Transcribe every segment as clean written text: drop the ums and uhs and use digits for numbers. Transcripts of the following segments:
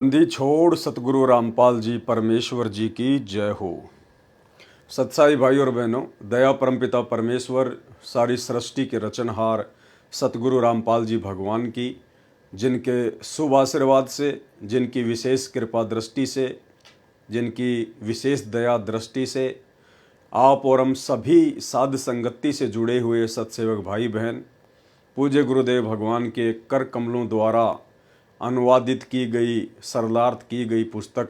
बंदी छोड़ सतगुरु रामपाल जी परमेश्वर जी की जय हो। सत्साई भाई और बहनों, दया परमपिता परमेश्वर सारी सृष्टि के रचनहार सतगुरु रामपाल जी भगवान की, जिनके शुभ आशीर्वाद से, जिनकी विशेष कृपा दृष्टि से, जिनकी विशेष दया दृष्टि से आप और हम सभी साध संगति से जुड़े हुए सत्सेवक भाई बहन पूज्य गुरुदेव भगवान के कर कमलों द्वारा अनुवादित की गई, सरलार्थ की गई पुस्तक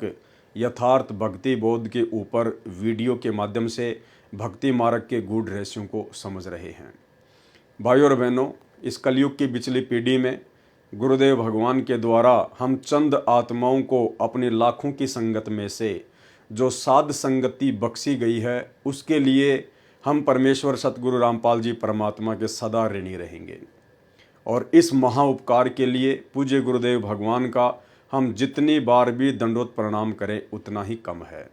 यथार्थ भक्ति बोध के ऊपर वीडियो के माध्यम से भक्ति मार्ग के गूढ़ रहस्यों को समझ रहे हैं। भाइयों और बहनों, इस कलयुग की पिछली पीढ़ी में गुरुदेव भगवान के द्वारा हम चंद आत्माओं को अपनी लाखों की संगत में से जो साध संगति बख्शी गई है, उसके लिए हम परमेश्वर सतगुरु रामपाल जी परमात्मा के सदा ऋणी रहेंगे। और इस महा उपकार के लिए पूज्य गुरुदेव भगवान का हम जितनी बार भी दंडोत प्रणाम करें उतना ही कम है।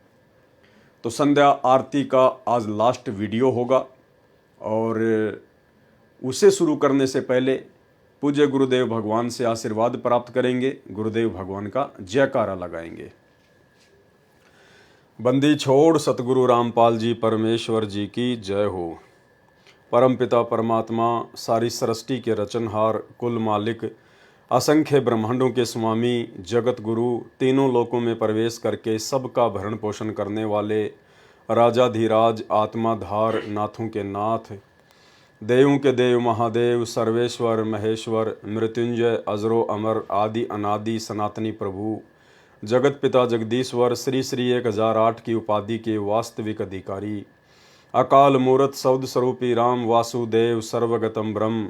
तो संध्या आरती का आज लास्ट वीडियो होगा और उसे शुरू करने से पहले पूज्य गुरुदेव भगवान से आशीर्वाद प्राप्त करेंगे, गुरुदेव भगवान का जयकारा लगाएंगे। बंदी छोड़ सतगुरु रामपाल जी परमेश्वर जी की जय हो। परमपिता परमात्मा सारी सृष्टि के रचनहार, कुल मालिक, असंख्य ब्रह्मांडों के स्वामी, जगत गुरु, तीनों लोकों में प्रवेश करके सबका भरण पोषण करने वाले राजाधिराज, आत्माधार, नाथों के नाथ, देवों के देव, महादेव, सर्वेश्वर, महेश्वर, मृत्युंजय, अजरो अमर, आदि अनादि सनातनी प्रभु, जगत पिता जगदीश्वर, श्री श्री 1008 की उपाधि के वास्तविक अधिकारी, अकाल मूर्त सौद स्वरूपी राम वासुदेव, सर्वगतम ब्रह्म,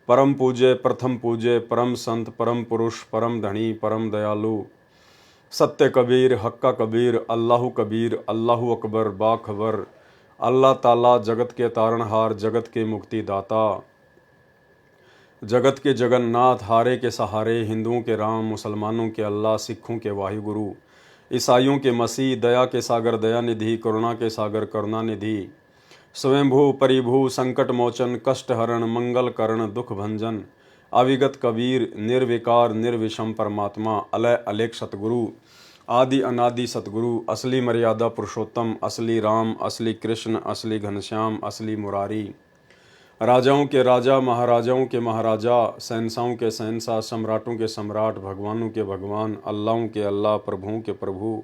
परम पूज्य, प्रथम पूज्य, परम संत, परम पुरुष, परम धनी, परम दयालु, सत्य कबीर, हक्का कबीर, अल्लाहु कबीर, अल्लाहु अकबर, बाखबर, अल्लाह ताला, जगत के तारणहार, जगत के मुक्तिदाता, जगत के जगन्नाथ, हारे के सहारे, हिंदुओं के राम, मुसलमानों के अल्लाह, सिखों के वाहिगुरु, ईसाइयों के मसीह, दया के सागर दया निधि, करुणा के सागर करुणा निधि, स्वयंभू परिभू, संकट मोचन, कष्ट हरण, मंगल करण, दुख भंजन, अविगत कबीर, निर्विकार निर्विषम परमात्मा, अलय अलेख सतगुरु, आदि अनादि सतगुरु, असली मर्यादा पुरुषोत्तम, असली राम, असली कृष्ण, असली घनश्याम, असली मुरारी, राजाओं के राजा, महाराजाओं के महाराजा, शहंशाहों के शहंशाह, सम्राटों के सम्राट, भगवानों के भगवान, अल्लाहों के अल्लाह, प्रभुओं के प्रभु,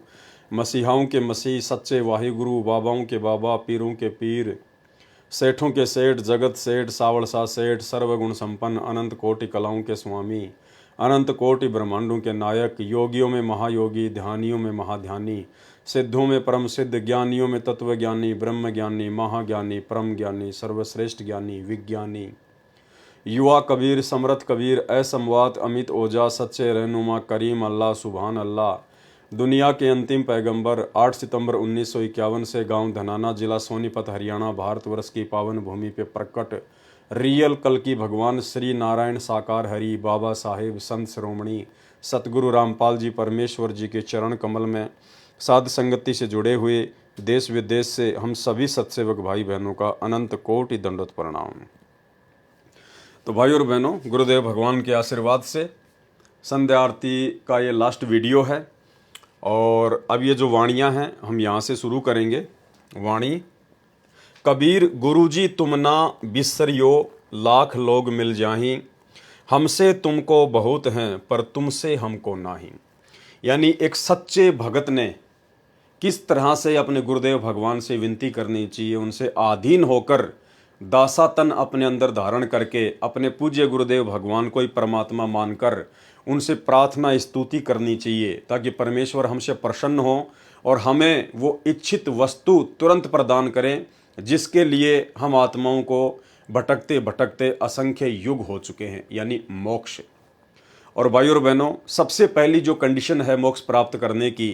मसीहाओं के मसीह, सच्चे वाहिगुरु, बाबाओं के बाबा, पीरों के पीर, सेठों के सेठ, जगत सेठ, सावड़सा सेठ, सर्वगुण संपन्न, अनंत कोटि कलाओं के स्वामी, अनंत कोटि ब्रह्मांडों के नायक, योगियों में महायोगी, ध्यानियों में महाध्यानी, सिद्धों में परम सिद्ध, ज्ञानियों में तत्व ज्ञानी, ब्रह्म ज्ञानी, महाज्ञानी, परम ज्ञानी, सर्वश्रेष्ठ ज्ञानी, विज्ञानी, युवा कबीर, समरथ कबीर, असमवात, अमित ओजा, सच्चे रहनुमा, करीम अल्लाह, सुभान अल्लाह, दुनिया के अंतिम पैगंबर, 8 सितंबर 1951 से गांव धनाना, जिला सोनीपत, हरियाणा, भारतवर्ष की पावन भूमि पे प्रकट रियल कल की भगवान श्री नारायण साकार हरि, बाबा साहेब, संत श्रोमणी सतगुरु रामपाल जी परमेश्वर जी के चरण कमल में साध संगति से जुड़े हुए देश विदेश से हम सभी सत्सेवक भाई बहनों का अनंत कोटि दंडोत प्रणाम। तो भाई और बहनों, गुरुदेव भगवान के आशीर्वाद से संध्या आरती का ये लास्ट वीडियो है और अब ये जो वाणियाँ हैं हम यहाँ से शुरू करेंगे। वाणी: कबीर गुरुजी तुम ना बिसरियो, लाख लोग मिल जाहीं, हमसे तुमको बहुत हैं पर तुमसे हमको नाही। यानी एक सच्चे भगत ने किस तरह से अपने गुरुदेव भगवान से विनती करनी चाहिए, उनसे आधीन होकर दासातन अपने अंदर धारण करके अपने पूज्य गुरुदेव भगवान को ही परमात्मा मानकर उनसे प्रार्थना स्तुति करनी चाहिए, ताकि परमेश्वर हमसे प्रसन्न हो और हमें वो इच्छित वस्तु तुरंत प्रदान करें जिसके लिए हम आत्माओं को भटकते भटकते असंख्य युग हो चुके हैं, यानी मोक्ष। और भाइयों और बहनों, सबसे पहली जो कंडीशन है मोक्ष प्राप्त करने की,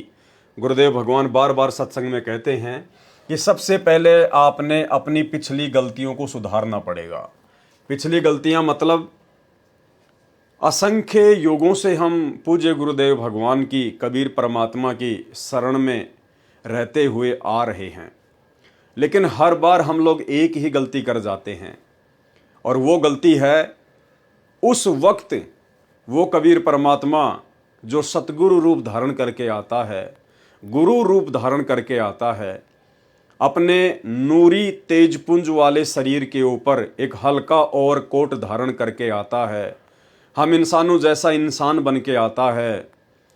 गुरुदेव भगवान बार बार सत्संग में कहते हैं कि सबसे पहले आपने अपनी पिछली गलतियों को सुधारना पड़ेगा। पिछली गलतियां मतलब असंख्य युगों से हम पूज्य गुरुदेव भगवान की, कबीर परमात्मा की शरण में रहते हुए आ रहे हैं, लेकिन हर बार हम लोग एक ही गलती कर जाते हैं और वो गलती है उस वक्त वो कबीर परमात्मा जो सतगुरु रूप धारण करके आता है, गुरु रूप धारण करके आता है, अपने नूरी तेजपुंज वाले शरीर के ऊपर एक हल्का और कोट धारण करके आता है, हम इंसानों जैसा इंसान बन के आता है,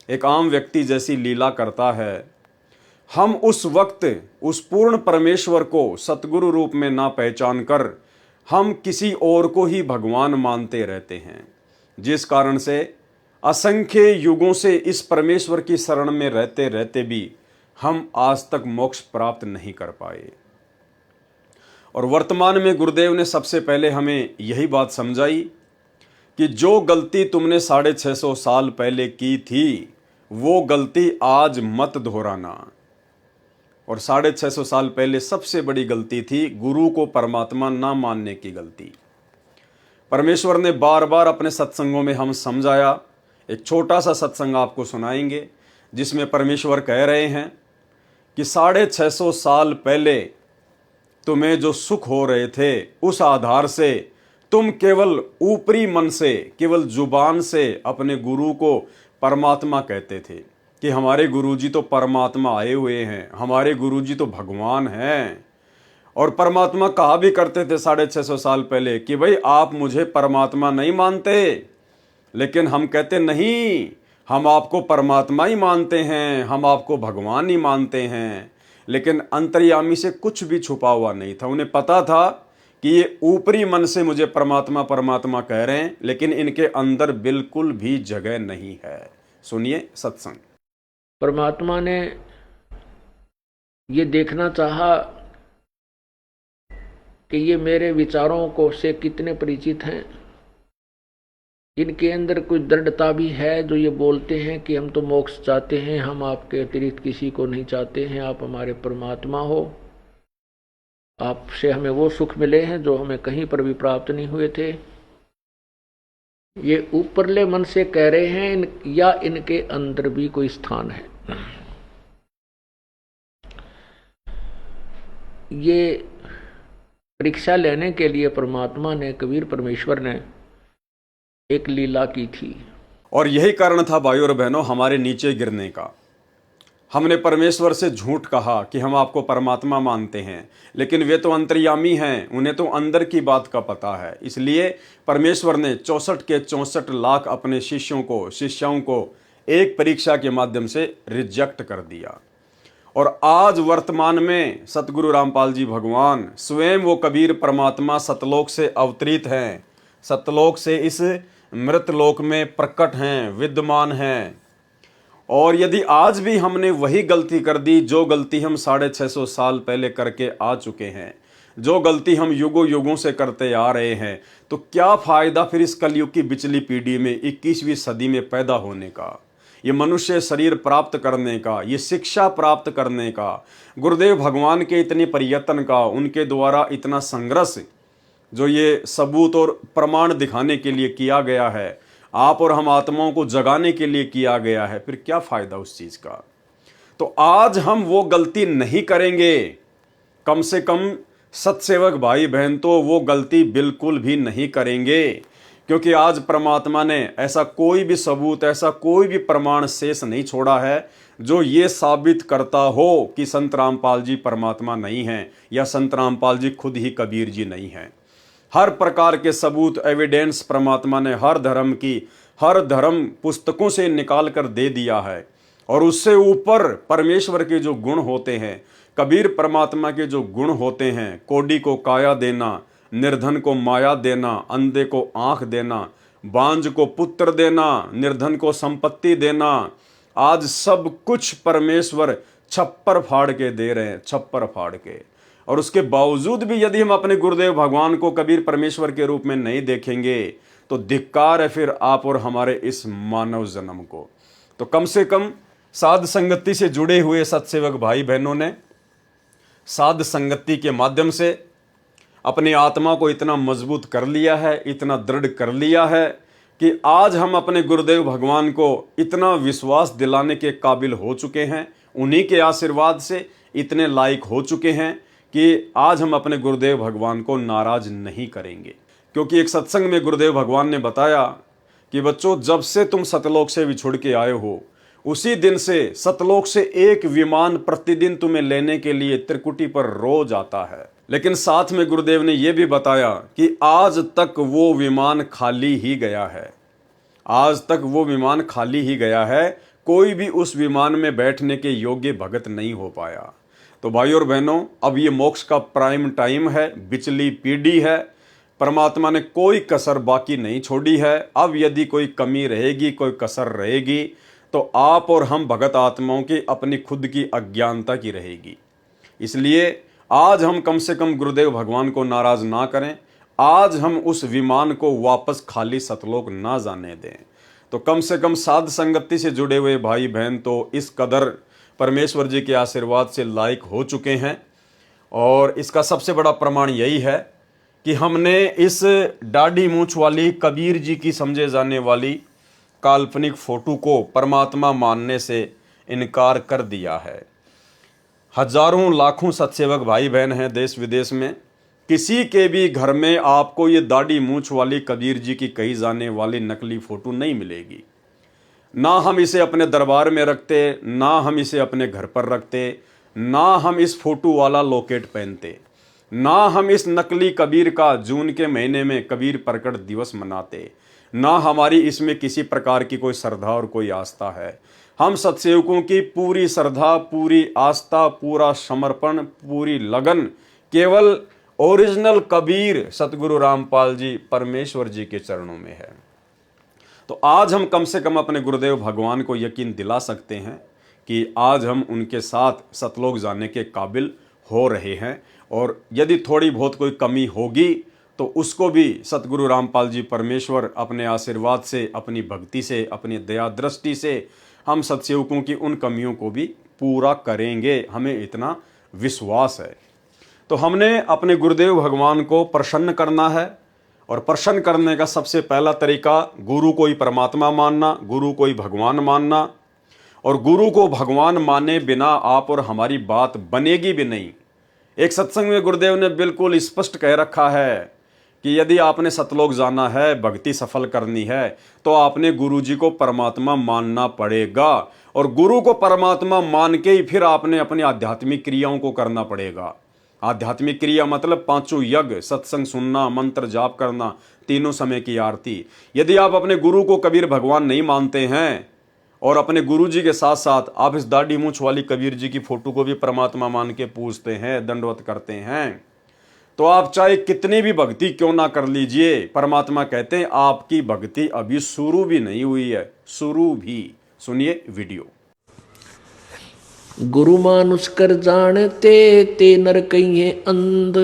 एक आम व्यक्ति जैसी लीला करता है, हम उस वक्त उस पूर्ण परमेश्वर को सतगुरु रूप में ना पहचान कर हम किसी और को ही भगवान मानते रहते हैं, जिस कारण से असंख्य युगों से इस परमेश्वर की शरण में रहते रहते भी हम आज तक मोक्ष प्राप्त नहीं कर पाए। और वर्तमान में गुरुदेव ने सबसे पहले हमें यही बात समझाई कि जो गलती तुमने 650 साल पहले की थी वो गलती आज मत दोहराना। और 650 साल पहले सबसे बड़ी गलती थी गुरु को परमात्मा ना मानने की गलती। परमेश्वर ने बार बार अपने सत्संगों में हम समझाया। एक छोटा सा सत्संग आपको सुनाएंगे जिसमें परमेश्वर कह रहे हैं कि 650 साल पहले तुम्हें जो सुख हो रहे थे उस आधार से तुम केवल ऊपरी मन से, केवल जुबान से अपने गुरु को परमात्मा कहते थे कि हमारे गुरुजी तो परमात्मा आए हुए हैं, हमारे गुरुजी तो भगवान हैं। और परमात्मा कहा भी करते थे 650 साल पहले कि भाई आप मुझे परमात्मा नहीं मानते, लेकिन हम कहते नहीं, हम आपको परमात्मा ही मानते हैं, हम आपको भगवान ही मानते हैं। लेकिन अंतर्यामी से कुछ भी छुपा हुआ नहीं था। उन्हें पता था कि ये ऊपरी मन से मुझे परमात्मा परमात्मा कह रहे हैं, लेकिन इनके अंदर बिल्कुल भी जगह नहीं है। सुनिए सत्संग। परमात्मा ने ये देखना चाहा कि ये मेरे विचारों को से कितने परिचित हैं, इनके अंदर कुछ दृढ़ता भी है जो ये बोलते हैं कि हम तो मोक्ष चाहते हैं, हम आपके अतिरिक्त किसी को नहीं चाहते हैं, आप हमारे परमात्मा हो, आपसे हमें वो सुख मिले हैं जो हमें कहीं पर भी प्राप्त नहीं हुए थे। ये ऊपरले मन से कह रहे हैं या इनके अंदर भी कोई स्थान है। ये परीक्षा लेने के लिए परमात्मा ने, कबीर परमेश्वर ने एक लीला की थी। और यही कारण था भाइयों और बहनों हमारे नीचे गिरने का। हमने परमेश्वर से झूठ कहा कि हम आपको परमात्मा मानते हैं, लेकिन वे तो अंतर्यामी हैं, उन्हें तो अंदर की बात का पता है। इसलिए परमेश्वर ने 64 के 64 लाख अपने शिष्यों को एक परीक्षा के माध्यम से रिजेक्ट कर दिया। और आज वर्तमान में सतगुरु रामपाल जी भगवान स्वयं वो कबीर परमात्मा सतलोक से अवतरित हैं, सतलोक से इस मृतलोक में प्रकट हैं, विद्यमान हैं। और यदि आज भी हमने वही गलती कर दी जो गलती हम 650 साल पहले करके आ चुके हैं, जो गलती हम युगों युगों से करते आ रहे हैं, तो क्या फायदा फिर इस कलयुग की बिचली पीढ़ी में 21वीं सदी में पैदा होने का, ये मनुष्य शरीर प्राप्त करने का, ये शिक्षा प्राप्त करने का, गुरुदेव भगवान के इतने प्रयत्न का, उनके द्वारा इतना संघर्ष जो ये सबूत और प्रमाण दिखाने के लिए किया गया है, आप और हम आत्माओं को जगाने के लिए किया गया है, फिर क्या फायदा उस चीज का। तो आज हम वो गलती नहीं करेंगे, कम से कम सत्सेवक भाई बहन तो वो गलती बिल्कुल भी नहीं करेंगे, क्योंकि आज परमात्मा ने ऐसा कोई भी सबूत, ऐसा कोई भी प्रमाण शेष नहीं छोड़ा है जो ये साबित करता हो कि संत रामपाल जी परमात्मा नहीं हैं या संत रामपाल जी खुद ही कबीर जी नहीं हैं। हर प्रकार के सबूत, एविडेंस परमात्मा ने हर धर्म पुस्तकों से निकाल कर दे दिया है। और उससे ऊपर परमेश्वर के जो गुण होते हैं, कबीर परमात्मा के जो गुण होते हैं, कोडी को काया देना, निर्धन को माया देना, अंधे को आंख देना, बांझ को पुत्र देना, निर्धन को संपत्ति देना, आज सब कुछ परमेश्वर छप्पर फाड़ के दे रहे हैं, छप्पर फाड़ के। और उसके बावजूद भी यदि हम अपने गुरुदेव भगवान को कबीर परमेश्वर के रूप में नहीं देखेंगे तो धिक्कार है फिर आप और हमारे इस मानव जन्म को। तो कम से कम साध संगति से जुड़े हुए सत्सेवक भाई बहनों ने साध संगति के माध्यम से अपनी आत्मा को इतना मजबूत कर लिया है, इतना दृढ़ कर लिया है कि आज हम अपने गुरुदेव भगवान को इतना विश्वास दिलाने के काबिल हो चुके हैं, उन्हीं के आशीर्वाद से इतने लायक हो चुके हैं कि आज हम अपने गुरुदेव भगवान को नाराज नहीं करेंगे। क्योंकि एक सत्संग में गुरुदेव भगवान ने बताया कि बच्चों जब से तुम सतलोक से विछुड़ के आए हो उसी दिन से सतलोक से एक विमान प्रतिदिन तुम्हें लेने के लिए त्रिकुटी पर रोज आता है। लेकिन साथ में गुरुदेव ने यह भी बताया कि आज तक वो विमान खाली ही गया है, आज तक वो विमान खाली ही गया है, कोई भी उस विमान में बैठने के योग्य भगत नहीं हो पाया। तो भाई और बहनों, अब ये मोक्ष का प्राइम टाइम है, बिचली पीढ़ी है, परमात्मा ने कोई कसर बाकी नहीं छोड़ी है। अब यदि कोई कमी रहेगी, कोई कसर रहेगी, तो आप और हम भगत आत्माओं की अपनी खुद की अज्ञानता की रहेगी। इसलिए आज हम कम से कम गुरुदेव भगवान को नाराज ना करें, आज हम उस विमान को वापस खाली सतलोक ना जाने दें। तो कम से कम साध संगति से जुड़े हुए भाई बहन तो इस कदर परमेश्वर जी के आशीर्वाद से लायक हो चुके हैं। और इसका सबसे बड़ा प्रमाण यही है कि हमने इस दाढ़ी मूंछ वाली कबीर जी की समझे जाने वाली काल्पनिक फोटो को परमात्मा मानने से इनकार कर दिया है। हजारों लाखों सत्सेवक भाई बहन हैं देश विदेश में, किसी के भी घर में आपको ये दाढ़ी मूंछ वाली कबीर जी की कही जाने वाली नकली फोटो नहीं मिलेगी। ना हम इसे अपने दरबार में रखते, ना हम इसे अपने घर पर रखते, ना हम इस फोटो वाला लॉकेट पहनते, ना हम इस नकली कबीर का जून के महीने में कबीर प्रकट दिवस मनाते, ना हमारी इसमें किसी प्रकार की कोई श्रद्धा और कोई आस्था है। हम सत्सेवकों की पूरी श्रद्धा, पूरी आस्था, पूरा समर्पण, पूरी लगन केवल ओरिजिनल कबीर सतगुरु रामपाल जी परमेश्वर जी के चरणों में है। तो आज हम कम से कम अपने गुरुदेव भगवान को यकीन दिला सकते हैं कि आज हम उनके साथ सतलोक जाने के काबिल हो रहे हैं। और यदि थोड़ी बहुत कोई कमी होगी तो उसको भी सतगुरु रामपाल जी परमेश्वर अपने आशीर्वाद से, अपनी भक्ति से, अपनी दया दृष्टि से हम सत्सेवकों की उन कमियों को भी पूरा करेंगे, हमें इतना विश्वास है। तो हमने अपने गुरुदेव भगवान को प्रसन्न करना है, और प्रसन्न करने का सबसे पहला तरीका गुरु को ही परमात्मा मानना, गुरु को ही भगवान मानना। और गुरु को भगवान माने बिना आप और हमारी बात बनेगी भी नहीं। एक सत्संग में गुरुदेव ने बिल्कुल स्पष्ट कह रखा है कि यदि आपने सतलोक जाना है, भक्ति सफल करनी है, तो आपने गुरु जी को परमात्मा मानना पड़ेगा। और गुरु को परमात्मा मान के ही फिर आपने अपनी आध्यात्मिक क्रियाओं को करना पड़ेगा। आध्यात्मिक क्रिया मतलब पांचों यज्ञ, सत्संग सुनना, मंत्र जाप करना, तीनों समय की आरती। यदि आप अपने गुरु को कबीर भगवान नहीं मानते हैं और अपने गुरु जी के साथ साथ आप इस दाढ़ी मूंछ वाली कबीर जी की फोटो को भी परमात्मा मान के पूजते हैं, दंडवत करते हैं, तो आप चाहे कितनी भी भक्ति क्यों ना कर लीजिए, परमात्मा कहते हैं आपकी भक्ति अभी शुरू भी नहीं हुई है। शुरू भी। सुनिए वीडियो। गुरु मानुष कर जानते ते नर कहिए अंध।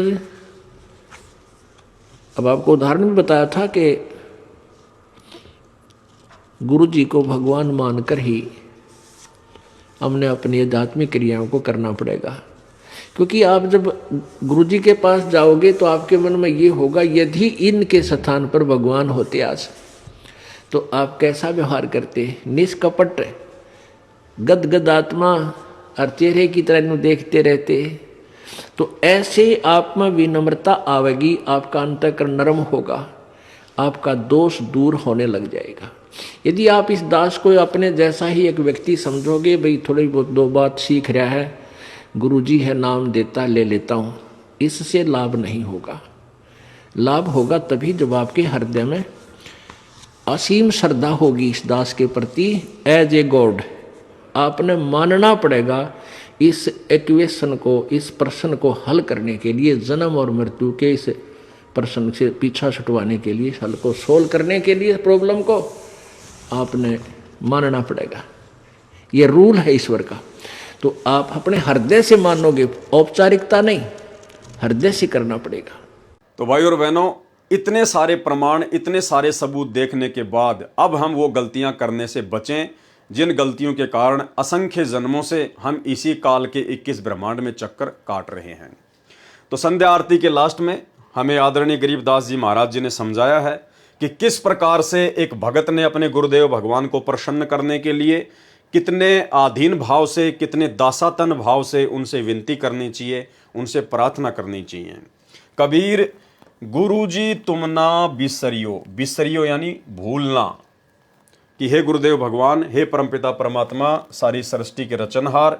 अब आपको उदाहरण भी बताया था कि गुरु जी को भगवान मानकर ही हमने अपनी आध्यात्मिक क्रियाओं को करना पड़ेगा। क्योंकि आप जब गुरु जी के पास जाओगे तो आपके मन में ये होगा, यदि इनके स्थान पर भगवान होते आज तो आप कैसा व्यवहार करते। निष्कपट गदगद आत्मा और चेहरे की तरह इन्हें देखते रहते। तो ऐसे आप में विनम्रता आवेगी, आपका अंतःकरण नरम होगा, आपका दोष दूर होने लग जाएगा। यदि आप इस दास को अपने जैसा ही एक व्यक्ति समझोगे, भाई थोड़ी बहुत दो बात सीख रहा है, गुरुजी है नाम देता ले लेता हूँ, इससे लाभ नहीं होगा। लाभ होगा तभी जब आपके हृदय में असीम श्रद्धा होगी इस दास के प्रति। एज ए गॉड आपने मानना पड़ेगा इस इक्वेशन को, इस प्रश्न को हल करने के लिए, जन्म और मृत्यु के इस प्रश्न से पीछा छुटवाने के लिए, हल को सोल्व करने के लिए, प्रॉब्लम को आपने मानना पड़ेगा। ये रूल है ईश्वर का। तो आप अपने हृदय से मानोगे, औपचारिकता नहीं, हृदय से करना पड़ेगा। तो भाई और बहनों, इतने सारे प्रमाण, इतने सारे सबूत देखने के बाद अब हम वो गलतियां करने से बचें जिन गलतियों के कारण असंख्य जन्मों से हम इसी काल के 21 ब्रह्मांड में चक्कर काट रहे हैं। तो संध्या आरती के लास्ट में हमें आदरणीय गरीबदास जी महाराज जी ने समझाया है कि किस प्रकार से एक भगत ने अपने गुरुदेव भगवान को प्रसन्न करने के लिए कितने आधीन भाव से, कितने दासातन भाव से उनसे विनती करनी चाहिए, उनसे प्रार्थना करनी चाहिए। कबीर गुरुजी तुम ना बिसरियो, बिसरियो यानी भूलना, कि हे गुरुदेव भगवान, हे परमपिता परमात्मा, सारी सृष्टि के रचनहार,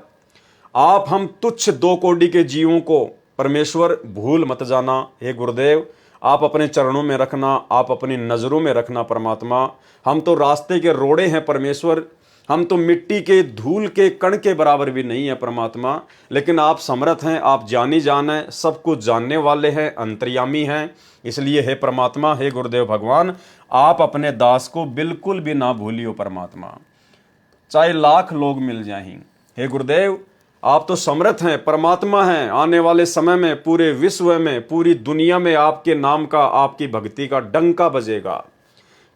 आप हम तुच्छ 2 कोटि के जीवों को परमेश्वर भूल मत जाना। हे गुरुदेव, आप अपने चरणों में रखना, आप अपनी नज़रों में रखना परमात्मा। हम तो रास्ते के रोड़े हैं परमेश्वर, हम तो मिट्टी के धूल के कण के बराबर भी नहीं है परमात्मा, लेकिन आप समर्थ हैं, आप जानी जान हैं, सब कुछ जानने वाले हैं, अंतर्यामी हैं। इसलिए हे परमात्मा, हे गुरुदेव भगवान, आप अपने दास को बिल्कुल भी ना भूलियो परमात्मा, चाहे लाख लोग मिल जाएं। हे गुरुदेव, आप तो समर्थ हैं, परमात्मा हैं। आने वाले समय में पूरे विश्व में, पूरी दुनिया में आपके नाम का, आपकी भक्ति का डंका बजेगा।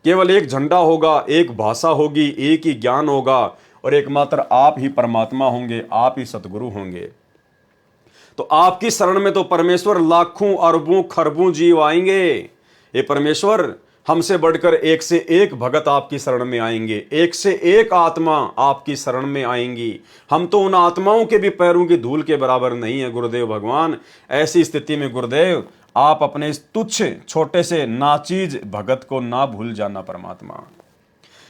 केवल एक झंडा होगा, एक भाषा होगी, एक ही ज्ञान होगा, और एकमात्र आप ही परमात्मा होंगे, आप ही सतगुरु होंगे। तो आपकी शरण में तो परमेश्वर लाखों अरबों खरबों जीव आएंगे। ये परमेश्वर, हमसे बढ़कर एक से एक भगत आपकी शरण में आएंगे, एक से एक आत्मा आपकी शरण में आएंगी। हम तो उन आत्माओं के भी पैरों की धूल के बराबर नहीं है गुरुदेव भगवान। ऐसी स्थिति में गुरुदेव, आप अपने इस तुच्छ छोटे से नाचीज भगत को ना भूल जाना परमात्मा।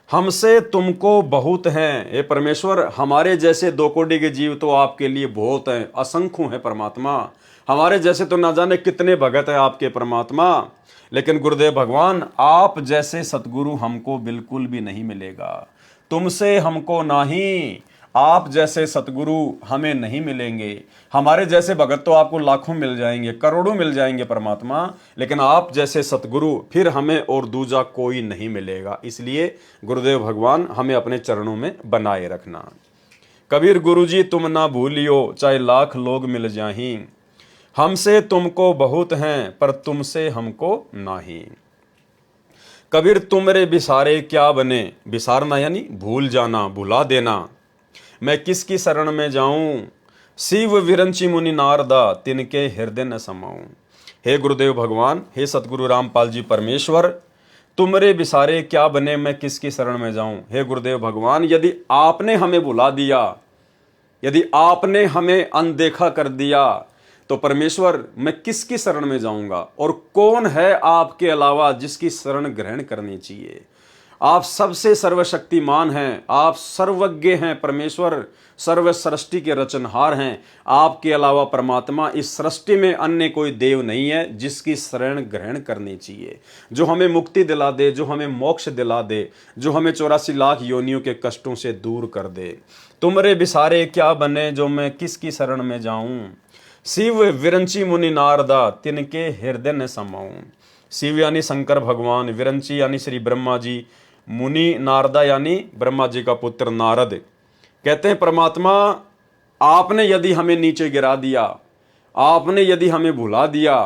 हमसे तुमको बहुत हैं। हे परमेश्वर, हमारे जैसे 2 कोटि के जीव तो आपके लिए बहुत हैं, असंख्य हैं परमात्मा। हमारे जैसे तो ना जाने कितने भगत हैं आपके परमात्मा, लेकिन गुरुदेव भगवान, आप जैसे सतगुरु हमको बिल्कुल भी नहीं मिलेगा। तुमसे हमको नहीं, आप जैसे सतगुरु हमें नहीं मिलेंगे। हमारे जैसे भगत तो आपको लाखों मिल जाएंगे, करोड़ों मिल जाएंगे परमात्मा, लेकिन आप जैसे सतगुरु फिर हमें और दूजा कोई नहीं मिलेगा। इसलिए गुरुदेव भगवान, हमें अपने चरणों में बनाए रखना। कबीर गुरुजी, तुम ना भूलियो, चाहे लाख लोग मिल जाहीं। हमसे तुमको बहुत हैं, पर तुमसे हमको नाही। कबीर, तुमरे बिसारे क्या बने। बिसारना यानी भूल जाना, भुला देना। मैं किसकी शरण में जाऊं, शिव विरंची मुनि नारदा, तिनके हृदय न समाऊं। हे गुरुदेव भगवान, हे सतगुरु रामपाल जी परमेश्वर, तुमरे बिसारे क्या बने, मैं किसकी शरण में जाऊं। हे गुरुदेव भगवान, यदि आपने हमें भुला दिया, यदि आपने हमें अनदेखा कर दिया, तो परमेश्वर मैं किसकी शरण में जाऊंगा, और कौन है आपके अलावा जिसकी शरण ग्रहण करनी चाहिए। आप सबसे सर्वशक्तिमान हैं, आप सर्वज्ञ हैं परमेश्वर, सर्व सृष्टि के रचनहार हैं। आपके अलावा परमात्मा इस सृष्टि में अन्य कोई देव नहीं है जिसकी शरण ग्रहण करनी चाहिए, जो हमें मुक्ति दिला दे, जो हमें मोक्ष दिला दे, जो हमें 84 लाख योनियों के कष्टों से दूर कर दे। तुमरे बिसारे क्या बने, जो मैं किसकी शरण में जाऊं। शिव विरंची मुनि नारदा, तिनके हृदय न समाऊं। शिव यानी शंकर भगवान, विरंची यानी श्री ब्रह्मा जी, मुनि नारदा यानी ब्रह्मा जी का पुत्र नारद। कहते हैं परमात्मा, आपने यदि हमें नीचे गिरा दिया, आपने यदि हमें भुला दिया,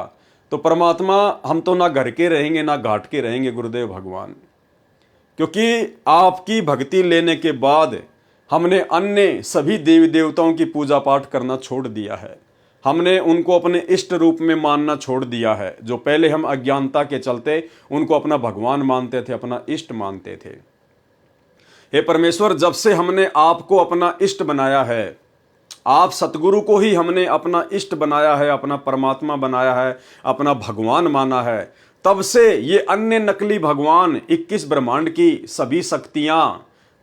तो परमात्मा हम तो ना घर के रहेंगे ना घाट के रहेंगे गुरुदेव भगवान। क्योंकि आपकी भक्ति लेने के बाद हमने अन्य सभी देवी देवताओं की पूजा पाठ करना छोड़ दिया है। हमने उनको अपने इष्ट रूप में मानना छोड़ दिया है। जो पहले हम अज्ञानता के चलते उनको अपना भगवान मानते थे, अपना इष्ट मानते थे। हे परमेश्वर, जब से हमने आपको अपना इष्ट बनाया है, आप सतगुरु को ही हमने अपना इष्ट बनाया है, अपना परमात्मा बनाया है, अपना भगवान माना है, तब से ये अन्य नकली भगवान, 21 ब्रह्मांड की सभी शक्तियां,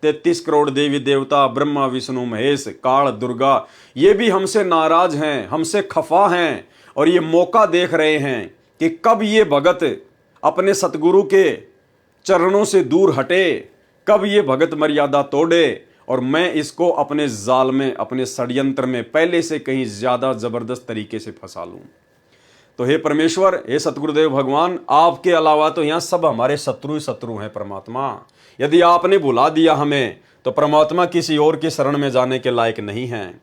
33 करोड़ देवी देवता, ब्रह्मा विष्णु महेश, काल दुर्गा, ये भी हमसे नाराज हैं, हमसे खफा हैं, और ये मौका देख रहे हैं कि कब ये भगत अपने सतगुरु के चरणों से दूर हटे, कब ये भगत मर्यादा तोड़े, और मैं इसको अपने जाल में, अपने षड्यंत्र में पहले से कहीं ज्यादा जबरदस्त तरीके से फंसा लूं। तो हे परमेश्वर, हे सतगुरुदेव भगवान, आपके अलावा तो यहाँ सब हमारे शत्रु ही शत्रु हैं परमात्मा। यदि आपने भुला दिया हमें, तो परमात्मा किसी और की शरण में जाने के लायक नहीं हैं।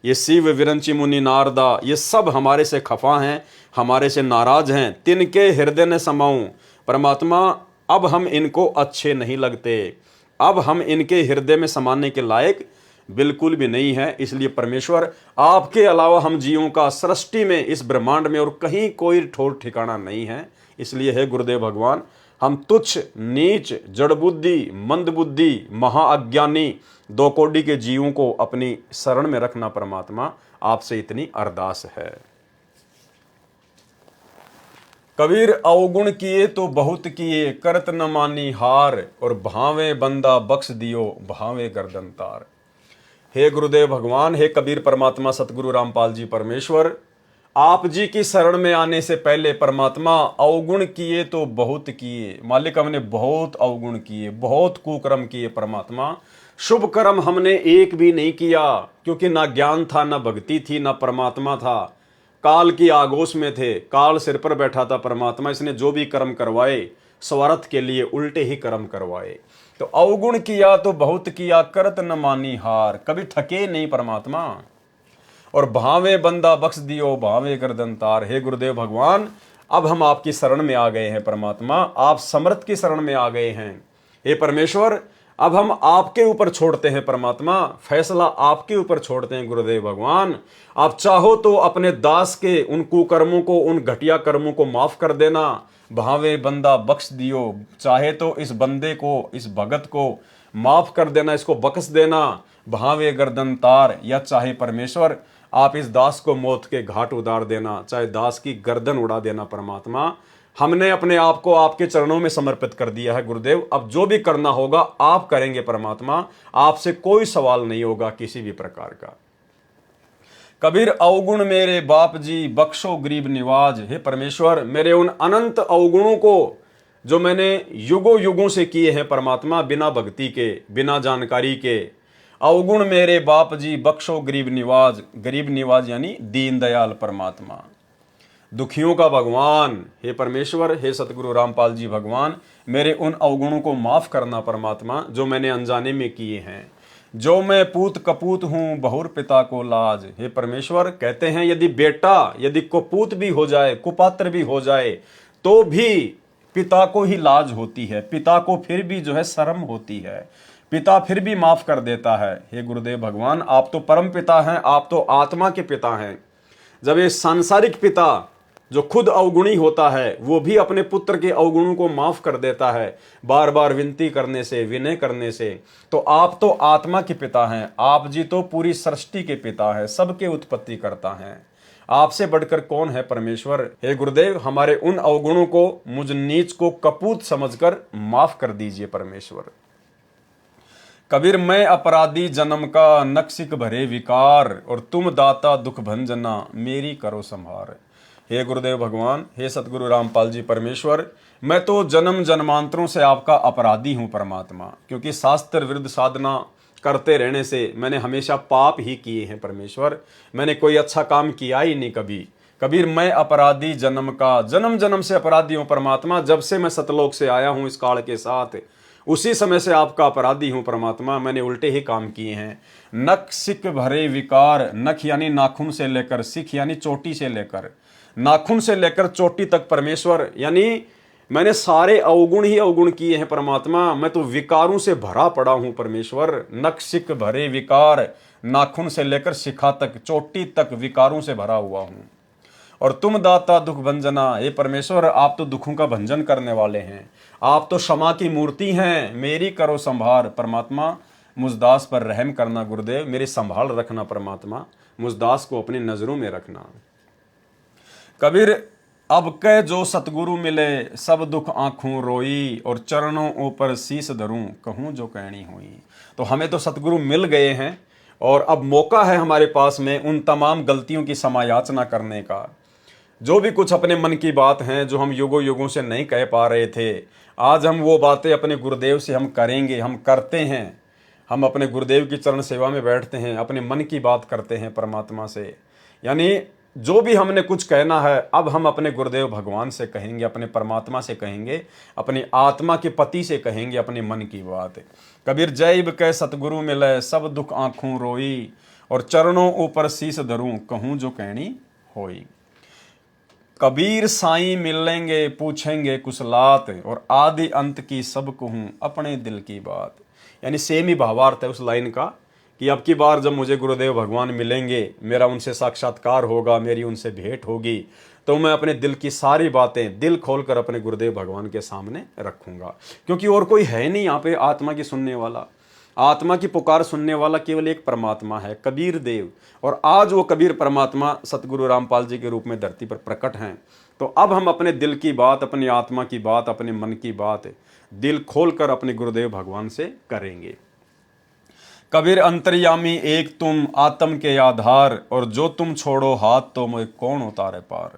ये शिव विरंची मुनि नारदा, ये सब हमारे से खफा हैं, हमारे से नाराज हैं। तिनके हृदय ने समाऊं। परमात्मा, अब हम इनको अच्छे नहीं लगते, अब हम इनके हृदय में समाने के लायक बिल्कुल भी नहीं है। इसलिए परमेश्वर, आपके अलावा हम जीवों का सृष्टि में, इस ब्रह्मांड में और कहीं कोई ठोर ठिकाना नहीं है। इसलिए है गुरुदेव भगवान, हम तुच्छ, नीच, जड़ बुद्धि, मंद बुद्धि, महाअज्ञानी 2 कोटि के जीवों को अपनी शरण में रखना परमात्मा, आपसे इतनी अरदास है। कबीर अवगुण किए तो बहुत किए, करत न मानी हार, और भावे बंदा बख्श दियो, भावे गर्दन तार। हे गुरुदेव भगवान, हे कबीर परमात्मा सतगुरु रामपाल जी परमेश्वर, आप जी की शरण में आने से पहले परमात्मा अवगुण किए तो बहुत किए। मालिक, हमने बहुत अवगुण किए, बहुत कुकर्म किए परमात्मा। शुभ कर्म हमने एक भी नहीं किया, क्योंकि ना ज्ञान था, ना भक्ति थी, ना परमात्मा था। काल की आगोश में थे, काल सिर पर बैठा था परमात्मा। इसने जो भी कर्म करवाए स्वार्थ के लिए उल्टे ही कर्म करवाए। तो अवगुण किया तो बहुत किया, करत न मानी हार, कभी थके नहीं परमात्मा। और भावे बंदा बख्श दियो, भावे गर्दन तार। हे गुरुदेव भगवान, अब हम आपकी शरण में आ गए हैं परमात्मा, आप समर्थ की शरण में आ गए हैं। हे परमेश्वर, अब हम आपके ऊपर छोड़ते हैं परमात्मा, फैसला आपके ऊपर छोड़ते हैं गुरुदेव भगवान। आप चाहो तो अपने दास के उन कुकर्मों को, उन घटिया कर्मों को माफ कर देना, भावे बंदा बख्श दियो। चाहे तो इस बंदे को, इस भगत को माफ कर देना, इसको बख्श देना, भावे गर्दन तार। या चाहे परमेश्वर आप इस दास को मौत के घाट उतार देना, चाहे दास की गर्दन उड़ा देना परमात्मा। हमने अपने आप को आपके चरणों में समर्पित कर दिया है गुरुदेव। अब जो भी करना होगा आप करेंगे परमात्मा, आपसे कोई सवाल नहीं होगा किसी भी प्रकार का। कबीर अवगुण मेरे बाप जी, बख्शो गरीब निवाज। हे परमेश्वर, मेरे उन अनंत अवगुणों को जो मैंने युगों युगों से किए हैं परमात्मा, बिना भक्ति के, बिना जानकारी के, अवगुण मेरे बाप जी, बख्शो गरीब निवाज। गरीब निवाज यानी दीन दयाल परमात्मा, दुखियों का भगवान। हे परमेश्वर, हे सतगुरु रामपाल जी भगवान, मेरे उन अवगुणों को माफ करना परमात्मा, जो मैंने अनजाने में किए हैं। जो मैं पूत कपूत हूं, बहुर पिता को लाज। हे परमेश्वर, कहते हैं यदि बेटा, यदि कुपूत भी हो जाए, कुपात्र भी हो जाए, तो भी पिता को ही लाज होती है, पिता को फिर भी जो है शर्म होती है, पिता फिर भी माफ कर देता है। हे गुरुदेव भगवान, आप तो परम पिता हैं, आप तो आत्मा के पिता हैं। जब ये सांसारिक पिता जो खुद अवगुणी होता है, वो भी अपने पुत्र के अवगुणों को माफ कर देता है, बार बार विनती करने से, विनय करने से, तो आप तो आत्मा के पिता हैं। आप जी तो पूरी सृष्टि के पिता हैं, सबके उत्पत्ति करता हैं। आपसे बढ़कर कौन है परमेश्वर। हे गुरुदेव, हमारे उन अवगुणों को, मुझ नीच को कपूत समझकर माफ कर दीजिए परमेश्वर। कबीर मैं अपराधी जन्म का, नक्सिक भरे विकार, और तुम दाता दुख भंजना, मेरी करो संहार। हे गुरुदेव भगवान, हे सतगुरु रामपाल जी परमेश्वर, मैं तो जन्म जन्मांतरों से आपका अपराधी हूं परमात्मा, क्योंकि शास्त्र विरुद्ध साधना करते रहने से मैंने हमेशा पाप ही किए हैं परमेश्वर, मैंने कोई अच्छा काम किया ही नहीं कभी। कबीर मैं अपराधी जन्म का, जन्म जन्म से अपराधी हूं परमात्मा। जब से मैं सतलोक से आया हूं इस काल के साथ, उसी समय से आपका अपराधी हूं परमात्मा। मैंने उल्टे ही काम किए हैं। नख सिक भरे विकार, नख यानी नाखून से लेकर, सिख यानी चोटी से लेकर, नाखून से लेकर चोटी तक परमेश्वर, यानी मैंने सारे अवगुण ही अवगुण किए हैं परमात्मा। मैं तो विकारों से भरा पड़ा हूं परमेश्वर। नख सिक भरे विकार, नाखून से लेकर शिखा तक, चोटी तक विकारों से भरा हुआ हूं। और तुम दाता दुख भंजना। हे परमेश्वर, आप तो दुखों का भंजन करने वाले हैं, आप तो क्षमा की मूर्ति हैं, मेरी करो संभार। परमात्मा, मुझ दास पर रहम करना गुरुदेव, मेरी संभाल रखना परमात्मा, मुझ दास को अपनी नजरों में रखना। कबीर अब के जो सतगुरु मिले, सब दुख आंखों रोई, और चरणों ऊपर शीस धरूं, कहूं जो कहनी हुई। तो हमें तो सतगुरु मिल गए हैं, और अब मौका है हमारे पास में उन तमाम गलतियों की समायाचना करने का। जो भी कुछ अपने मन की बात हैं, जो हम युगों युगों से नहीं कह पा रहे थे, आज हम वो बातें अपने गुरुदेव से हम करेंगे, हम करते हैं। हम अपने गुरुदेव की चरण सेवा में बैठते हैं, अपने मन की बात करते हैं परमात्मा से। यानी जो भी हमने कुछ कहना है, अब हम अपने गुरुदेव भगवान से कहेंगे, अपने परमात्मा से कहेंगे, अपनी आत्मा के पति से कहेंगे अपने मन की बात। कबीर जैब के सतगुरु मिले, सब दुख आंखों रोई, और चरणों ऊपर शीस धरूं, कहूं जो कहनी होई। कबीर साईं मिलेंगे, पूछेंगे कुशलात, और आदि अंत की सब कहूं अपने दिल की बात। यानी सेम ही भावार्थ है उस लाइन का, कि अब की बार जब मुझे गुरुदेव भगवान मिलेंगे, मेरा उनसे साक्षात्कार होगा, मेरी उनसे भेंट होगी, तो मैं अपने दिल की सारी बातें दिल खोलकर अपने गुरुदेव भगवान के सामने रखूंगा। क्योंकि और कोई है नहीं यहाँ पे आत्मा की सुनने वाला, आत्मा की पुकार सुनने वाला केवल एक परमात्मा है, कबीर देव। और आज वो कबीर परमात्मा सतगुरु रामपाल जी के रूप में धरती पर प्रकट हैं। तो अब हम अपने दिल की बात, अपनी आत्मा की बात, अपने मन की बात दिल खोलकर अपने गुरुदेव भगवान से करेंगे। कबीर अंतर्यामी एक तुम आत्म के आधार, और जो तुम छोड़ो हाथ तो मुझे कौन उतारे पार।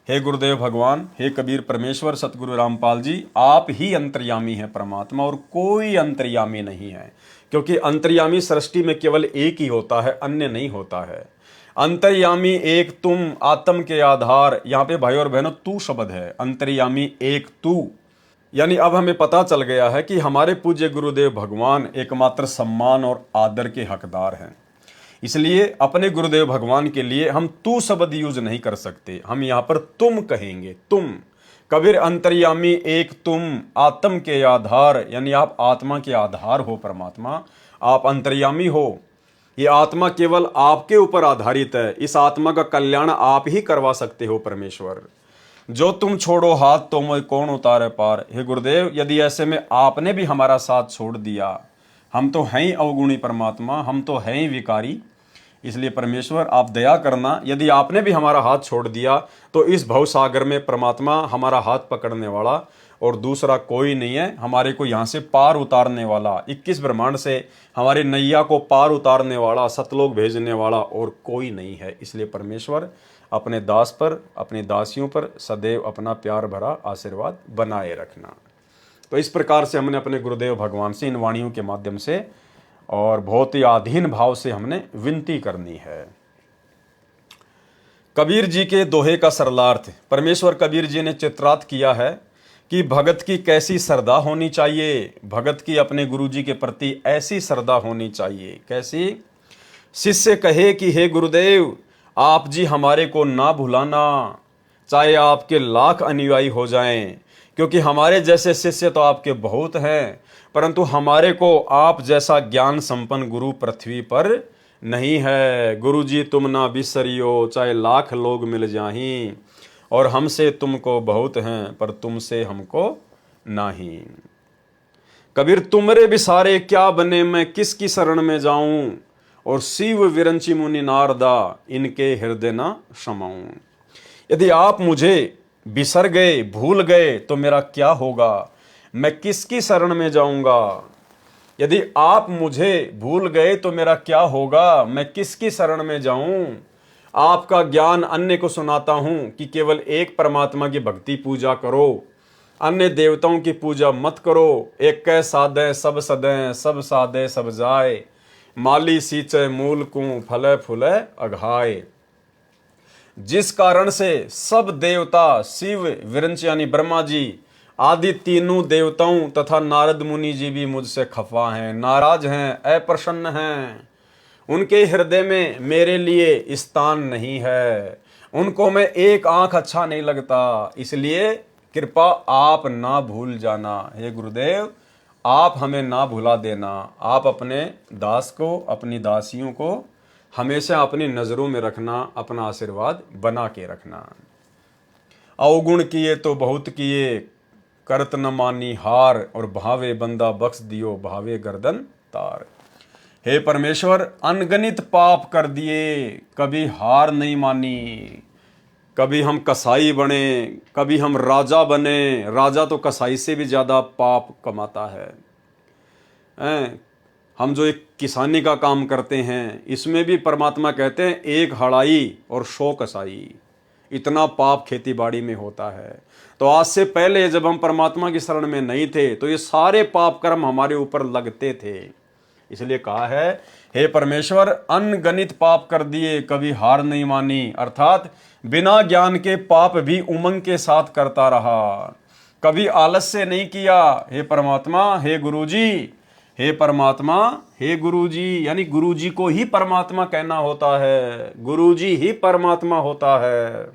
हे गुरुदेव भगवान, हे कबीर परमेश्वर सतगुरु रामपाल जी, आप ही अंतर्यामी हैं परमात्मा, और कोई अंतर्यामी नहीं है, क्योंकि अंतर्यामी सृष्टि में केवल एक ही होता है, अन्य नहीं होता है। अंतर्यामी एक तुम आत्म के आधार, यहाँ पे भाई और बहनों तू शब्द है, अंतर्यामी एक तू। यानी अब हमें पता चल गया है कि हमारे पूज्य गुरुदेव भगवान एकमात्र सम्मान और आदर के हकदार हैं। इसलिए अपने गुरुदेव भगवान के लिए हम तू शब्द यूज नहीं कर सकते, हम यहाँ पर तुम कहेंगे। तुम कबीर अंतर्यामी एक तुम आत्म के आधार, यानी आप आत्मा के आधार हो परमात्मा, आप अंतर्यामी हो। ये आत्मा केवल आपके ऊपर आधारित है, इस आत्मा का कल्याण आप ही करवा सकते हो परमेश्वर। जो तुम छोड़ो हाथ तो मुझे कौन उतारे पार। हे गुरुदेव, यदि ऐसे में आपने भी हमारा साथ छोड़ दिया, हम तो हैं ही अवगुणी परमात्मा, हम तो हैं ही विकारी, इसलिए परमेश्वर आप दया करना। यदि आपने भी हमारा हाथ छोड़ दिया तो इस भवसागर में परमात्मा हमारा हाथ पकड़ने वाला और दूसरा कोई नहीं है, हमारे को यहाँ से पार उतारने वाला, 21 ब्रह्मांड से हमारे नैया को पार उतारने वाला, सतलोक भेजने वाला और कोई नहीं है। इसलिए परमेश्वर अपने दास पर, अपनी दासियों पर सदैव अपना प्यार भरा आशीर्वाद बनाए रखना। तो इस प्रकार से हमने अपने गुरुदेव भगवान से इन वाणियों के माध्यम से और बहुत ही आधीन भाव से हमने विनती करनी है। कबीर जी के दोहे का सरलार्थ परमेश्वर कबीर जी ने चित्रार्थ किया है कि भगत की कैसी श्रद्धा होनी चाहिए। भगत की अपने गुरु जी के प्रति ऐसी श्रद्धा होनी चाहिए। कैसी? शिष्य कहे कि हे गुरुदेव, आप जी हमारे को ना भुलाना, चाहे आपके लाख अनुयायी हो जाएं, क्योंकि हमारे जैसे शिष्य तो आपके बहुत हैं, परंतु हमारे को आप जैसा ज्ञान संपन्न गुरु पृथ्वी पर नहीं है। गुरु जी तुम ना बिसरियो, चाहे लाख लोग मिल जाहीं, और हमसे तुमको बहुत हैं, पर तुमसे हमको नहीं। कबीर तुमरे बिसारे क्या बने, मैं किसकी शरण में जाऊं, और शिव विरंची मुनि नारदा, इनके हृदय ना समाऊं। यदि आप मुझे बिसर गए, भूल गए, तो मेरा क्या होगा, मैं किसकी शरण में जाऊंगा। यदि आप मुझे भूल गए तो मेरा क्या होगा, मैं किसकी शरण में जाऊं। आपका ज्ञान अन्य को सुनाता हूं कि केवल एक परमात्मा की भक्ति पूजा करो, अन्य देवताओं की पूजा मत करो। एक कै साधे सब सदें, सब साधे सब जाए, माली सींचे मूल को, फले फूले अघाए। जिस कारण से सब देवता, शिव विरंच यानी ब्रह्मा जी आदि तीनों देवताओं तथा नारद मुनि जी भी मुझसे खफा हैं, नाराज हैं, अप्रसन्न हैं। उनके हृदय में मेरे लिए स्थान नहीं है, उनको मैं एक आंख अच्छा नहीं लगता। इसलिए कृपा आप ना भूल जाना। हे गुरुदेव, आप हमें ना भुला देना। आप अपने दास को, अपनी दासियों को हमेशा अपनी नज़रों में रखना, अपना आशीर्वाद बना के रखना। अवगुण किए तो बहुत किए, करत न मानी हार, और भावे बंदा बख्श दियो, भावे गर्दन तार। हे परमेश्वर, अनगणित पाप कर दिए, कभी हार नहीं मानी। कभी हम कसाई बने, कभी हम राजा बने। राजा तो कसाई से भी ज़्यादा पाप कमाता है। हम जो एक किसानी का काम करते हैं, इसमें भी परमात्मा कहते हैं एक हड़ाई और 100 कसाई, इतना पाप खेती बाड़ी में होता है। तो आज से पहले जब हम परमात्मा की शरण में नहीं थे तो ये सारे पाप कर्म हमारे ऊपर लगते थे। इसलिए कहा है, हे परमेश्वर, अनगणित पाप कर दिए, कभी हार नहीं मानी। अर्थात बिना ज्ञान के पाप भी उमंग के साथ करता रहा, कभी आलस्य नहीं किया। हे परमात्मा, हे गुरुजी, हे परमात्मा, हे गुरुजी, यानी गुरुजी को ही परमात्मा कहना होता है, गुरुजी ही परमात्मा होता है।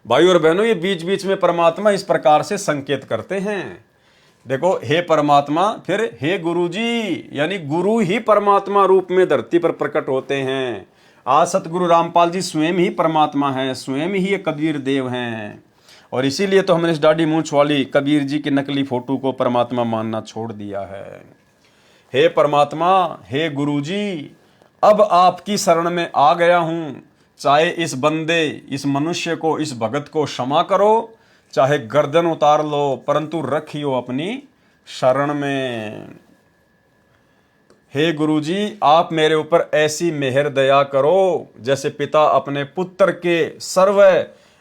भाई और बहनों, ये बीच बीच में परमात्मा इस प्रकार से संकेत करते हैं। देखो, हे परमात्मा, फिर हे गुरुजी, यानी गुरु ही परमात्मा रूप में धरती पर प्रकट होते हैं। आज सतगुरु रामपाल जी स्वयं ही परमात्मा है, स्वयं ही ये कबीर देव हैं। और इसीलिए तो हमने इस दाढ़ी मूंछ वाली कबीर जी की नकली फोटो को परमात्मा मानना छोड़ दिया है। हे परमात्मा, हे गुरुजी, अब आपकी शरण में आ गया हूं, चाहे इस बंदे, इस मनुष्य को, इस भगत को क्षमा करो, चाहे गर्दन उतार लो, परंतु रखियो अपनी शरण में। हे गुरुजी, आप मेरे ऊपर ऐसी मेहर दया करो जैसे पिता अपने पुत्र के सर्व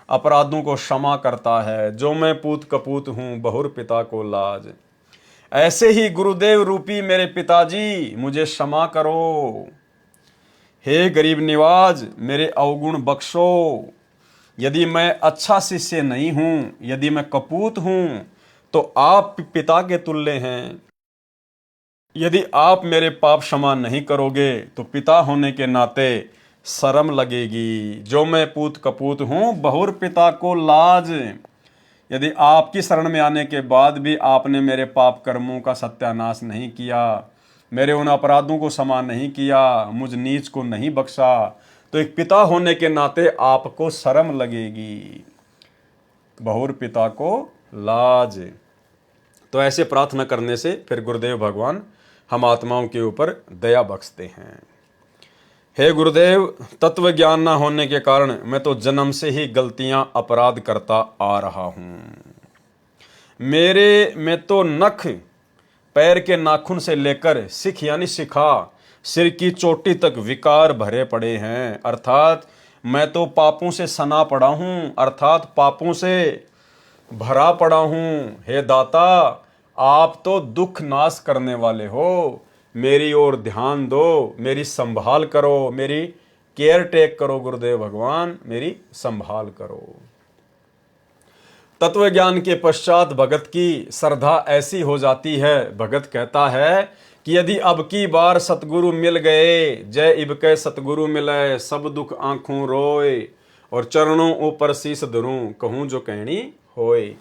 अपराधों को क्षमा करता है। जो मैं पूत कपूत हूं, बहुर पिता को लाज। ऐसे ही गुरुदेव रूपी मेरे पिताजी मुझे क्षमा करो। हे गरीब निवाज, मेरे अवगुण बख्शो। यदि मैं अच्छा शिष्य नहीं हूं, यदि मैं कपूत हूं, तो आप पिता के तुल्य हैं। यदि आप मेरे पाप क्षमा नहीं करोगे तो पिता होने के नाते शर्म लगेगी। जो मैं पूत कपूत हूं, बहुर पिता को लाज। यदि आपकी शरण में आने के बाद भी आपने मेरे पाप कर्मों का सत्यानाश नहीं किया, मेरे उन अपराधों को क्षमा नहीं किया, मुझ नीच को नहीं बख्शा, तो एक पिता होने के नाते आपको शर्म लगेगी। बहुर पिता को लाज। तो ऐसे प्रार्थना करने से फिर गुरुदेव भगवान हम आत्माओं के ऊपर दया बख्शते हैं। हे गुरुदेव, तत्व ज्ञान न होने के कारण मैं तो जन्म से ही गलतियां अपराध करता आ रहा हूं। मेरे में तो नख, पैर के नाखून से लेकर सिख यानी शिखा, सिर की चोटी तक विकार भरे पड़े हैं। अर्थात मैं तो पापों से सना पड़ा हूं, अर्थात पापों से भरा पड़ा हूं। हे दाता, आप तो दुख नाश करने वाले हो। मेरी ओर ध्यान दो, मेरी संभाल करो, मेरी केयर टेक करो। गुरुदेव भगवान, मेरी संभाल करो। तत्व ज्ञान के पश्चात भगत की श्रद्धा ऐसी हो जाती है, भगत कहता है कि यदि अब की बार सतगुरु मिल गए, जय इबके सतगुरु मिले, सब दुख आंखों रोए, और चरणों ऊपर शीस धरूं, कहूं जो कहनी होए।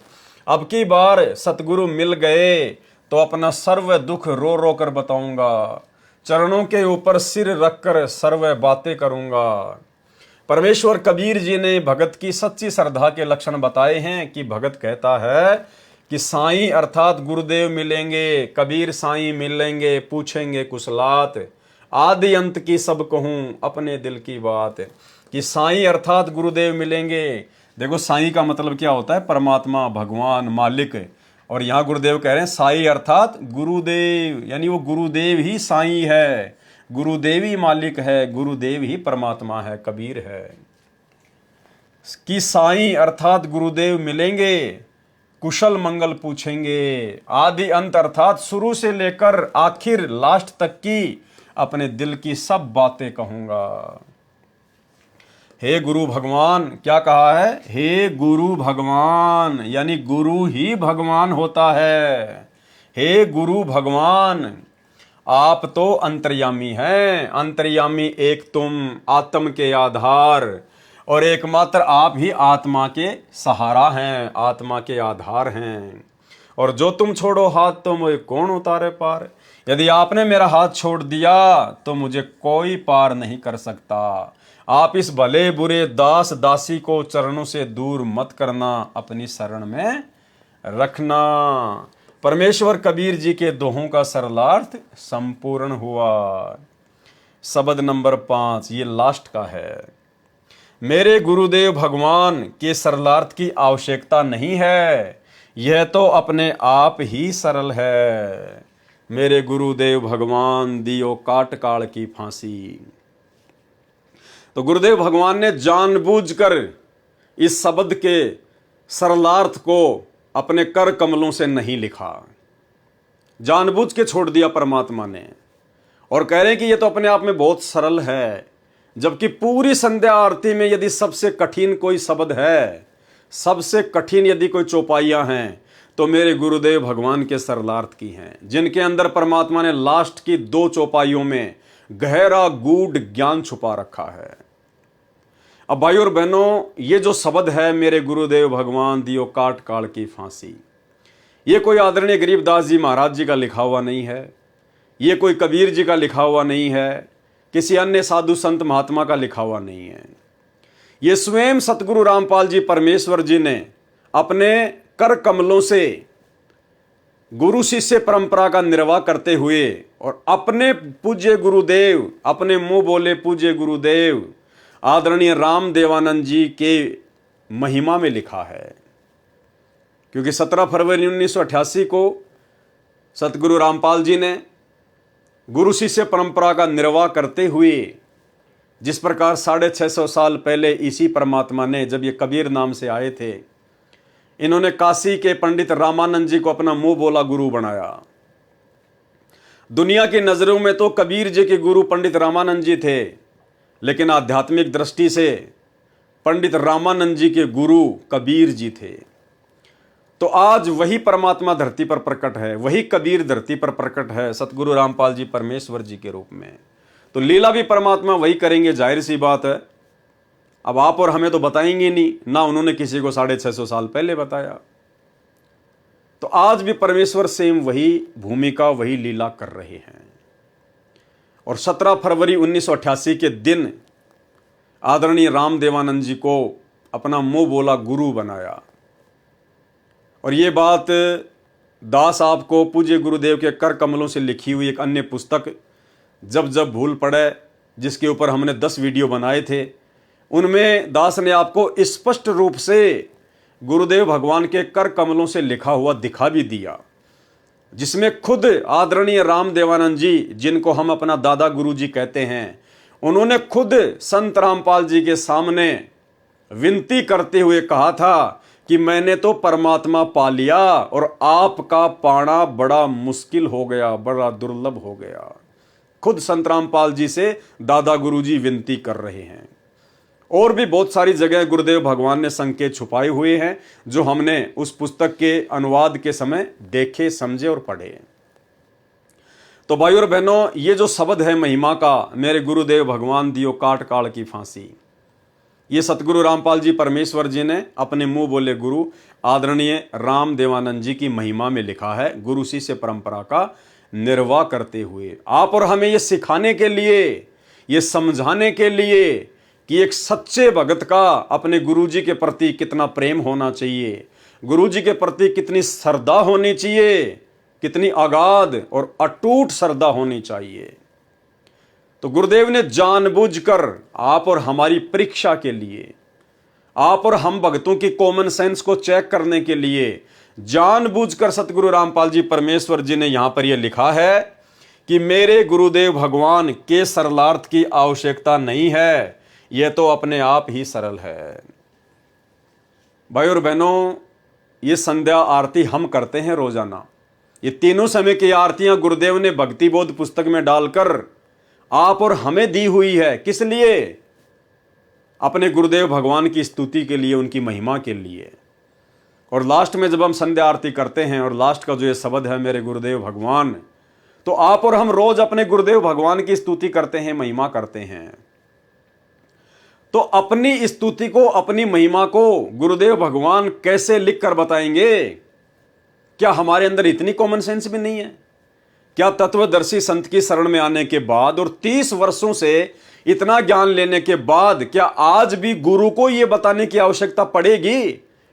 अब की बार सतगुरु मिल गए तो अपना सर्व दुख रो रो कर बताऊंगा, चरणों के ऊपर सिर रखकर सर्व बातें करूंगा। परमेश्वर कबीर जी ने भगत की सच्ची श्रद्धा के लक्षण बताए हैं कि भगत कहता है कि साईं अर्थात गुरुदेव मिलेंगे, कबीर साईं मिलेंगे, पूछेंगे कुशलात, आदि अंत की सब कहूं अपने दिल की बात। कि साईं अर्थात गुरुदेव मिलेंगे। देखो साईं का मतलब क्या होता है? परमात्मा, भगवान, मालिक। और यहाँ गुरुदेव कह रहे हैं साईं अर्थात गुरुदेव, यानी वो गुरुदेव ही साईं है, गुरुदेव ही मालिक है, गुरुदेव ही परमात्मा है, कबीर है। कि साईं अर्थात गुरुदेव मिलेंगे, कुशल मंगल पूछेंगे, आदि अंत अर्थात शुरू से लेकर आखिर लास्ट तक की अपने दिल की सब बातें कहूंगा। हे गुरु भगवान, क्या कहा है? हे गुरु भगवान, यानी गुरु ही भगवान होता है। हे गुरु भगवान, आप तो अंतर्यामी हैं, अंतर्यामी एक तुम, आत्म के आधार, और एकमात्र आप ही आत्मा के सहारा हैं, आत्मा के आधार हैं। और जो तुम छोड़ो हाथ तो मुझे कौन उतारे पार। यदि आपने मेरा हाथ छोड़ दिया तो मुझे कोई पार नहीं कर सकता। आप इस भले बुरे दास दासी को चरणों से दूर मत करना, अपनी शरण में रखना। परमेश्वर कबीर जी के दोहों का सरलार्थ संपूर्ण हुआ। शब्द नंबर 5 ये लास्ट का है। मेरे गुरुदेव भगवान के सरलार्थ की आवश्यकता नहीं है, यह तो अपने आप ही सरल है। मेरे गुरुदेव भगवान दियो काट काल की फांसी। तो गुरुदेव भगवान ने जानबूझकर इस शब्द के सरलार्थ को अपने कर कमलों से नहीं लिखा, जानबूझ के छोड़ दिया परमात्मा ने। और कह रहे हैं कि ये तो अपने आप में बहुत सरल है, जबकि पूरी संध्या आरती में यदि सबसे कठिन कोई शब्द है, सबसे कठिन यदि कोई चौपाइयां हैं, तो मेरे गुरुदेव भगवान के सरलार्थ की हैं, जिनके अंदर परमात्मा ने लास्ट की 2 चौपाइयों में गहरा गूढ़ ज्ञान छुपा रखा है। अब भाई और बहनों, ये जो शब्द है मेरे गुरुदेव भगवान दियो काट काल की फांसी, ये कोई आदरणीय गरीबदास जी महाराज जी का लिखा हुआ नहीं है, ये कोई कबीर जी का लिखा हुआ नहीं है, किसी अन्य साधु संत महात्मा का लिखा हुआ नहीं है। ये स्वयं सतगुरु रामपाल जी परमेश्वर जी ने अपने कर कमलों से गुरु शिष्य परंपरा का निर्वाह करते हुए और अपने पूज्य गुरुदेव, अपने मुंह बोले पूज्य गुरुदेव, आदरणीय राम देवानंद जी के महिमा में लिखा है। क्योंकि 17 फरवरी 1988 को सतगुरु रामपाल जी ने गुरु शिष्य परंपरा का निर्वाह करते हुए जिस प्रकार 650 साल पहले इसी परमात्मा ने, जब ये कबीर नाम से आए थे, इन्होंने काशी के पंडित रामानंद जी को अपना मुंह बोला गुरु बनाया। दुनिया की नजरों में तो कबीर जी के गुरु पंडित रामानंद जी थे, लेकिन आध्यात्मिक दृष्टि से पंडित रामानंद जी के गुरु कबीर जी थे। तो आज वही परमात्मा धरती पर प्रकट है, वही कबीर धरती पर प्रकट है, सतगुरु रामपाल जी परमेश्वर जी के रूप में। तो लीला भी परमात्मा वही करेंगे, जाहिर सी बात है। अब आप और हमें तो बताएंगे नहीं, ना उन्होंने किसी को 650 साल पहले बताया। तो आज भी परमेश्वर सेम वही भूमिका, वही लीला कर रहे हैं। और 17 फरवरी 1988 के दिन आदरणीय राम देवानंद जी को अपना मुंह बोला गुरु बनाया। और ये बात दास आपको पूज्य गुरुदेव के कर कमलों से लिखी हुई एक अन्य पुस्तक जब जब भूल पड़े, जिसके ऊपर हमने 10 वीडियो बनाए थे, उनमें दास ने आपको स्पष्ट रूप से गुरुदेव भगवान के कर कमलों से लिखा हुआ दिखा भी दिया, जिसमें खुद आदरणीय राम देवानंद जी, जिनको हम अपना दादा गुरु जी कहते हैं, उन्होंने खुद संत रामपाल जी के सामने विनती करते हुए कहा था कि मैंने तो परमात्मा पा लिया और आपका पाना बड़ा मुश्किल हो गया, बड़ा दुर्लभ हो गया। खुद संत रामपाल जी से दादा गुरु जी विनती कर रहे हैं। और भी बहुत सारी जगह गुरुदेव भगवान ने संकेत छुपाए हुए हैं, जो हमने उस पुस्तक के अनुवाद के समय देखे, समझे और पढ़े। तो भाई और बहनों, ये जो शब्द है महिमा का, मेरे गुरुदेव भगवान दियो काट काल की फांसी, ये सतगुरु रामपाल जी परमेश्वर जी ने अपने मुंह बोले गुरु आदरणीय राम देवानंद जी की महिमा में लिखा है, गुरु शिष्य परंपरा का निर्वाह करते हुए। आप और हमें ये सिखाने के लिए, ये समझाने के लिए कि एक सच्चे भगत का अपने गुरुजी के प्रति कितना प्रेम होना चाहिए, गुरुजी के प्रति कितनी श्रद्धा होनी चाहिए, कितनी अगाध और अटूट श्रद्धा होनी चाहिए। तो गुरुदेव ने जानबूझकर आप और हमारी परीक्षा के लिए, आप और हम भक्तों की कॉमन सेंस को चेक करने के लिए जानबूझकर सतगुरु रामपाल जी परमेश्वर जी ने यहां पर यह लिखा है कि मेरे गुरुदेव भगवान के सरलार्थ की आवश्यकता नहीं है, यह तो अपने आप ही सरल है। भाई और बहनों, ये संध्या आरती हम करते हैं रोजाना। ये तीनों समय की आरतियां गुरुदेव ने भक्ति बोध पुस्तक में डालकर आप और हमें दी हुई है। किस लिए? अपने गुरुदेव भगवान की स्तुति के लिए, उनकी महिमा के लिए। और लास्ट में जब हम संध्या आरती करते हैं और लास्ट का जो ये शब्द है मेरे गुरुदेव भगवान, तो आप और हम रोज अपने गुरुदेव भगवान की स्तुति करते हैं, महिमा करते हैं। तो अपनी स्तुति को, अपनी महिमा को गुरुदेव भगवान कैसे लिखकर बताएंगे? क्या हमारे अंदर इतनी कॉमन सेंस भी नहीं है? क्या तत्वदर्शी संत की शरण में आने के बाद और 30 वर्षों से इतना ज्ञान लेने के बाद क्या आज भी गुरु को यह बताने की आवश्यकता पड़ेगी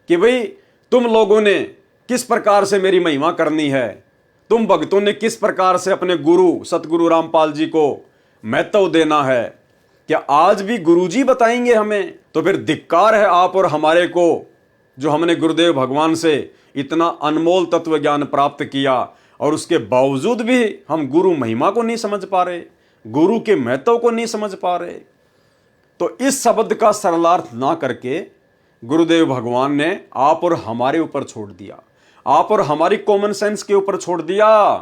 कि भाई तुम लोगों ने किस प्रकार से मेरी महिमा करनी है, तुम भक्तों ने किस प्रकार से अपने गुरु सतगुरु रामपाल जी को महत्व देना है? क्या आज भी गुरुजी बताएंगे हमें? तो फिर धिक्कार है आप और हमारे को, जो हमने गुरुदेव भगवान से इतना अनमोल तत्व ज्ञान प्राप्त किया और उसके बावजूद भी हम गुरु महिमा को नहीं समझ पा रहे, गुरु के महत्व को नहीं समझ पा रहे। तो इस शब्द का सरलार्थ ना करके गुरुदेव भगवान ने आप और हमारे ऊपर छोड़ दिया, आप और हमारी कॉमन सेंस के ऊपर छोड़ दिया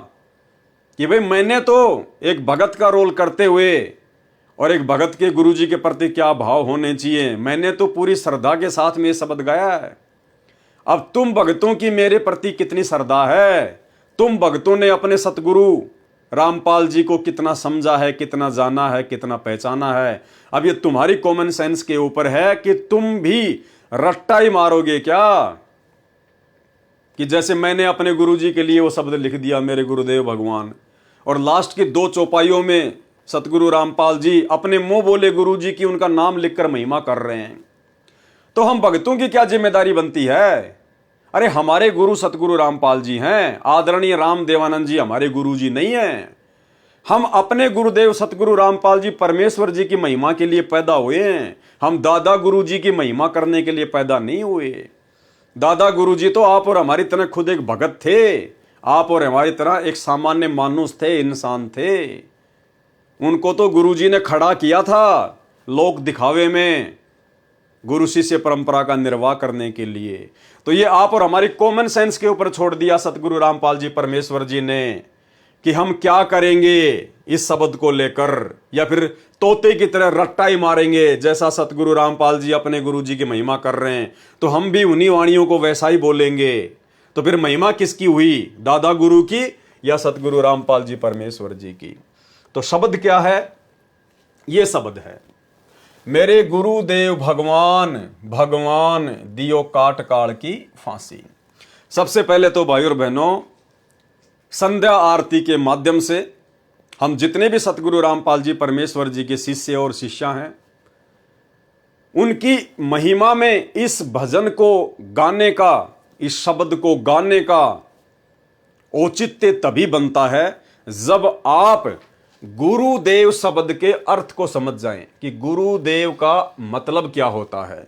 कि भाई मैंने तो एक भगत का रोल करते हुए और एक भगत के गुरुजी के प्रति क्या भाव होने चाहिए, मैंने तो पूरी श्रद्धा के साथ में शब्द गाया है। अब तुम भक्तों की मेरे प्रति कितनी श्रद्धा है? तुम भक्तों ने अपने सतगुरु रामपाल जी को कितना समझा है, कितना जाना है, कितना पहचाना है? अब ये तुम्हारी कॉमन सेंस के ऊपर है कि तुम भी रट्टा ही मारोगे क्या, कि जैसे मैंने अपने गुरुजी के लिए वो शब्द लिख दिया मेरे गुरुदेव भगवान, और लास्ट की 2 चौपाइयों में सतगुरु रामपाल जी अपने मुंह बोले गुरुजी की उनका नाम लिखकर महिमा कर रहे हैं। तो हम भक्तों की क्या जिम्मेदारी बनती है? अरे हमारे गुरु सतगुरु रामपाल जी हैं, आदरणीय राम देवानंद जी हमारे गुरु जी नहीं हैं। हम अपने गुरुदेव सतगुरु रामपाल जी परमेश्वर जी की महिमा के लिए पैदा हुए हैं। हम दादा गुरु जी की महिमा करने के लिए पैदा नहीं हुए। दादा गुरु जी तो आप और हमारी तरह खुद एक भगत थे, आप और हमारी तरह एक सामान्य मानुष थे, इंसान थे। उनको तो गुरु जी ने खड़ा किया था लोक दिखावे में, गुरु शिष्य परंपरा का निर्वाह करने के लिए। तो ये आप और हमारी कॉमन सेंस के ऊपर छोड़ दिया सतगुरु रामपाल जी परमेश्वर जी ने कि हम क्या करेंगे इस शब्द को लेकर, या फिर तोते की तरह रट्टा ही मारेंगे। जैसा सतगुरु रामपाल जी अपने गुरु जी की महिमा कर रहे हैं तो हम भी उन्हीं वाणियों को वैसा ही बोलेंगे। तो फिर महिमा किसकी हुई, दादा गुरु की या सतगुरु रामपाल जी परमेश्वर जी की? तो शब्द क्या है? ये शब्द है, मेरे गुरुदेव भगवान भगवान दियो काट काल की फांसी। सबसे पहले तो भाई और बहनों, संध्या आरती के माध्यम से हम जितने भी सतगुरु रामपाल जी परमेश्वर जी के शिष्य और शिष्या हैं, उनकी महिमा में इस भजन को गाने का, इस शब्द को गाने का औचित्य तभी बनता है जब आप गुरुदेव शब्द के अर्थ को समझ जाएं कि गुरुदेव का मतलब क्या होता है,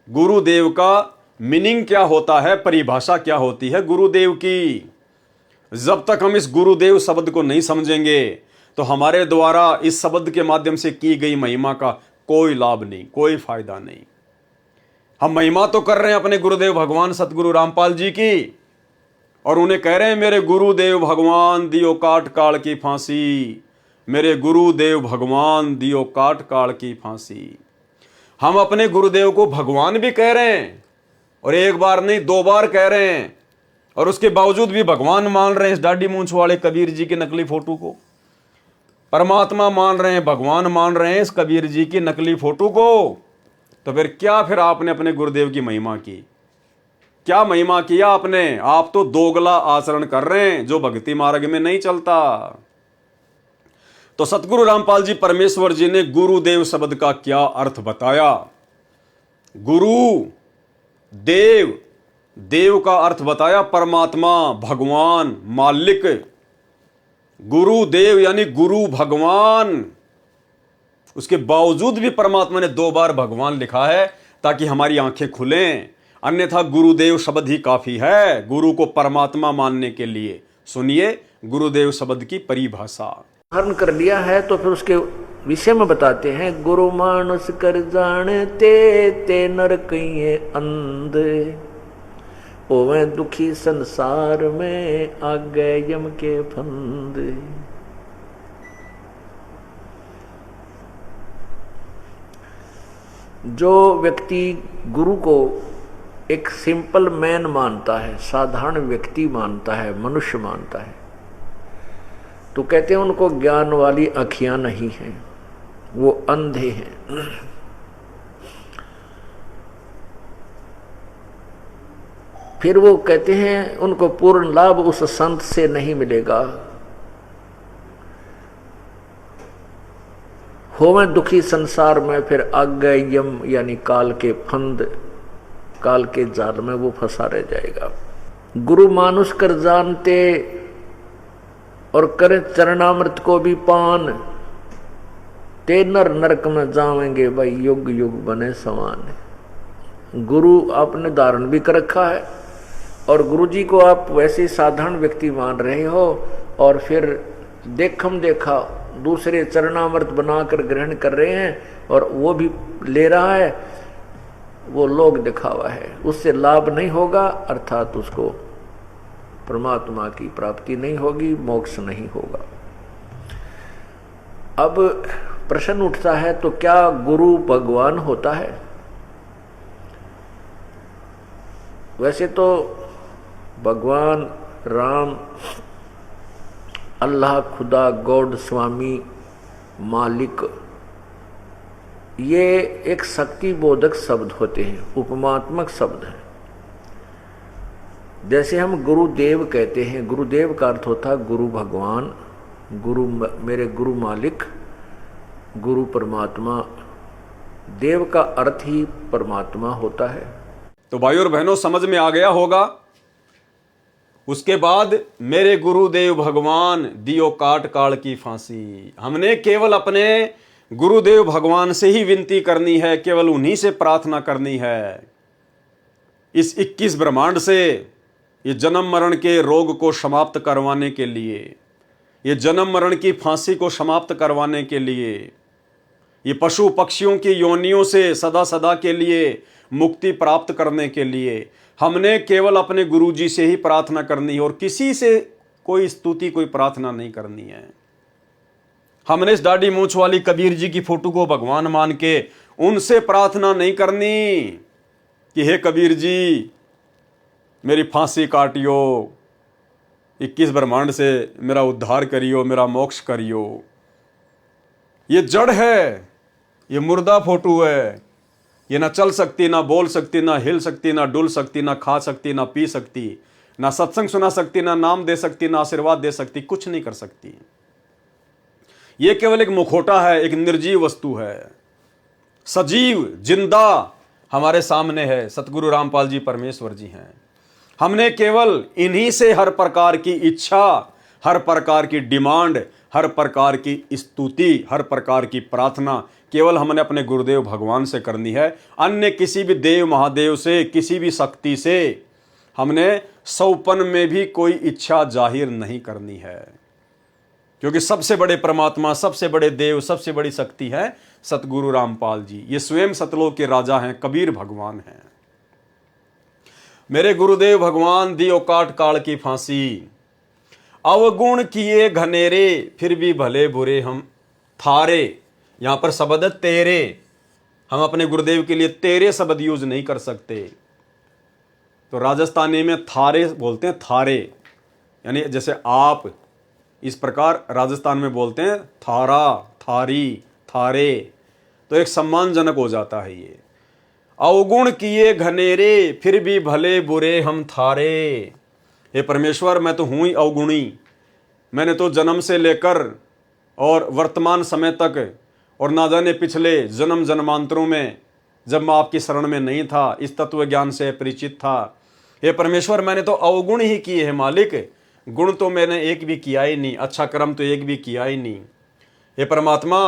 गुरुदेव का मीनिंग क्या होता है, परिभाषा क्या होती है गुरुदेव की। जब तक हम इस गुरुदेव शब्द को नहीं समझेंगे तो हमारे द्वारा इस शब्द के माध्यम से की गई महिमा का कोई लाभ नहीं, कोई फायदा नहीं। हम महिमा तो कर रहे हैं अपने गुरुदेव भगवान सतगुरु रामपाल जी की, और उन्हें कह रहे हैं मेरे गुरुदेव भगवान दियो काट काल की फांसी, मेरे गुरुदेव भगवान दियो काट काल की फांसी। हम अपने गुरुदेव को भगवान भी कह रहे हैं, और एक बार नहीं 2 बार कह रहे हैं, और उसके बावजूद भी भगवान मान रहे हैं इस दाढ़ी मूंछ वाले कबीर जी के नकली फोटो को। परमात्मा मान रहे हैं, भगवान मान रहे हैं इस कबीर जी की नकली फोटो को। तो फिर आपने अपने गुरुदेव की महिमा की, क्या महिमा किया आपने? आप तो दोगला आचरण कर रहे हैं जो भक्ति मार्ग में नहीं चलता। तो सतगुरु रामपाल जी परमेश्वर जी ने गुरुदेव शब्द का क्या अर्थ बताया। गुरु देव, देव का अर्थ बताया परमात्मा, भगवान, मालिक। गुरुदेव यानी गुरु भगवान। उसके बावजूद भी परमात्मा ने 2 बार भगवान लिखा है ताकि हमारी आंखें खुलें, अन्यथा गुरुदेव शब्द ही काफी है गुरु को परमात्मा मानने के लिए। सुनिए गुरुदेव शब्द की परिभाषा। हरण कर लिया है तो फिर उसके विषय में बताते हैं, गुरु मानुष कर जानते ते नर कहिए अंध, ओवे दुखी संसार में आगे यम के फंद। जो व्यक्ति गुरु को एक सिंपल मैन मानता है, साधारण व्यक्ति मानता है, मनुष्य मानता है, तो कहते हैं उनको ज्ञान वाली आँखियां नहीं हैं, वो अंधे हैं। फिर वो कहते हैं उनको पूर्ण लाभ उस संत से नहीं मिलेगा। होवे दुखी संसार में, फिर आज्ञा यम यानी काल के फंद, काल के जाल में वो फंसा रह जाएगा। गुरु मानुष कर जानते और करे चरणामृत को भी पान, ते नर नरक में जावेंगे भाई युग युग बने समान। गुरु आपने धारण भी कर रखा है और गुरु जी को आप वैसे साधारण व्यक्ति मान रहे हो, और फिर देखम देखा दूसरे चरणामृत बनाकर ग्रहण कर रहे हैं और वो भी ले रहा है, वो लोग दिखावा है, उससे लाभ नहीं होगा, अर्थात उसको परमात्मा की प्राप्ति नहीं होगी, मोक्ष नहीं होगा। अब प्रश्न उठता है, तो क्या गुरु भगवान होता है? वैसे तो भगवान राम, अल्लाह, खुदा, गॉड, स्वामी, मालिक, ये एक शक्ति बोधक शब्द होते हैं, उपमात्मक शब्द हैं। जैसे हम गुरुदेव कहते हैं, गुरुदेव का अर्थ होता है गुरु भगवान, गुरु मेरे गुरु मालिक, गुरु परमात्मा। देव का अर्थ ही परमात्मा होता है। तो भाइयों और बहनों समझ में आ गया होगा। उसके बाद मेरे गुरुदेव भगवान दियो काट काल की फांसी। हमने केवल अपने गुरुदेव भगवान से ही विनती करनी है, केवल उन्हीं से प्रार्थना करनी है। इस 21 ब्रह्मांड से ये जन्म मरण के रोग को समाप्त करवाने के लिए, ये जन्म मरण की फांसी को समाप्त करवाने के लिए, ये पशु पक्षियों की योनियों से सदा सदा के लिए मुक्ति प्राप्त करने के लिए हमने केवल अपने गुरुजी से ही प्रार्थना करनी है और किसी से कोई स्तुति कोई प्रार्थना नहीं करनी है। हमने इस दाढ़ी मूंछ वाली कबीर जी की फोटो को भगवान मान के उनसे प्रार्थना नहीं करनी कि हे कबीर जी मेरी फांसी काटियो, 21 ब्रह्मांड से मेरा उद्धार करियो, मेरा मोक्ष करियो। ये जड़ है, ये मुर्दा फोटो है, ये ना चल सकती, ना बोल सकती, ना हिल सकती, ना डुल सकती, ना खा सकती, ना पी सकती, ना सत्संग सुना सकती, ना नाम दे सकती, ना आशीर्वाद दे सकती, कुछ नहीं कर सकती। ये केवल एक मुखौटा है, एक निर्जीव वस्तु है। सजीव जिंदा हमारे सामने है, सतगुरु रामपाल जी परमेश्वर जी हैं। हमने केवल इन्हीं से हर प्रकार की इच्छा, हर प्रकार की डिमांड, हर प्रकार की स्तुति, हर प्रकार की प्रार्थना केवल हमने अपने गुरुदेव भगवान से करनी है। अन्य किसी भी देव महादेव से, किसी भी शक्ति से हमने सौपन में भी कोई इच्छा जाहिर नहीं करनी है, क्योंकि सबसे बड़े परमात्मा, सबसे बड़े देव, सबसे बड़ी शक्ति है सतगुरु रामपाल जी। ये स्वयं सतलोक के राजा हैं, कबीर भगवान हैं। मेरे गुरुदेव भगवान दियो काट काल की फांसी, अवगुण किए घनेरे फिर भी भले बुरे हम थारे। यहां पर शब्द है तेरे। हम अपने गुरुदेव के लिए तेरे शब्द यूज नहीं कर सकते। तो राजस्थानी में थारे बोलते हैं, थारे यानी जैसे आप, इस प्रकार राजस्थान में बोलते हैं थारा, थारी, थारे। तो एक सम्मानजनक हो जाता है ये। अवगुण किए घनेरे फिर भी भले बुरे हम थारे। हे परमेश्वर, मैं तो हूं ही अवगुणी। मैंने तो जन्म से लेकर और वर्तमान समय तक और ना जाने पिछले जन्म जन्मांतरों में जब मैं आपकी शरण में नहीं था, इस तत्व ज्ञान से परिचित था, हे परमेश्वर मैंने तो अवगुण ही किए हैं मालिक। गुण तो मैंने एक भी किया ही नहीं, अच्छा कर्म तो एक भी किया ही नहीं। हे परमात्मा,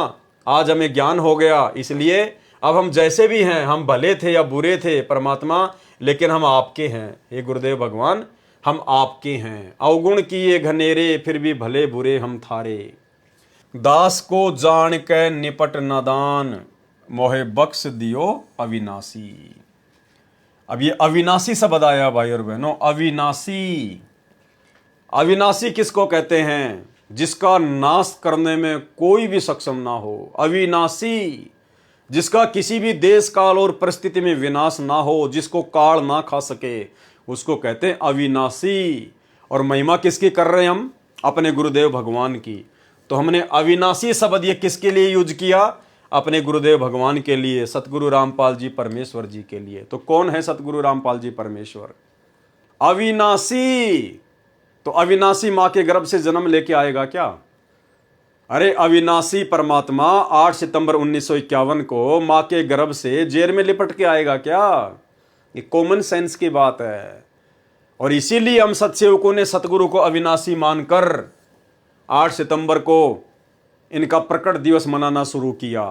आज हमें ज्ञान हो गया, इसलिए अब हम जैसे भी हैं, हम भले थे या बुरे थे परमात्मा, लेकिन हम आपके हैं। हे गुरुदेव भगवान, हम आपके हैं। अवगुण किए घनेरे फिर भी भले बुरे हम थारे। दास को जान के निपट नादान, मोहे बख्श दियो अविनाशी। अब ये अविनाशी शब्द आया भाई और बहनों। अविनाशी, अविनाशी किसको कहते हैं? जिसका नाश करने में कोई भी सक्षम ना हो। अविनाशी, जिसका किसी भी देश काल और परिस्थिति में विनाश ना हो, जिसको काल ना खा सके, उसको कहते हैं अविनाशी। और महिमा किसकी कर रहे हैं हम? अपने गुरुदेव भगवान की। तो हमने अविनाशी शब्द ये किसके लिए यूज किया? अपने गुरुदेव भगवान के लिए, सतगुरु रामपाल जी परमेश्वर जी के लिए। तो कौन है सतगुरु रामपाल जी परमेश्वर? अविनाशी। तो अविनाशी मां के गर्भ से जन्म लेके आएगा क्या? अरे अविनाशी परमात्मा 8 सितंबर 1951 को मां के गर्भ से जेल में लिपट के आएगा क्या? ये कॉमन सेंस की बात है। और इसीलिए हम सत्सेवकों ने सतगुरु को अविनाशी मानकर 8 सितंबर को इनका प्रकट दिवस मनाना शुरू किया।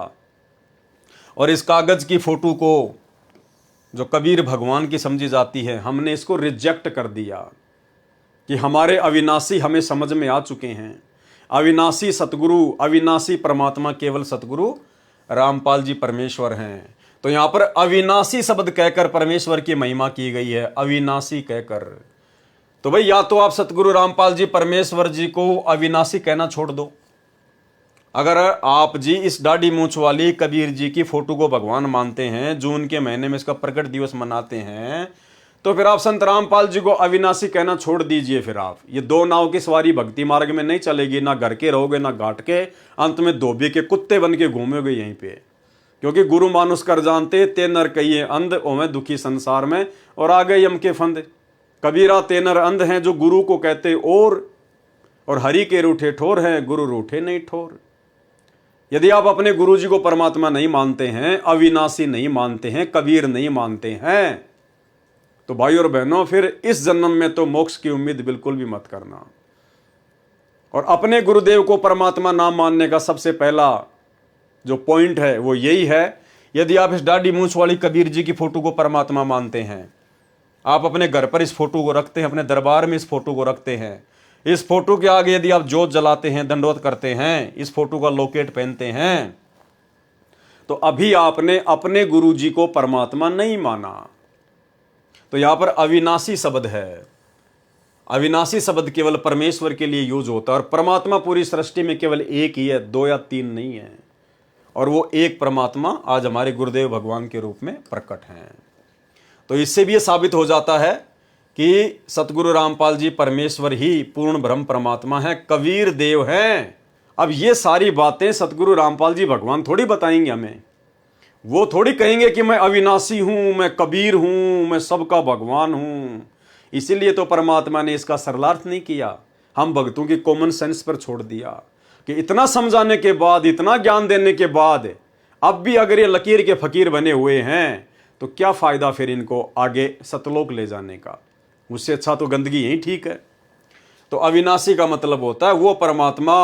और इस कागज की फोटो को जो कबीर भगवान की समझी जाती है, हमने इसको रिजेक्ट कर दिया कि हमारे अविनाशी हमें समझ में आ चुके हैं। अविनाशी सतगुरु, अविनाशी परमात्मा केवल सतगुरु रामपाल जी परमेश्वर हैं। तो यहां पर अविनाशी शब्द कहकर परमेश्वर की महिमा की गई है, अविनाशी कहकर। तो भाई या तो आप सतगुरु रामपाल जी परमेश्वर जी को अविनाशी कहना छोड़ दो। अगर आप जी इस दाढ़ी मूंछ वाली कबीर जी की फोटो को भगवान मानते हैं, जून के महीने में इसका प्रकट दिवस मनाते हैं, तो फिर आप संत रामपाल जी को अविनाशी कहना छोड़ दीजिए। फिर आप ये दो नाव की सवारी भक्ति मार्ग में नहीं चलेगी। ना घर के रहोगे, ना घाट के, अंत में धोबी के कुत्ते बन के घूमोगे यहीं पे। क्योंकि गुरु मानुष कर जानते ते नर कहिए अंध, ओमे दुखी संसार में और आ गए यम के फंद। कबीरा ते नर अंध हैं जो गुरु को कहते और हरि के रूठे ठोर हैं, गुरु रूठे नहीं ठोर। यदि आप अपने गुरु जी को परमात्मा नहीं मानते हैं, अविनाशी नहीं मानते हैं, कबीर नहीं मानते हैं, तो भाई और बहनों, फिर इस जन्म में तो मोक्ष की उम्मीद बिल्कुल भी मत करना। और अपने गुरुदेव को परमात्मा ना मानने का सबसे पहला जो पॉइंट है वो यही है, यदि आप इस दाढ़ी मूंछ वाली कबीर जी की फोटो को परमात्मा मानते हैं, आप अपने घर पर इस फोटो को रखते हैं, अपने दरबार में इस फोटो को रखते हैं, इस फोटो के आगे यदि आप जोत जलाते हैं, दंडवत करते हैं, इस फोटो का लॉकेट पहनते हैं, तो अभी आपने अपने गुरु जी को परमात्मा नहीं माना। तो यहां पर अविनाशी शब्द है। अविनाशी शब्द केवल परमेश्वर के लिए यूज होता है, और परमात्मा पूरी सृष्टि में केवल एक ही है, 2 या 3 नहीं है। और वो एक परमात्मा आज हमारे गुरुदेव भगवान के रूप में प्रकट हैं। तो इससे भी ये साबित हो जाता है कि सतगुरु रामपाल जी परमेश्वर ही पूर्ण ब्रह्म परमात्मा है, कबीर देव हैं। अब ये सारी बातें सतगुरु रामपाल जी भगवान थोड़ी बताएंगे हमें। वो थोड़ी कहेंगे कि मैं अविनाशी हूं, मैं कबीर हूं, मैं सबका भगवान हूं। इसीलिए तो परमात्मा ने इसका सरलार्थ नहीं किया, हम भक्तों की कॉमन सेंस पर छोड़ दिया कि इतना समझाने के बाद, इतना ज्ञान देने के बाद अब भी अगर ये लकीर के फकीर बने हुए हैं तो क्या फायदा फिर इनको आगे सतलोक ले जाने का। उससे अच्छा तो गंदगी यही ठीक है। तो अविनाशी का मतलब होता है वो परमात्मा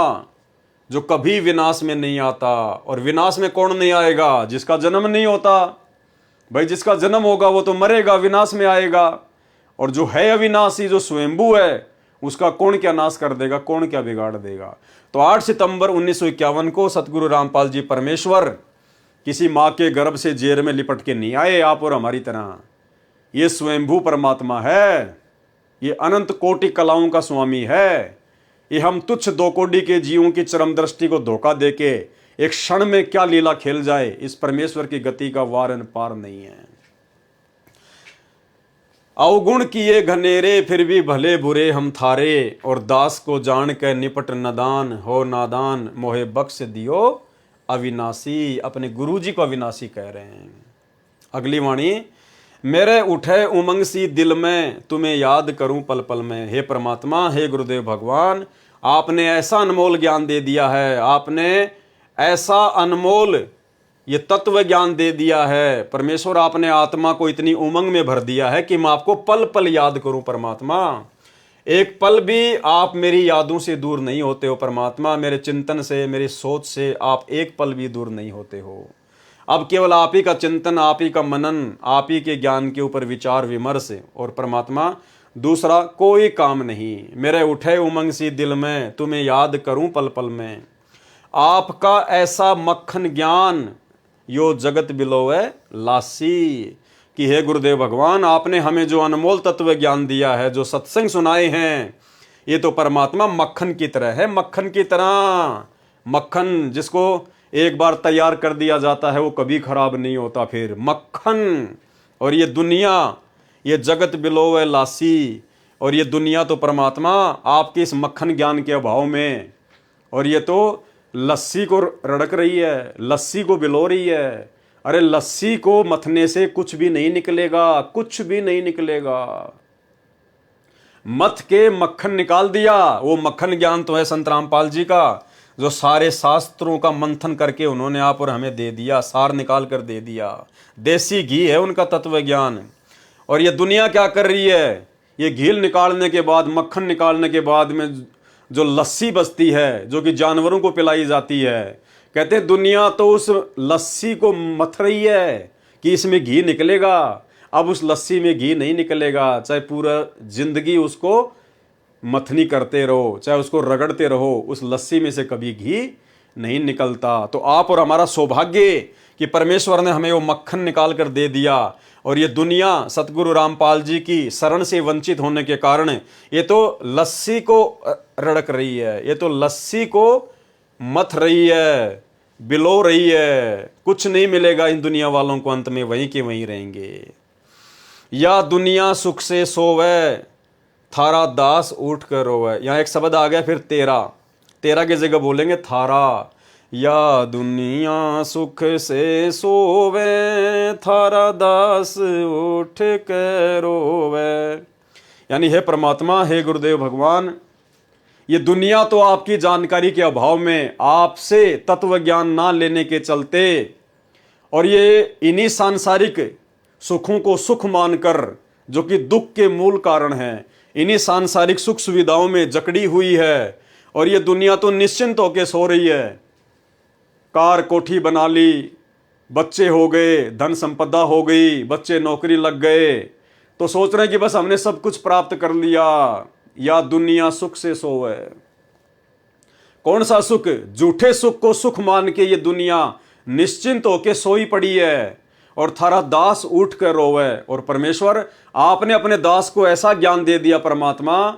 जो कभी विनाश में नहीं आता। और विनाश में कौन नहीं आएगा? जिसका जन्म नहीं होता। भाई जिसका जन्म होगा वो तो मरेगा, विनाश में आएगा। और जो है अविनाशी, जो स्वयंभू है, उसका कौन क्या नाश कर देगा, कौन क्या बिगाड़ देगा। तो 8 सितंबर 1951 को सतगुरु रामपाल जी परमेश्वर किसी माँ के गर्भ से जेर में लिपट के नहीं आए आप और हमारी तरह। ये स्वयंभू परमात्मा है, ये अनंत कोटि कलाओं का स्वामी है। ये हम तुच्छ 2 कोटि के जीवों की चरम दृष्टि को धोखा देके एक क्षण में क्या लीला खेल जाए, इस परमेश्वर की गति का वारन पार नहीं है। अवगुण किए घनेरे फिर भी भले बुरे हम थारे, और दास को जान के निपट नदान हो नादान, मोहे बख्श दियो अविनाशी। अपने गुरु जी को अविनाशी कह रहे हैं। अगली वाणी, मेरे उठे उमंग सी दिल में, तुम्हें याद करूं पल पल में। हे परमात्मा, हे गुरुदेव भगवान, आपने ऐसा अनमोल ज्ञान दे दिया है, आपने ऐसा अनमोल ये तत्व ज्ञान दे दिया है। परमेश्वर, आपने आत्मा को इतनी उमंग में भर दिया है कि मैं आपको पल पल याद करूं। परमात्मा, एक पल भी आप मेरी यादों से दूर नहीं होते हो। परमात्मा, मेरे चिंतन से, मेरी सोच से आप एक पल भी दूर नहीं होते हो। अब केवल आप ही का चिंतन, आप ही का मनन, आप ही के ज्ञान के ऊपर विचार विमर्श, और परमात्मा दूसरा कोई काम नहीं। मेरे उठे उमंग सी दिल में, तुम्हें याद करूं पल पल में। आपका ऐसा मक्खन ज्ञान यो जगत बिलोवे लासी। कि हे गुरुदेव भगवान, आपने हमें जो अनमोल तत्व ज्ञान दिया है, जो सत्संग सुनाए हैं, ये तो परमात्मा मक्खन की तरह है। मक्खन की तरह, मक्खन जिसको एक बार तैयार कर दिया जाता है वो कभी खराब नहीं होता। फिर मक्खन, और ये दुनिया, ये जगत बिलोवे लासी। और ये दुनिया तो परमात्मा आपके इस मक्खन ज्ञान के अभाव में, और ये तो लस्सी को रड़क रही है, लस्सी को बिलो रही है। अरे लस्सी को मथने से कुछ भी नहीं निकलेगा, कुछ भी नहीं निकलेगा। मथ के मक्खन निकाल दिया। वो मक्खन ज्ञान तो है संत रामपाल जी का, जो सारे शास्त्रों का मंथन करके उन्होंने आप और हमें दे दिया, सार निकाल कर दे दिया। देसी घी है उनका तत्व ज्ञान। और ये दुनिया क्या कर रही है? ये घी निकालने के बाद, मक्खन निकालने के बाद में जो लस्सी बचती है, जो कि जानवरों को पिलाई जाती है, कहते हैं दुनिया तो उस लस्सी को मथ रही है कि इसमें घी निकलेगा। अब उस लस्सी में घी नहीं निकलेगा, चाहे पूरा जिंदगी उसको मथनी करते रहो, चाहे उसको रगड़ते रहो, उस लस्सी में से कभी घी नहीं निकलता। तो आप और हमारा सौभाग्य कि परमेश्वर ने हमें वो मक्खन निकाल कर दे दिया। और ये दुनिया सतगुरु रामपाल जी की शरण से वंचित होने के कारण ये तो लस्सी को रड़क रही है, ये तो लस्सी को मथ रही है, बिलो रही है। कुछ नहीं मिलेगा इन दुनिया वालों को, अंत में वहीं के वहीं रहेंगे। या दुनिया सुख से सोवे, थारा दास उठ कर रोवे। यहाँ एक शब्द आ गया फिर तेरा, तेरा की जगह बोलेंगे थारा। या दुनिया सुख से सोवे, थारा दास उठ कर रोवे। यानी हे परमात्मा, हे गुरुदेव भगवान, ये दुनिया तो आपकी जानकारी के अभाव में, आपसे तत्व ज्ञान ना लेने के चलते, और ये इन्हीं सांसारिक सुखों को सुख मानकर जो कि दुख के मूल कारण हैं, इन्हीं सांसारिक सुख सुविधाओं में जकड़ी हुई है और ये दुनिया तो निश्चिंत होकर सो रही है। कार कोठी बना ली, बच्चे हो गए, धन संपदा हो गई, बच्चे नौकरी लग गए, तो सोच रहे हैं कि बस हमने सब कुछ प्राप्त कर लिया, या दुनिया सुख से सोए। कौन सा सुख? झूठे सुख को सुख मान के ये दुनिया निश्चिंत होके सोई पड़ी है और थारा दास उठ कर रोवे। और परमेश्वर, आपने अपने दास को ऐसा ज्ञान दे दिया परमात्मा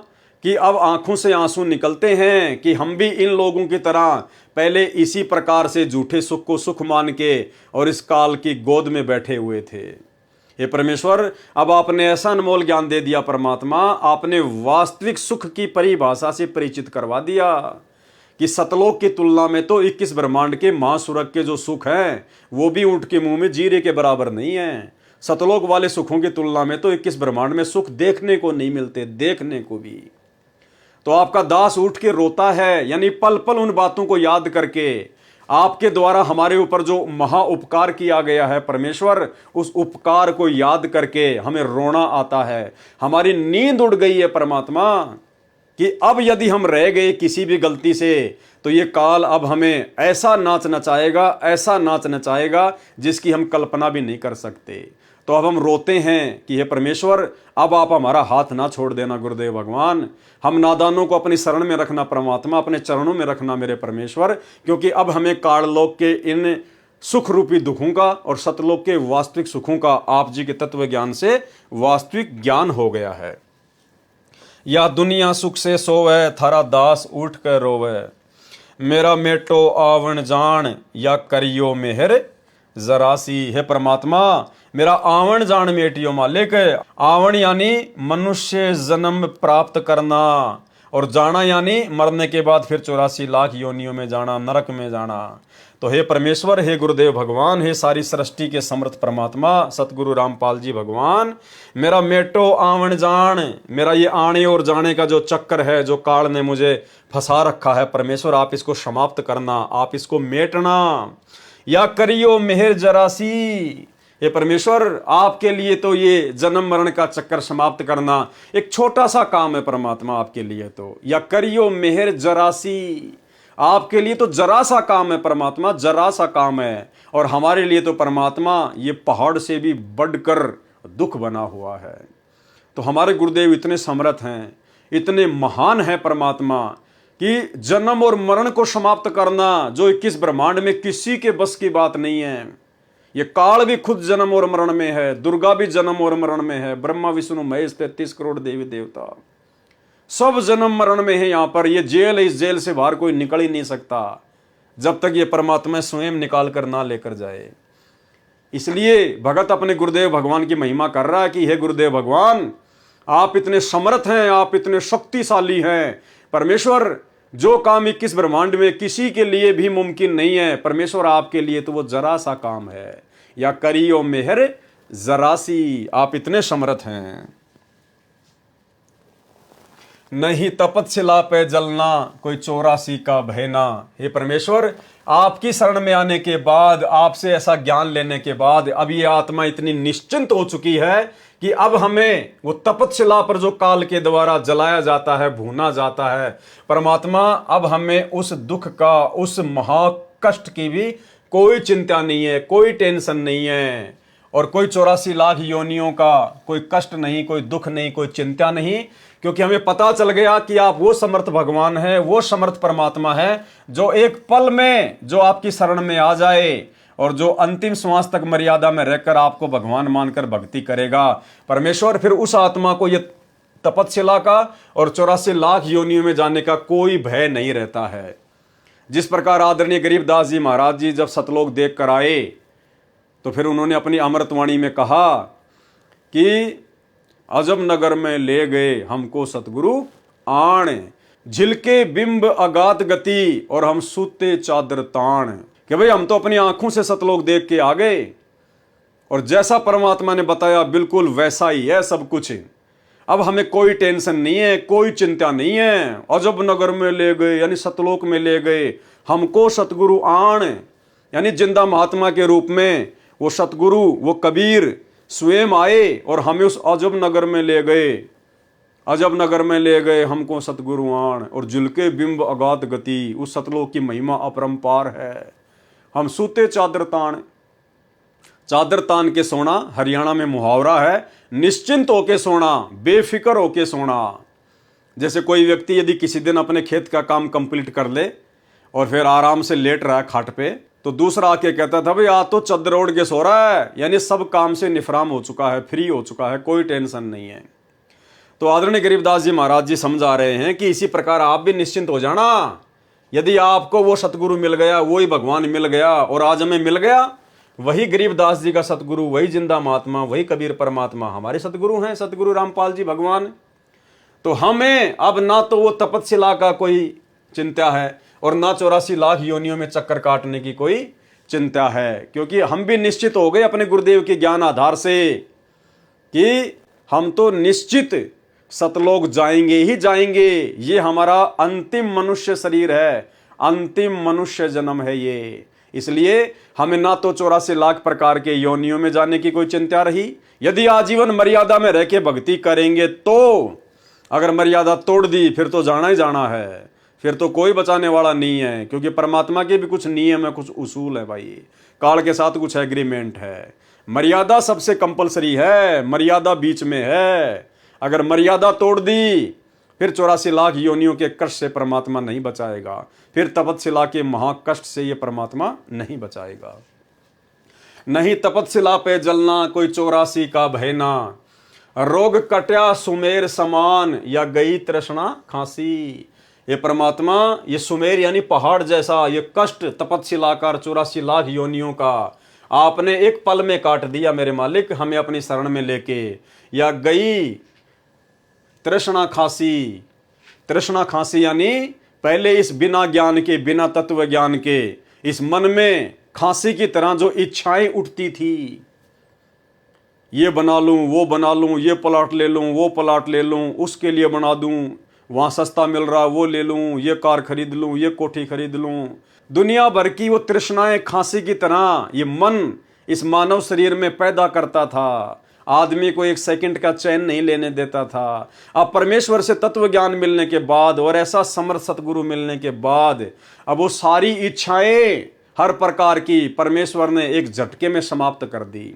कि अब आंखों से आंसू निकलते हैं कि हम भी इन लोगों की तरह पहले इसी प्रकार से झूठे सुख को सुख मान के और इस काल की गोद में बैठे हुए थे। हे परमेश्वर, अब आपने ऐसा अनमोल ज्ञान दे दिया परमात्मा, आपने वास्तविक सुख की परिभाषा से परिचित करवा दिया कि सतलोक की तुलना में तो 21 ब्रह्मांड के महासुरग के जो सुख हैं वो भी ऊंट के मुंह में जीरे के बराबर नहीं है। सतलोक वाले सुखों की तुलना में तो 21 ब्रह्मांड में सुख देखने को नहीं मिलते, देखने को भी। तो आपका दास उठ के रोता है, यानी पल पल उन बातों को याद करके आपके द्वारा हमारे ऊपर जो महा उपकार किया गया है परमेश्वर, उस उपकार को याद करके हमें रोना आता है। हमारी नींद उड़ गई है परमात्मा कि अब यदि हम रह गए किसी भी गलती से तो ये काल अब हमें ऐसा नाच नचाएगा, ऐसा नाच नचाएगा जिसकी हम कल्पना भी नहीं कर सकते। तो अब हम रोते हैं कि हे परमेश्वर, अब आप हमारा हाथ ना छोड़ देना गुरुदेव भगवान। हम नादानों को अपनी शरण में रखना परमात्मा, अपने चरणों में रखना मेरे परमेश्वर, क्योंकि अब हमें काललोक के इन सुख रूपी दुखों का और सतलोक के वास्तविक सुखों का आप जी के तत्व ज्ञान से वास्तविक ज्ञान हो गया है। या दुनिया सुख से सोवे, थारा दास उठ कर रोवे, मेरा मेटो आवण जान, या करियो मेहर जरासी। है परमात्मा, मेरा आवण जान मेटियो मालिक। आवण यानी मनुष्य जन्म प्राप्त करना, और जाना यानी मरने के बाद फिर 84 लाख योनियों में जाना, नरक में जाना। तो हे परमेश्वर, हे गुरुदेव भगवान, हे सारी सृष्टि के समर्थ परमात्मा सतगुरु रामपाल जी भगवान, मेरा मेटो आवण जान, मेरा ये आने और जाने का जो चक्कर है, जो काल ने मुझे फंसा रखा है परमेश्वर, आप इसको समाप्त करना, आप इसको मेटना। या करियो मेहर जरासी। ये परमेश्वर, आपके लिए तो ये जन्म मरण का चक्कर समाप्त करना एक छोटा सा काम है परमात्मा आपके लिए तो। या करियो मेहर जरासी, आपके लिए तो जरा सा काम है परमात्मा, जरा सा काम है। और हमारे लिए तो परमात्मा ये पहाड़ से भी बढ़कर दुख बना हुआ है। तो हमारे गुरुदेव इतने समर्थ हैं, इतने महान हैं परमात्मा कि जन्म और मरण को समाप्त करना जो 21 ब्रह्मांड में किसी के बस की बात नहीं है। ये काल भी खुद जन्म और मरण में है, दुर्गा भी जन्म और मरण में है, ब्रह्मा विष्णु महेश 33 करोड़ देवी देवता सब जन्म मरण में है। यहां पर ये जेल है, इस जेल से बाहर कोई निकल ही नहीं सकता जब तक ये परमात्मा स्वयं निकाल कर ना लेकर जाए। इसलिए भगत अपने गुरुदेव भगवान की महिमा कर रहा है कि हे गुरुदेव भगवान, आप इतने समर्थ हैं, आप इतने शक्तिशाली हैं परमेश्वर, जो काम 21 ब्रह्मांड में किसी के लिए भी मुमकिन नहीं है परमेश्वर, आपके लिए तो वो जरा सा काम है। या करियो मेहर जरासी, आप इतने समर्थ हैं। नहीं तपतशिला पे जलना, कोई 84 का भयना। हे परमेश्वर, आपकी शरण में आने के बाद, आपसे ऐसा ज्ञान लेने के बाद अब ये आत्मा इतनी निश्चिंत हो चुकी है कि अब हमें वो तपतशिला पर जो काल के द्वारा जलाया जाता है, भूना जाता है परमात्मा, अब हमें उस दुख का, उस महाकष्ट की भी कोई चिंता नहीं है, कोई टेंशन नहीं है, और कोई 84 लाख योनियों का कोई कष्ट नहीं, कोई दुख नहीं, कोई चिंता नहीं, क्योंकि हमें पता चल गया कि आप वो समर्थ भगवान है, वो समर्थ परमात्मा है जो एक पल में जो आपकी शरण में आ जाए और जो अंतिम श्वास तक मर्यादा में रहकर आपको भगवान मानकर भक्ति करेगा परमेश्वर, फिर उस आत्मा को ये तपतशिला का और 84 लाख योनियों में जाने का कोई भय नहीं रहता है। जिस प्रकार आदरणीय गरीबदास जी महाराज जी जब सतलोक देख कर आए तो फिर उन्होंने अपनी अमृतवाणी में कहा कि अजब नगर में ले गए हमको सतगुरु आण, झिलके बिंब अगात गति और हम सूते चादर ताण। कि भाई हम तो अपनी आंखों से सतलोक देख के आ गए और जैसा परमात्मा ने बताया बिल्कुल वैसा ही है सब कुछ। अब हमें कोई टेंशन नहीं है, कोई चिंता नहीं है। अजब नगर में ले गए यानी सतलोक में ले गए हमको सतगुरु आण, यानी जिंदा महात्मा के रूप में वो सतगुरु, वो कबीर स्वयं आए और हमें उस अजब नगर में ले गए। अजब नगर में ले गए हमको सतगुरु आण, और जुलके बिंब अगाध गति, उस सतलोक की महिमा अपरंपार है। हम सूते चादर तान, चादर तान के सोना हरियाणा में मुहावरा है, निश्चिंत होके सोना, बेफिक्र होके सोना। जैसे कोई व्यक्ति यदि किसी दिन अपने खेत का काम कंप्लीट कर ले और फिर आराम से लेट रहा है खाट पे, तो दूसरा आके कहता था भाई आज तो चादर ओढ़ के सो रहा है, यानी सब काम से निफराम हो चुका है, फ्री हो चुका है, कोई टेंशन नहीं है। तो आदरणीय गरीबदास जी महाराज जी समझा रहे हैं कि इसी प्रकार आप भी निश्चिंत हो जाना। यदि आपको वो सतगुरु मिल गया, वही भगवान मिल गया, और आज हमें मिल गया वही गरीबदास जी का सतगुरु, वही जिंदा महात्मा, वही कबीर परमात्मा हमारे सतगुरु हैं, सतगुरु रामपाल जी भगवान। तो हमें अब ना तो वो तपस्या का कोई चिंता है और ना 84 लाख योनियों में चक्कर काटने की कोई चिंता है, क्योंकि हम भी निश्चित हो गए अपने गुरुदेव के ज्ञान आधार से कि हम तो निश्चित सतलोक जाएंगे ही जाएंगे। ये हमारा अंतिम मनुष्य शरीर है, अंतिम मनुष्य जन्म है ये। इसलिए हमें ना तो 84 लाख प्रकार के योनियों में जाने की कोई चिंता रही। यदि आजीवन मर्यादा में रह के भक्ति करेंगे तो, अगर मर्यादा तोड़ दी फिर तो जाना ही जाना है, फिर तो कोई बचाने वाला नहीं है, क्योंकि परमात्मा के भी कुछ नियम है, कुछ उसूल है भाई, काल के साथ कुछ एग्रीमेंट है। मर्यादा सबसे कंपलसरी है, मर्यादा बीच में है। अगर मर्यादा तोड़ दी फिर 84 लाख योनियों के कष्ट से परमात्मा नहीं बचाएगा, फिर तपस्या के महाकष्ट से ये परमात्मा नहीं बचाएगा। नहीं तपस्या पे जलना कोई 84 का भयना, रोग कट्या सुमेर समान, या गई तृष्णा खांसी। ये परमात्मा, ये सुमेर यानी पहाड़ जैसा ये कष्ट तपस्याकार 84 लाख योनियों का आपने एक पल में काट दिया मेरे मालिक, हमें अपनी शरण में लेके। या गई तृष्णा खांसी, तृष्णा खांसी यानी पहले इस बिना ज्ञान के, बिना तत्व ज्ञान के इस मन में खांसी की तरह जो इच्छाएं उठती थी, ये बना लूं, वो बना लूं, ये प्लाट ले लूं, वो प्लाट ले लूं, उसके लिए बना दूं, वहां सस्ता मिल रहा वो ले लूं, ये कार खरीद लूं, ये कोठी खरीद लूं। दुनिया भर की वो तृष्णाएं खांसी की तरह ये मन इस मानव शरीर में पैदा करता था, आदमी को एक सेकंड का चैन नहीं लेने देता था। अब परमेश्वर से तत्व ज्ञान मिलने के बाद और ऐसा समर्थ सतगुरु मिलने के बाद अब वो सारी इच्छाएं हर प्रकार की परमेश्वर ने एक झटके में समाप्त कर दी।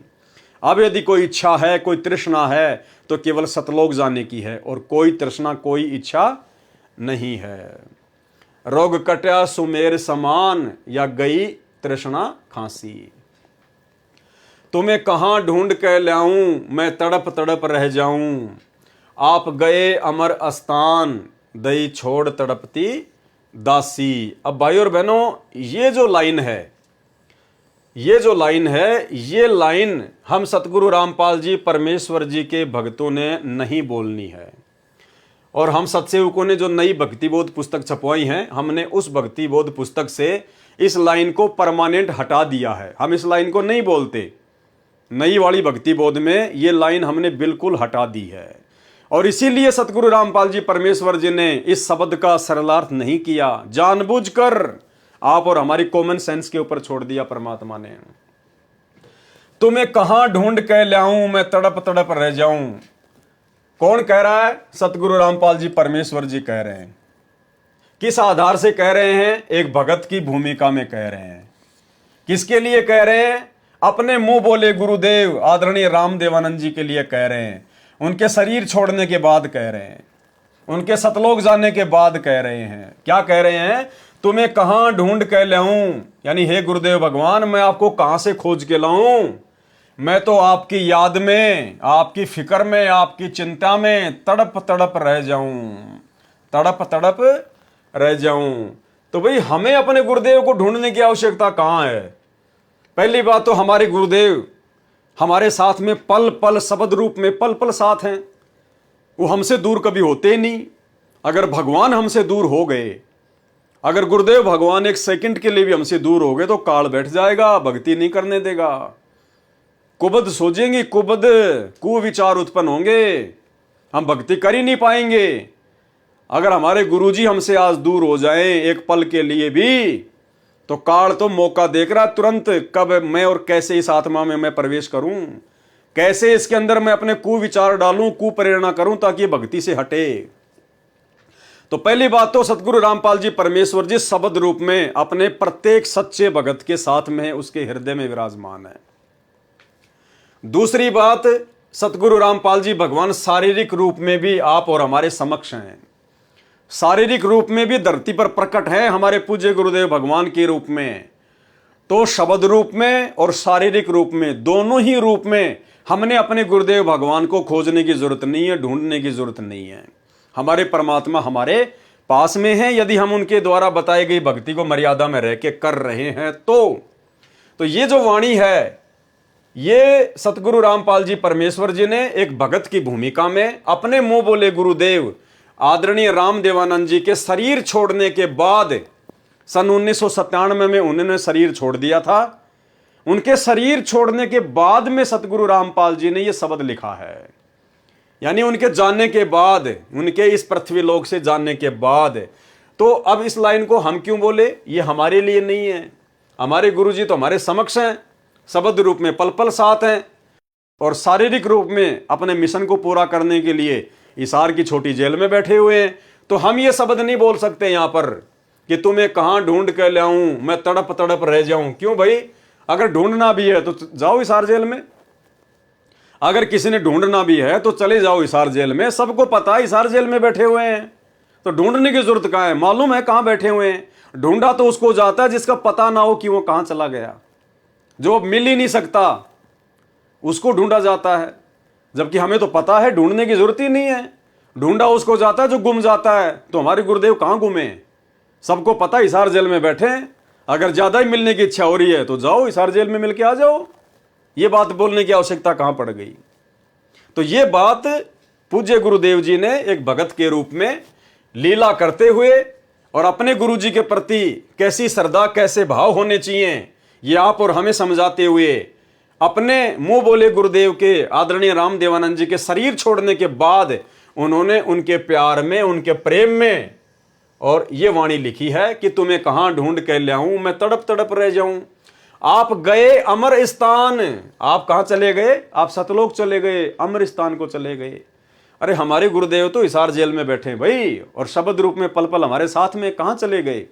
अब यदि कोई इच्छा है, कोई तृष्णा है, तो केवल सतलोक जाने की है, और कोई तृष्णा, कोई इच्छा नहीं है। रोग कट्या सुमेर समान, या गई तृष्णा खांसी। तुम्हें कहां ढूंढ के लाऊं, मैं तड़प तड़प रह जाऊं। आप गए अमर स्थान, दई छोड़ तड़पती दासी। अब भाई और बहनों, ये जो लाइन है, ये जो लाइन है, ये लाइन हम सतगुरु रामपाल जी परमेश्वर जी के भक्तों ने नहीं बोलनी है। और हम सत्सेवकों ने जो नई भक्ति बोध पुस्तक छपवाई है, हमने उस भक्ति बोध पुस्तक से इस लाइन को परमानेंट हटा दिया है। हम इस लाइन को नहीं बोलते। नई वाली भक्ति बोध में ये लाइन हमने बिल्कुल हटा दी है। और इसीलिए सतगुरु रामपाल जी परमेश्वर जी ने इस शब्द का सरलार्थ नहीं किया, जानबूझकर आप और हमारी कॉमन सेंस के ऊपर छोड़ दिया परमात्मा ने। तुम्हें कहां ढूंढ के लाऊं, मैं तड़प तड़प रह जाऊं। कौन कह रहा है? सतगुरु रामपाल जी परमेश्वर जी कह रहे हैं। किस आधार से कह रहे हैं? एक भगत की भूमिका में कह रहे हैं। किसके लिए कह रहे हैं? अपने मुंह बोले गुरुदेव आदरणीय रामदेवानंद जी के लिए कह रहे हैं। उनके शरीर छोड़ने के बाद कह रहे हैं, उनके सतलोक जाने के बाद कह रहे हैं। क्या कह रहे हैं? तुम्हें कहां ढूंढ के लाऊं, यानी हे गुरुदेव भगवान, मैं आपको कहां से खोज के लाऊं। मैं तो आपकी याद में, आपकी फिक्र में, आपकी चिंता में तड़प तड़प रह जाऊं, तड़प तड़प रह जाऊं। तो भाई हमें अपने गुरुदेव को ढूंढने की आवश्यकता कहां है? पहली बात तो हमारे गुरुदेव हमारे साथ में पल पल शब्द रूप में पल पल साथ हैं। वो हमसे दूर कभी होते ही नहीं। अगर भगवान हमसे दूर हो गए, अगर गुरुदेव भगवान एक सेकंड के लिए भी हमसे दूर हो गए तो काल बैठ जाएगा, भक्ति नहीं करने देगा। कुबद सोचेंगे, कुबद कुविचार उत्पन्न होंगे, हम भक्ति कर ही नहीं पाएंगे। अगर हमारे गुरुजी हमसे आज दूर हो जाएं एक पल के लिए भी, तो काल तो मौका देख रहा तुरंत, कब मैं और कैसे इस आत्मा में मैं प्रवेश करूं, कैसे इसके अंदर मैं अपने कुविचार डालूं, कुप्रेरणा करूं ताकि ये भक्ति से हटे। तो पहली बात तो सतगुरु रामपाल जी परमेश्वर जी शब्द रूप में अपने प्रत्येक सच्चे भगत के साथ में, उसके हृदय में विराजमान है। दूसरी बात, सतगुरु रामपाल जी भगवान शारीरिक रूप में भी आप और हमारे समक्ष हैं। शारीरिक रूप में भी धरती पर प्रकट है हमारे पूज्य गुरुदेव भगवान के रूप में। तो शब्द रूप में और शारीरिक रूप में, दोनों ही रूप में हमने अपने गुरुदेव भगवान को खोजने की जरूरत नहीं है, ढूंढने की जरूरत नहीं है। हमारे परमात्मा हमारे पास में है, यदि हम उनके द्वारा बताई गई भक्ति को मर्यादा में रह के कर रहे हैं तो ये जो वाणी है, ये सतगुरु रामपाल जी परमेश्वर जी ने एक भगत की भूमिका में अपने मुंह बोले गुरुदेव आदरणीय रामदेवानंद जी के शरीर छोड़ने के बाद, सन 1997 में उन्होंने शरीर छोड़ दिया था। उनके शरीर छोड़ने के बाद में सतगुरु रामपाल जी ने यह शब्द लिखा है, यानी उनके जानने के बाद, उनके इस पृथ्वी लोक से जानने के बाद। तो अब इस लाइन को हम क्यों बोले, ये हमारे लिए नहीं है। हमारे गुरुजी तो हमारे समक्ष हैं, शब्द रूप में पल पल साथ हैं, और शारीरिक रूप में अपने मिशन को पूरा करने के लिए हिसार की छोटी जेल में बैठे हुए हैं। तो हम ये शब्द नहीं बोल सकते यहां पर कि तुम्हें कहां ढूंढ कर लाऊं, मैं तड़प तड़प रह जाऊं। क्यों भाई, अगर ढूंढना भी है तो जाओ हिसार जेल में, अगर किसी ने ढूंढना भी है तो चले जाओ हिसार जेल में। सबको पता है हिसार जेल में बैठे हुए हैं, तो ढूंढने की जरूरत कहां है, मालूम है कहां बैठे हुए हैं। ढूंढा तो उसको जाता है जिसका पता ना हो कि वो कहां चला गया, जो मिल ही नहीं सकता, उसको ढूंढा जाता है। जबकि हमें तो पता है, ढूंढने की जरूरत ही नहीं है। ढूंढा उसको जाता है जो गुम जाता है। तो हमारे गुरुदेव कहां गुमे, सबको पता हिसार जेल में बैठे हैं। अगर ज्यादा ही मिलने की इच्छा हो रही है तो जाओ हिसार जेल में मिलके आ जाओ। ये बात बोलने की आवश्यकता कहां पड़ गई। तो ये बात पूज्य गुरुदेव जी ने एक भगत के रूप में लीला करते हुए और अपने गुरु जी के प्रति कैसी श्रद्धा, कैसे भाव होने चाहिए, ये आप और हमें समझाते हुए अपने मुंह बोले गुरुदेव के आदरणीय रामदेवानंद जी के शरीर छोड़ने के बाद उन्होंने उनके प्यार में, उनके प्रेम में और ये वाणी लिखी है कि तुम्हें कहां ढूंढ कर लाऊं, मैं तड़प तड़प रह जाऊं। आप गए अमर स्थान, आप कहां चले गए, आप सतलोक चले गए, अमर स्थान को चले गए। अरे हमारे गुरुदेव तो हिसार जेल में बैठे हैं भाई, और शब्द रूप में पल पल हमारे साथ में, कहां चले गए।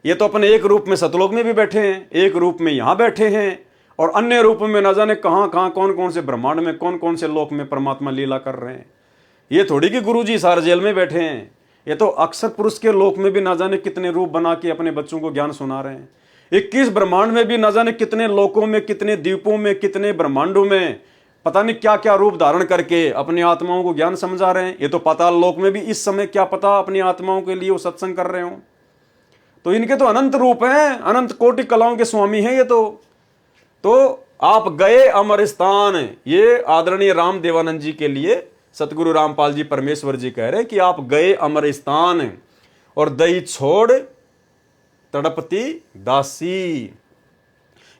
ये तो अपने एक रूप में सतलोक में भी बैठे हैं, एक रूप में यहां बैठे हैं, और अन्य रूप में न जाने कहां कहां कौन कौन से ब्रह्मांड में, कौन कौन से लोक में परमात्मा लीला कर रहे हैं। ये थोड़ी कि गुरु जी हिसार जेल में बैठे हैं, ये तो अक्षर पुरुष के लोक में भी न जाने कितने रूप बना के अपने बच्चों को ज्ञान सुना रहे हैं। 21 ब्रह्मांड में भी न जाने कितने लोकों में, कितने द्वीपों में, कितने ब्रह्मांडों में पता नहीं क्या क्या रूप धारण करके अपनी आत्माओं को ज्ञान समझा रहे हैं। ये तो पाताल लोक में भी इस समय क्या पता अपनी आत्माओं के लिए वो सत्संग कर रहे हो। तो इनके तो अनंत रूप हैं, अनंत कोटि कलाओं के स्वामी हैं ये तो आप गए अमर स्थान, ये आदरणीय रामदेवानंद जी के लिए सतगुरु रामपाल जी परमेश्वर जी कह रहे हैं कि आप गए अमर स्थान और दई छोड़ तड़पती दासी,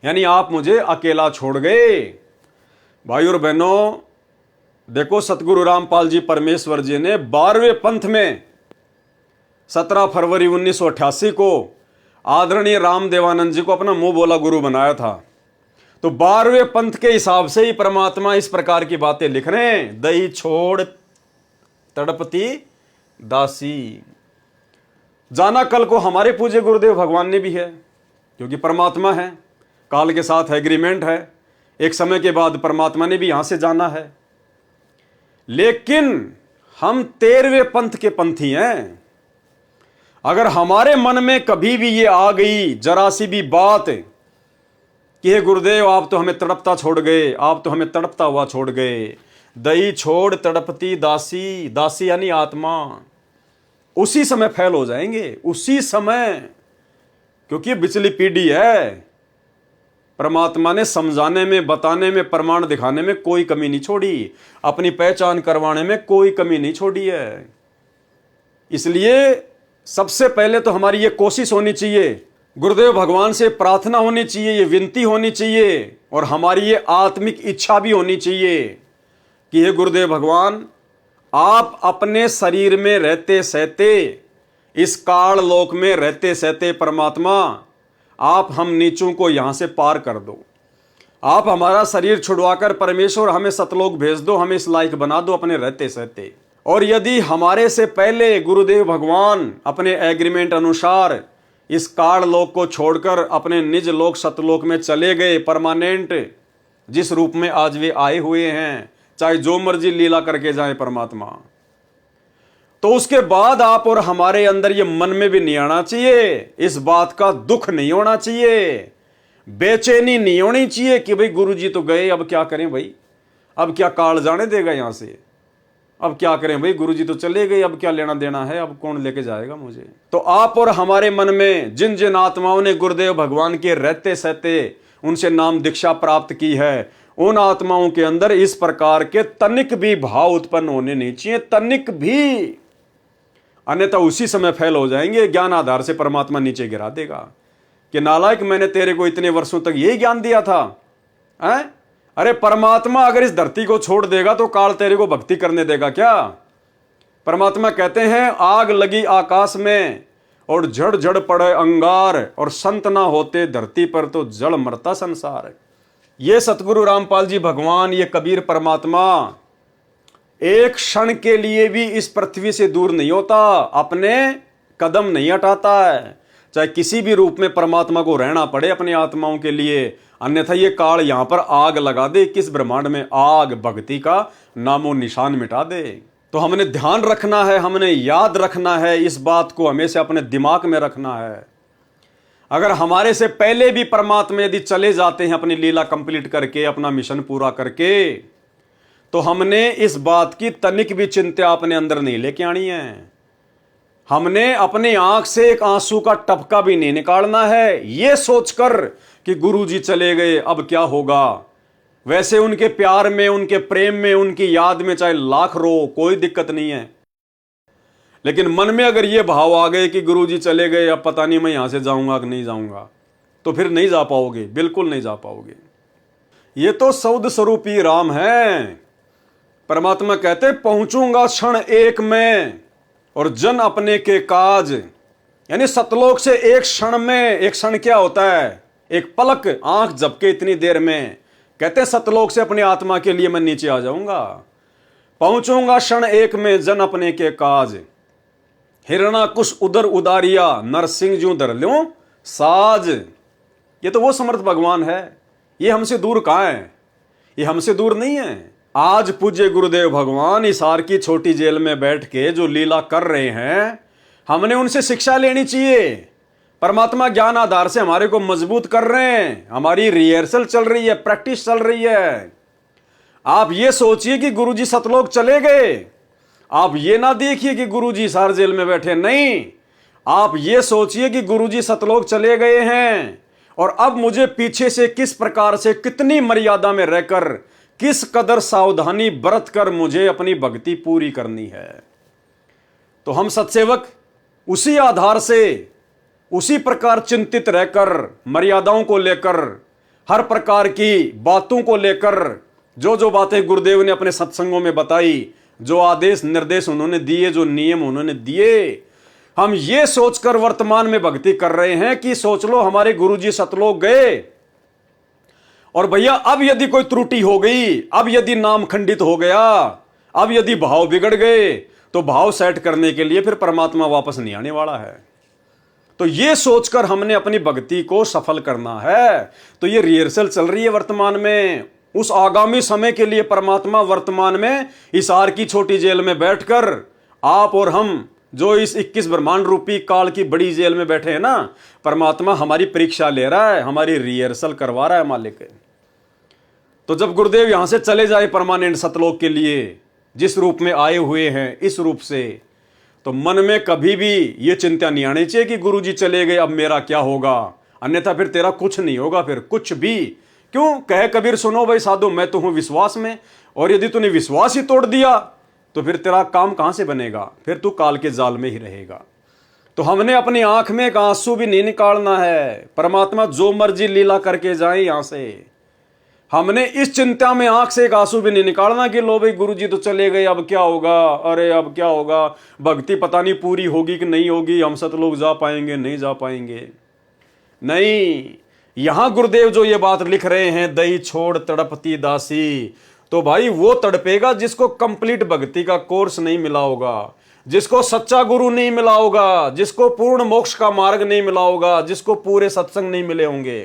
यानी आप मुझे अकेला छोड़ गए। भाई और बहनों, देखो सतगुरु रामपाल जी परमेश्वर जी ने 12वें पंथ में 17 फरवरी 1988 को आदरणीय रामदेवानंद जी को अपना मुंह बोला गुरु बनाया था। तो 12वें पंथ के हिसाब से ही परमात्मा इस प्रकार की बातें लिख रहे हैं, दही छोड़ तड़पती दासी। जाना कल को हमारे पूज्य गुरुदेव भगवान ने भी है, क्योंकि परमात्मा है, काल के साथ एग्रीमेंट है, एक समय के बाद परमात्मा ने भी यहां से जाना है। लेकिन हम 13वें पंथ के पंथी हैं। अगर हमारे मन में कभी भी ये आ गई जरा सी भी बात कि हे गुरुदेव आप तो हमें तड़पता छोड़ गए, आप तो हमें तड़पता हुआ छोड़ गए, दही छोड़ तड़पती दासी, दासी यानी आत्मा, उसी समय फैल हो जाएंगे, उसी समय। क्योंकि बिचली पीढ़ी है, परमात्मा ने समझाने में, बताने में, प्रमाण दिखाने में कोई कमी नहीं छोड़ी, अपनी पहचान करवाने में कोई कमी नहीं छोड़ी है। इसलिए सबसे पहले तो हमारी ये कोशिश होनी चाहिए, गुरुदेव भगवान से प्रार्थना होनी चाहिए, ये विनती होनी चाहिए, और हमारी ये आत्मिक इच्छा भी होनी चाहिए कि हे गुरुदेव भगवान, आप अपने शरीर में रहते सहते, इस काल लोक में रहते सहते परमात्मा, आप हम नीचों को यहां से पार कर दो। आप हमारा शरीर छुड़वाकर परमेश्वर हमें सतलोक भेज दो, हमें इस लायक बना दो अपने रहते सहते। और यदि हमारे से पहले गुरुदेव भगवान अपने एग्रीमेंट अनुसार इस काल लोक को छोड़कर अपने निज लोक सतलोक में चले गए परमानेंट, जिस रूप में आज वे आए हुए हैं, चाहे जो मर्जी लीला करके जाए परमात्मा, तो उसके बाद आप और हमारे अंदर ये मन में भी नहीं आना चाहिए, इस बात का दुख नहीं होना चाहिए, बेचैनी नहीं होनी चाहिए कि भाई गुरुजी तो गए, अब क्या करें भाई, अब क्या काल जाने देगा यहां से, अब क्या करें भाई, गुरुजी तो चले गए, अब क्या लेना देना है, अब कौन लेके जाएगा मुझे। तो आप और हमारे मन में जिन जिन आत्माओं ने गुरुदेव भगवान के रहते सहते उनसे नाम दीक्षा प्राप्त की है, उन आत्माओं के अंदर इस प्रकार के तनिक भी भाव उत्पन्न होने नहीं चाहिए, तनिक भी, अन्यथा उसी समय फेल हो जाएंगे। ज्ञान आधार से परमात्मा नीचे गिरा देगा कि नालायक, मैंने तेरे को इतने वर्षों तक यही ज्ञान दिया था। अरे परमात्मा अगर इस धरती को छोड़ देगा तो काल तेरे को भक्ति करने देगा क्या? परमात्मा कहते हैं आग लगी आकाश में और झड़ झड़ पड़े अंगार, और संत ना होते धरती पर तो जड़ मरता संसार। ये सतगुरु रामपाल जी भगवान, ये कबीर परमात्मा एक क्षण के लिए भी इस पृथ्वी से दूर नहीं होता, अपने कदम नहीं हटाता है, चाहे किसी भी रूप में परमात्मा को रहना पड़े अपनी आत्माओं के लिए, अन्यथा ये काल यहां पर आग लगा दे, किस ब्रह्मांड में आग भक्ति का नामो निशान मिटा दे। तो हमने ध्यान रखना है, हमने याद रखना है, इस बात को हमेशा अपने दिमाग में रखना है। अगर हमारे से पहले भी परमात्मा यदि चले जाते हैं अपनी लीला कंप्लीट करके, अपना मिशन पूरा करके, तो हमने इस बात की तनिक भी चिंता अपने अंदर नहीं लेके आनी है। हमने अपनी आंख से एक आंसू का टपका भी नहीं निकालना है ये सोचकर कि गुरुजी चले गए अब क्या होगा। वैसे उनके प्यार में, उनके प्रेम में, उनकी याद में चाहे लाख रो, कोई दिक्कत नहीं है, लेकिन मन में अगर ये भाव आ गए कि गुरुजी चले गए, अब पता नहीं मैं यहां से जाऊंगा कि नहीं जाऊंगा, तो फिर नहीं जा पाओगे, बिल्कुल नहीं जा पाओगे। ये तो सौद स्वरूपी राम है। परमात्मा कहते पहुंचूंगा क्षण एक में और जन अपने के काज, यानी सतलोक से एक क्षण में, एक क्षण क्या होता है, एक पलक, आंख झपके इतनी देर में, कहते सतलोक से अपनी आत्मा के लिए मैं नीचे आ जाऊंगा। पहुंचूंगा क्षण एक में जन अपने के काज, हिरणा कुश उदर उदारिया, नरसिंह जू धर ल्यों साज। ये तो वो समर्थ भगवान है, ये हमसे दूर कहां है, ये हमसे दूर नहीं है। आज पूज्य गुरुदेव भगवान हिसार की छोटी जेल में बैठ के जो लीला कर रहे हैं, हमने उनसे शिक्षा लेनी चाहिए। परमात्मा ज्ञान आधार से हमारे को मजबूत कर रहे हैं, हमारी रिहर्सल चल रही है, प्रैक्टिस चल रही है। आप ये सोचिए कि गुरुजी सतलोक चले गए, आप ये ना देखिए कि गुरुजी हिसार जेल में बैठे, नहीं, आप ये सोचिए कि गुरुजी सतलोक चले गए हैं और अब मुझे पीछे से किस प्रकार से, कितनी मर्यादा में रहकर, किस कदर सावधानी बरत कर मुझे अपनी भक्ति पूरी करनी है। तो हम सत्सेवक उसी आधार से, उसी प्रकार चिंतित रहकर, मर्यादाओं को लेकर, हर प्रकार की बातों को लेकर, जो जो बातें गुरुदेव ने अपने सत्संगों में बताई, जो आदेश निर्देश उन्होंने दिए, जो नियम उन्होंने दिए, हम ये सोचकर वर्तमान में भक्ति कर रहे हैं कि सोच लो हमारे गुरुजी सतलोक गए और भैया अब यदि कोई त्रुटि हो गई, अब यदि नाम खंडित हो गया, अब यदि भाव बिगड़ गए, तो भाव सेट करने के लिए फिर परमात्मा वापस नहीं आने वाला है। तो ये सोचकर हमने अपनी भक्ति को सफल करना है। तो ये रिहर्सल चल रही है वर्तमान में, उस आगामी समय के लिए परमात्मा वर्तमान में हिसार की छोटी जेल में बैठकर आप और हम जो इस 21 ब्रह्मांड रूपी काल की बड़ी जेल में बैठे हैं ना, परमात्मा हमारी परीक्षा ले रहा है, हमारी रिहर्सल करवा रहा है मालिक। तो जब गुरुदेव यहां से चले जाए परमानेंट सतलोक के लिए, जिस रूप में आए हुए हैं इस रूप से, तो मन में कभी भी ये चिंता नहीं आनी चाहिए कि गुरुजी चले गए अब मेरा क्या होगा, अन्यथा फिर तेरा कुछ नहीं होगा, फिर कुछ भी। क्यों कहे कबीर सुनो भाई साधु, मैं तो हूं विश्वास में, और यदि तूने विश्वास ही तोड़ दिया तो फिर तेरा काम कहां से बनेगा, फिर तू काल के जाल में ही रहेगा। तो हमने अपनी आंख में एक आंसू भी नहीं निकालना है। परमात्मा जो मर्जी लीला करके जाए यहां से, हमने इस चिंता में आंख से एक आंसू भी नहीं निकालना कि लो भाई गुरुजी तो चले गए अब क्या होगा, अरे अब क्या होगा, भक्ति पता नहीं पूरी होगी कि नहीं होगी, हम सतलोक जा पाएंगे नहीं जा पाएंगे। नहीं, यहां गुरुदेव जो ये बात लिख रहे हैं, दही छोड़ तड़पती दासी, तो भाई वो तड़पेगा जिसको कंप्लीट भक्ति का कोर्स नहीं मिला होगा, जिसको सच्चा गुरु नहीं मिला होगा, जिसको पूर्ण मोक्ष का मार्ग नहीं मिला होगा, जिसको पूरे सत्संग नहीं मिले होंगे।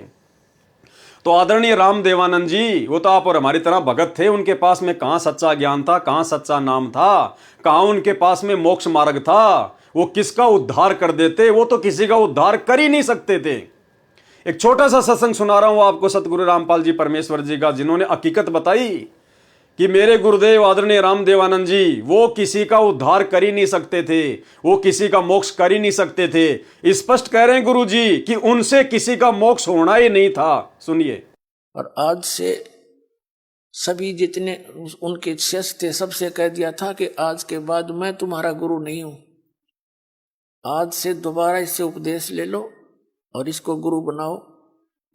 तो आदरणीय राम देवानंद जी, वो तो आप और हमारी तरह भगत थे, उनके पास में कहां सच्चा ज्ञान था, कहां सच्चा नाम था, कहां उनके पास में मोक्ष मार्ग था। वो किसका उद्धार कर देते, वो तो किसी का उद्धार कर ही नहीं सकते थे। एक छोटा सा सत्संग सुना रहा हूं आपको सतगुरु रामपाल जी परमेश्वर जी का, जिन्होंने हकीकत बताई कि मेरे गुरुदेव आदरणीय राम देवानंद जी वो किसी का उद्धार कर ही नहीं सकते थे, वो किसी का मोक्ष कर ही नहीं सकते थे। स्पष्ट कह रहे हैं गुरु जी कि उनसे किसी का मोक्ष होना ही नहीं था। सुनिए। और आज से सभी जितने उनके शिष्य थे सबसे कह दिया था कि आज के बाद मैं तुम्हारा गुरु नहीं हूं, आज से दोबारा इससे उपदेश ले लो और इसको गुरु बनाओ,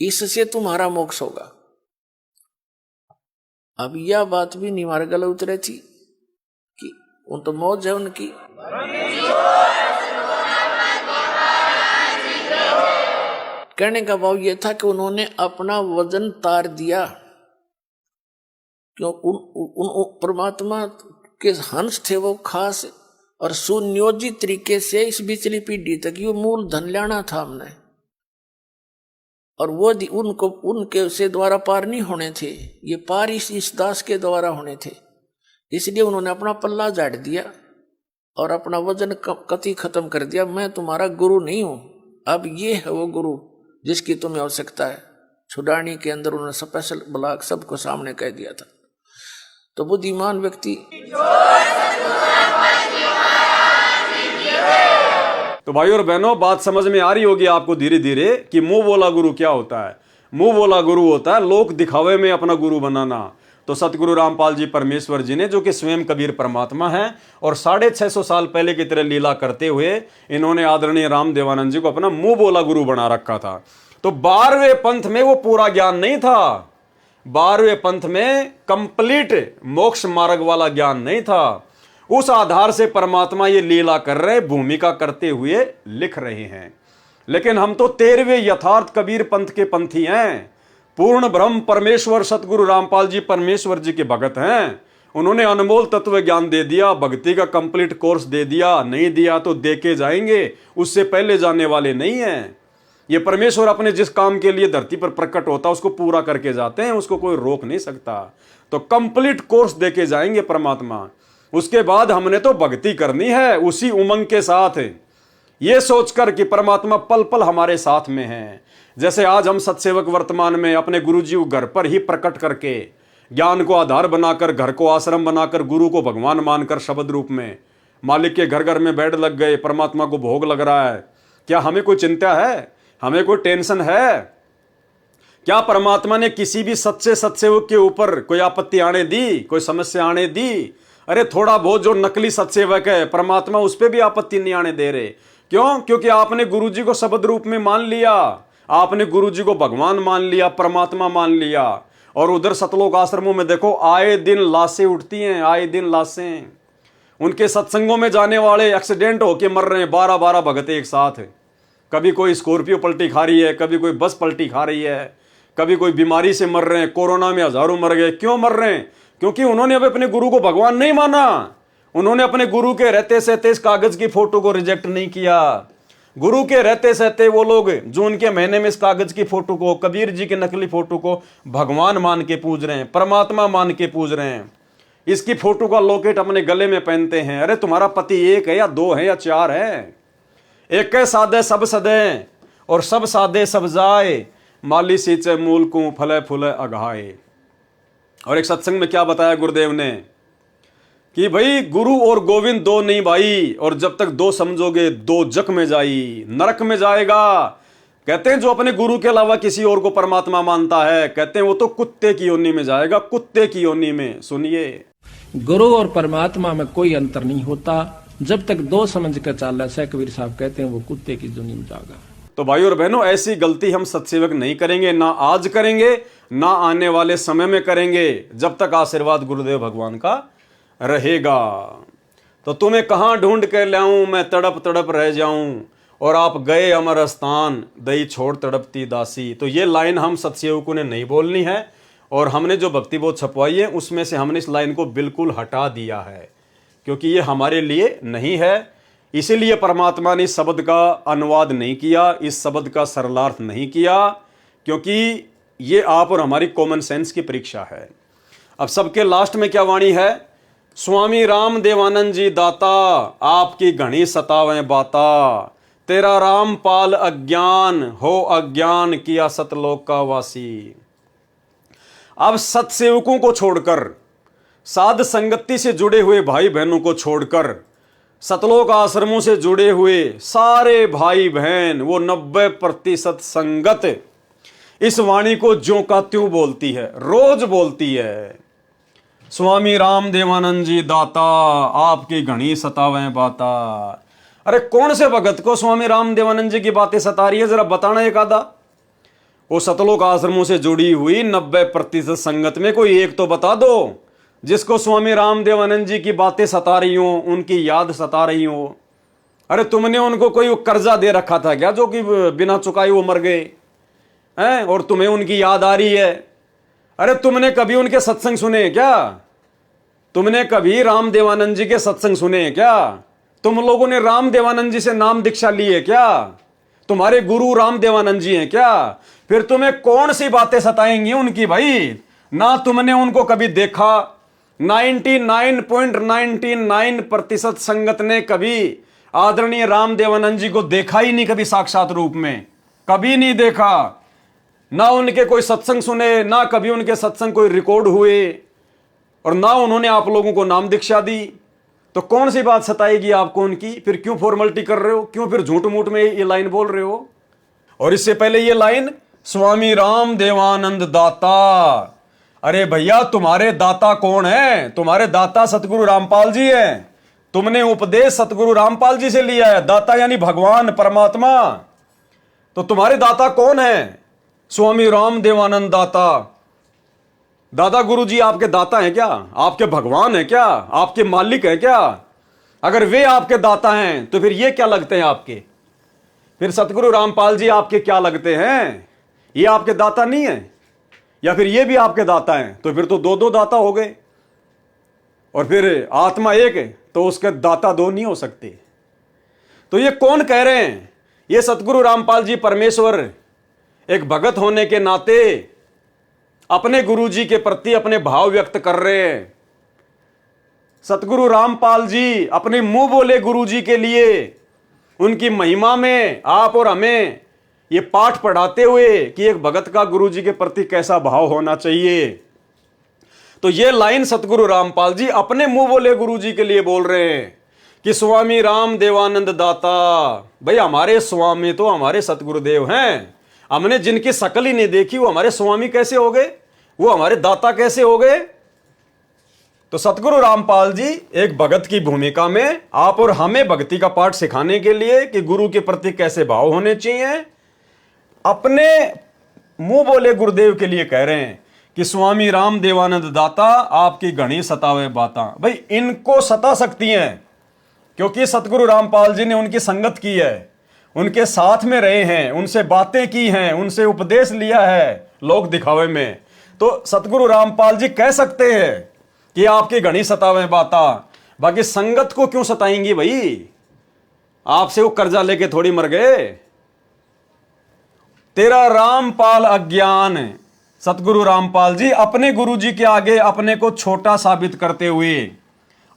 इससे तुम्हारा मोक्ष होगा। अब यह बात भी नहीं हमारे गले उतरे थी कि उन तो मौज है उनकी। कहने का भाव यह था कि उन्होंने अपना वजन तार दिया, क्यों उन परमात्मा के हंस थे वो खास और सुनियोजित तरीके से इस बिचली पीढ़ी तक ये मूल धन लाना था हमने, और वो उनको उनके से द्वारा पार नहीं होने थे, ये पार इस दास के द्वारा होने थे। इसलिए उन्होंने अपना पल्ला झाड़ दिया और अपना वजन कति खत्म कर दिया। मैं तुम्हारा गुरु नहीं हूं, अब ये है वो गुरु जिसकी तुम्हें आवश्यकता है। छुड़ानी के अंदर उन्होंने स्पेशल ब्लॉक सबको सामने कह दिया था। तो बुद्धिमान व्यक्ति तो भाई और बहनों, बात समझ में आ रही होगी आपको धीरे धीरे कि मुंह बोला गुरु क्या होता है। मुंह बोला गुरु होता है लोक दिखावे में अपना गुरु बनाना। तो सतगुरु रामपाल जी परमेश्वर जी ने, जो कि स्वयं कबीर परमात्मा हैं और 650 साल पहले की तरह लीला करते हुए इन्होंने आदरणीय राम देवानंद जी को अपना मुंह बोला गुरु बना रखा था। तो 12वें पंथ में वो पूरा ज्ञान नहीं था, 12वें पंथ में कंप्लीट मोक्ष मार्ग वाला ज्ञान नहीं था। उस आधार से परमात्मा ये लीला कर रहे, भूमिका करते हुए लिख रहे हैं। लेकिन हम तो 13वें यथार्थ कबीर पंथ के पंथी हैं। पूर्ण ब्रह्म परमेश्वर सतगुरु रामपाल जी परमेश्वर जी के भगत हैं। उन्होंने अनमोल तत्व ज्ञान दे दिया, भक्ति का कंप्लीट कोर्स दे दिया, नहीं दिया तो देके जाएंगे, उससे पहले जाने वाले नहीं हैं। ये परमेश्वर अपने जिस काम के लिए धरती पर प्रकट होता उसको पूरा करके जाते हैं, उसको कोई रोक नहीं सकता। तो कंप्लीट कोर्स देके जाएंगे परमात्मा। उसके बाद हमने तो भक्ति करनी है उसी उमंग के साथ, ये सोचकर कि परमात्मा पल पल हमारे साथ में है। जैसे आज हम सत्सेवक वर्तमान में अपने गुरुजी को घर पर ही प्रकट करके, ज्ञान को आधार बनाकर, घर को आश्रम बनाकर, गुरु को भगवान मानकर शब्द रूप में मालिक के घर घर में बैठ लग गए, परमात्मा को भोग लग रहा है। क्या हमें कोई चिंता है? हमें कोई टेंशन है? क्या परमात्मा ने किसी भी सच्चे सत्सेवक के ऊपर कोई आपत्ति आने दी, कोई समस्या आने दी? अरे थोड़ा बहुत जो नकली सत्सेवक है, परमात्मा उस पर भी आपत्ति नहीं आने दे रहे। क्यों? क्योंकि आपने गुरुजी को शब्द रूप में मान लिया, आपने गुरुजी को भगवान मान लिया, परमात्मा मान लिया। और उधर सतलोक आश्रमों में देखो, आए दिन लाशें उठती हैं, आए दिन लाशें। उनके सत्संगों में जाने वाले एक्सीडेंट होके मर रहे हैं, 12-12 भगत एक साथ। कभी कोई स्कॉर्पियो पलटी खा रही है, कभी कोई बस पलटी खा रही है, कभी कोई बीमारी से मर रहे हैं, कोरोना में हजारों मर गए। क्यों मर रहे हैं? क्योंकि उन्होंने अब अपने गुरु को भगवान नहीं माना। उन्होंने अपने गुरु के रहते सहते इस कागज की फोटो को रिजेक्ट नहीं किया। गुरु के रहते सहते वो लोग जून के महीने में इस कागज की फोटो को, कबीर जी की नकली फोटो को भगवान मान के पूज रहे हैं, परमात्मा मान के पूज रहे हैं। इसकी फोटो का लॉकेट अपने गले में पहनते हैं। अरे तुम्हारा पति एक है या दो है या चार है? एक है सादे सब सदे और सब सादे सब जाए, माली सींचे मूल को फले फूले अघाए। और एक सत्संग में क्या बताया गुरुदेव ने कि भाई गुरु और गोविंद दो नहीं भाई, और जब तक दो समझोगे दो जक में जाई, नरक में जाएगा। कहते हैं जो अपने गुरु के अलावा किसी और को परमात्मा मानता है, कहते हैं वो तो कुत्ते की योनि में जाएगा, कुत्ते की योनि में। सुनिए, गुरु और परमात्मा में कोई अंतर नहीं होता, जब तक दो समझ कर चाल रहा है, कबीर साहब कहते हैं वो कुत्ते की योनि में जाएगा। तो भाई और बहनों, ऐसी गलती हम सत्सेवक नहीं करेंगे, ना आज करेंगे ना आने वाले समय में करेंगे, जब तक आशीर्वाद गुरुदेव भगवान का रहेगा। तो तुम्हें कहां ढूंढ कर लाऊं, मैं तड़प तड़प रह जाऊं, और आप गए अमर स्थान, दई छोड़ तड़पती दासी। तो ये लाइन हम सतसेवकों ने नहीं बोलनी है, और हमने जो भक्ति बोध छपवाई है उसमें से हमने इस लाइन को बिल्कुल हटा दिया है, क्योंकि ये हमारे लिए नहीं है। इसीलिए परमात्मा ने इस शब्द का अनुवाद नहीं किया, इस शब्द का सरलार्थ नहीं किया, क्योंकि ये आप और हमारी कॉमन सेंस की परीक्षा है। अब सबके लास्ट में क्या वाणी है? स्वामी राम देवानंद जी दाता, आपकी घनी सतावें बाता, तेरा राम पाल अज्ञान, हो अज्ञान किया सतलोक का वासी। अब सतसेवकों को छोड़कर, साध संगति से जुड़े हुए भाई बहनों को छोड़कर, सतलोक आश्रमों से जुड़े हुए सारे भाई बहन, वो 90% संगत इस वाणी को ज्यों का त्यों बोलती है, रोज बोलती है। स्वामी राम देवानंद जी दाता, आपकी घनी सतावें बाता। अरे कौन से भगत को स्वामी राम देवानंद जी की बातें सता रही है, जरा बताना एक आधा। वो सतलोक आश्रमों से जुड़ी हुई 90% संगत में कोई एक तो बता दो जिसको स्वामी राम देवानंद जी की बातें सता रही हो, उनकी याद सता रही हो। अरे तुमने उनको कोई कर्जा दे रखा था क्या, जो कि बिना चुकाई वो मर गए हैं, और तुम्हें उनकी याद आ रही है? अरे तुमने कभी उनके सत्संग सुने क्या? तुमने कभी राम देवानंद जी के सत्संग सुने क्या? तुम लोगों ने राम देवानंद जी से नाम दीक्षा ली है क्या? तुम्हारे गुरु राम देवानंद जी हैं क्या? फिर तुम्हें कौन सी बातें सताएंगी उनकी भाई? ना तुमने उनको कभी देखा, 99.99% संगत ने कभी आदरणीय राम देवानंद जी को देखा ही नहीं, कभी साक्षात रूप में कभी नहीं देखा। ना उनके कोई सत्संग सुने, ना कभी उनके सत्संग कोई रिकॉर्ड हुए, और ना उन्होंने आप लोगों को नाम दीक्षा दी। तो कौन सी बात सताएगी आपको उनकी? फिर क्यों फॉर्मेलिटी कर रहे हो? क्यों फिर झूठ मूठ में ये लाइन बोल रहे हो? और इससे पहले ये लाइन, स्वामी राम देवानंद दाता। अरे भैया, तुम्हारे दाता कौन है? तुम्हारे दाता सतगुरु रामपाल जी हैं। तुमने उपदेश सतगुरु रामपाल जी से लिया है। दाता यानी भगवान परमात्मा। तो तुम्हारे दाता कौन है? स्वामी राम देवानंद दाता। दादा गुरु जी आपके दाता हैं क्या? आपके भगवान हैं क्या? आपके मालिक हैं क्या? अगर वे आपके दाता हैं तो फिर ये क्या लगते हैं आपके? फिर सतगुरु रामपाल जी आपके क्या लगते हैं? ये आपके दाता नहीं है? या फिर ये भी आपके दाता हैं? तो फिर तो दो दो दाता हो गए, और फिर आत्मा एक है तो उसके दाता दो नहीं हो सकते। तो ये कौन कह रहे हैं? ये सतगुरु रामपाल जी परमेश्वर एक भगत होने के नाते अपने गुरुजी के प्रति अपने भाव व्यक्त कर रहे हैं। सतगुरु रामपाल जी अपने मुंह बोले गुरुजी के लिए उनकी महिमा में आप और हमें ये पाठ पढ़ाते हुए कि एक भगत का गुरुजी के प्रति कैसा भाव होना चाहिए। तो ये लाइन सतगुरु रामपाल जी अपने मुंह बोले गुरुजी के लिए बोल रहे हैं कि स्वामी राम देवानंद दाता। भाई हमारे स्वामी तो हमारे सतगुरुदेव हैं। हमने जिनकी शकल ही नहीं देखी वो हमारे स्वामी कैसे हो गए? वो हमारे दाता कैसे हो गए? तो सतगुरु रामपाल जी एक भगत की भूमिका में आप और हमें भक्ति का पाठ सिखाने के लिए कि गुरु के प्रति कैसे भाव होने चाहिए, अपने मुंह बोले गुरुदेव के लिए कह रहे हैं कि स्वामी राम देवानंद दाता, आपकी घनी सतावे बाता। भाई इनको सता सकती हैं क्योंकि सतगुरु रामपाल जी ने उनकी संगत की है, उनके साथ में रहे हैं, उनसे बातें की हैं, उनसे उपदेश लिया है लोक दिखावे में। तो सतगुरु रामपाल जी कह सकते हैं कि आपकी घनी सतावे बाता। बाकी संगत को क्यों सताएंगी भाई? आपसे वो कर्जा लेके थोड़ी मर गए। तेरा रामपाल अज्ञान, सतगुरु रामपाल जी अपने गुरु जी के आगे अपने को छोटा साबित करते हुए,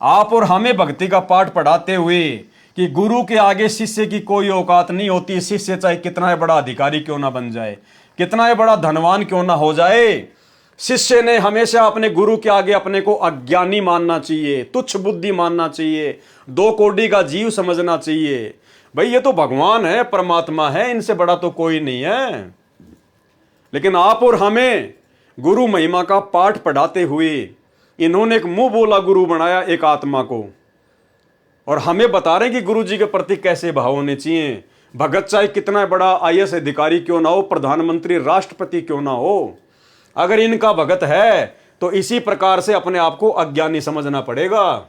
आप और हमें भक्ति का पाठ पढ़ाते हुए कि गुरु के आगे शिष्य की कोई औकात नहीं होती। शिष्य चाहे कितना बड़ा अधिकारी क्यों ना बन जाए, कितना बड़ा धनवान क्यों ना हो जाए, शिष्य ने हमेशा अपने गुरु के आगे अपने को अज्ञानी मानना चाहिए, तुच्छ बुद्धि मानना चाहिए, दो कोड़ी का जीव समझना चाहिए। भाई ये तो भगवान है, परमात्मा है, इनसे बड़ा तो कोई नहीं है। लेकिन आप और हमें गुरु महिमा का पाठ पढ़ाते हुए इन्होंने एक मुंह बोला गुरु बनाया एक आत्मा को, और हमें बता रहे हैं कि गुरु जी के प्रति कैसे भाव होने चाहिए। भगत चाहे कितना बड़ा IAS अधिकारी क्यों ना हो, प्रधानमंत्री राष्ट्रपति क्यों ना हो, अगर इनका भगत है तो इसी प्रकार से अपने आप को अज्ञानी समझना पड़ेगा।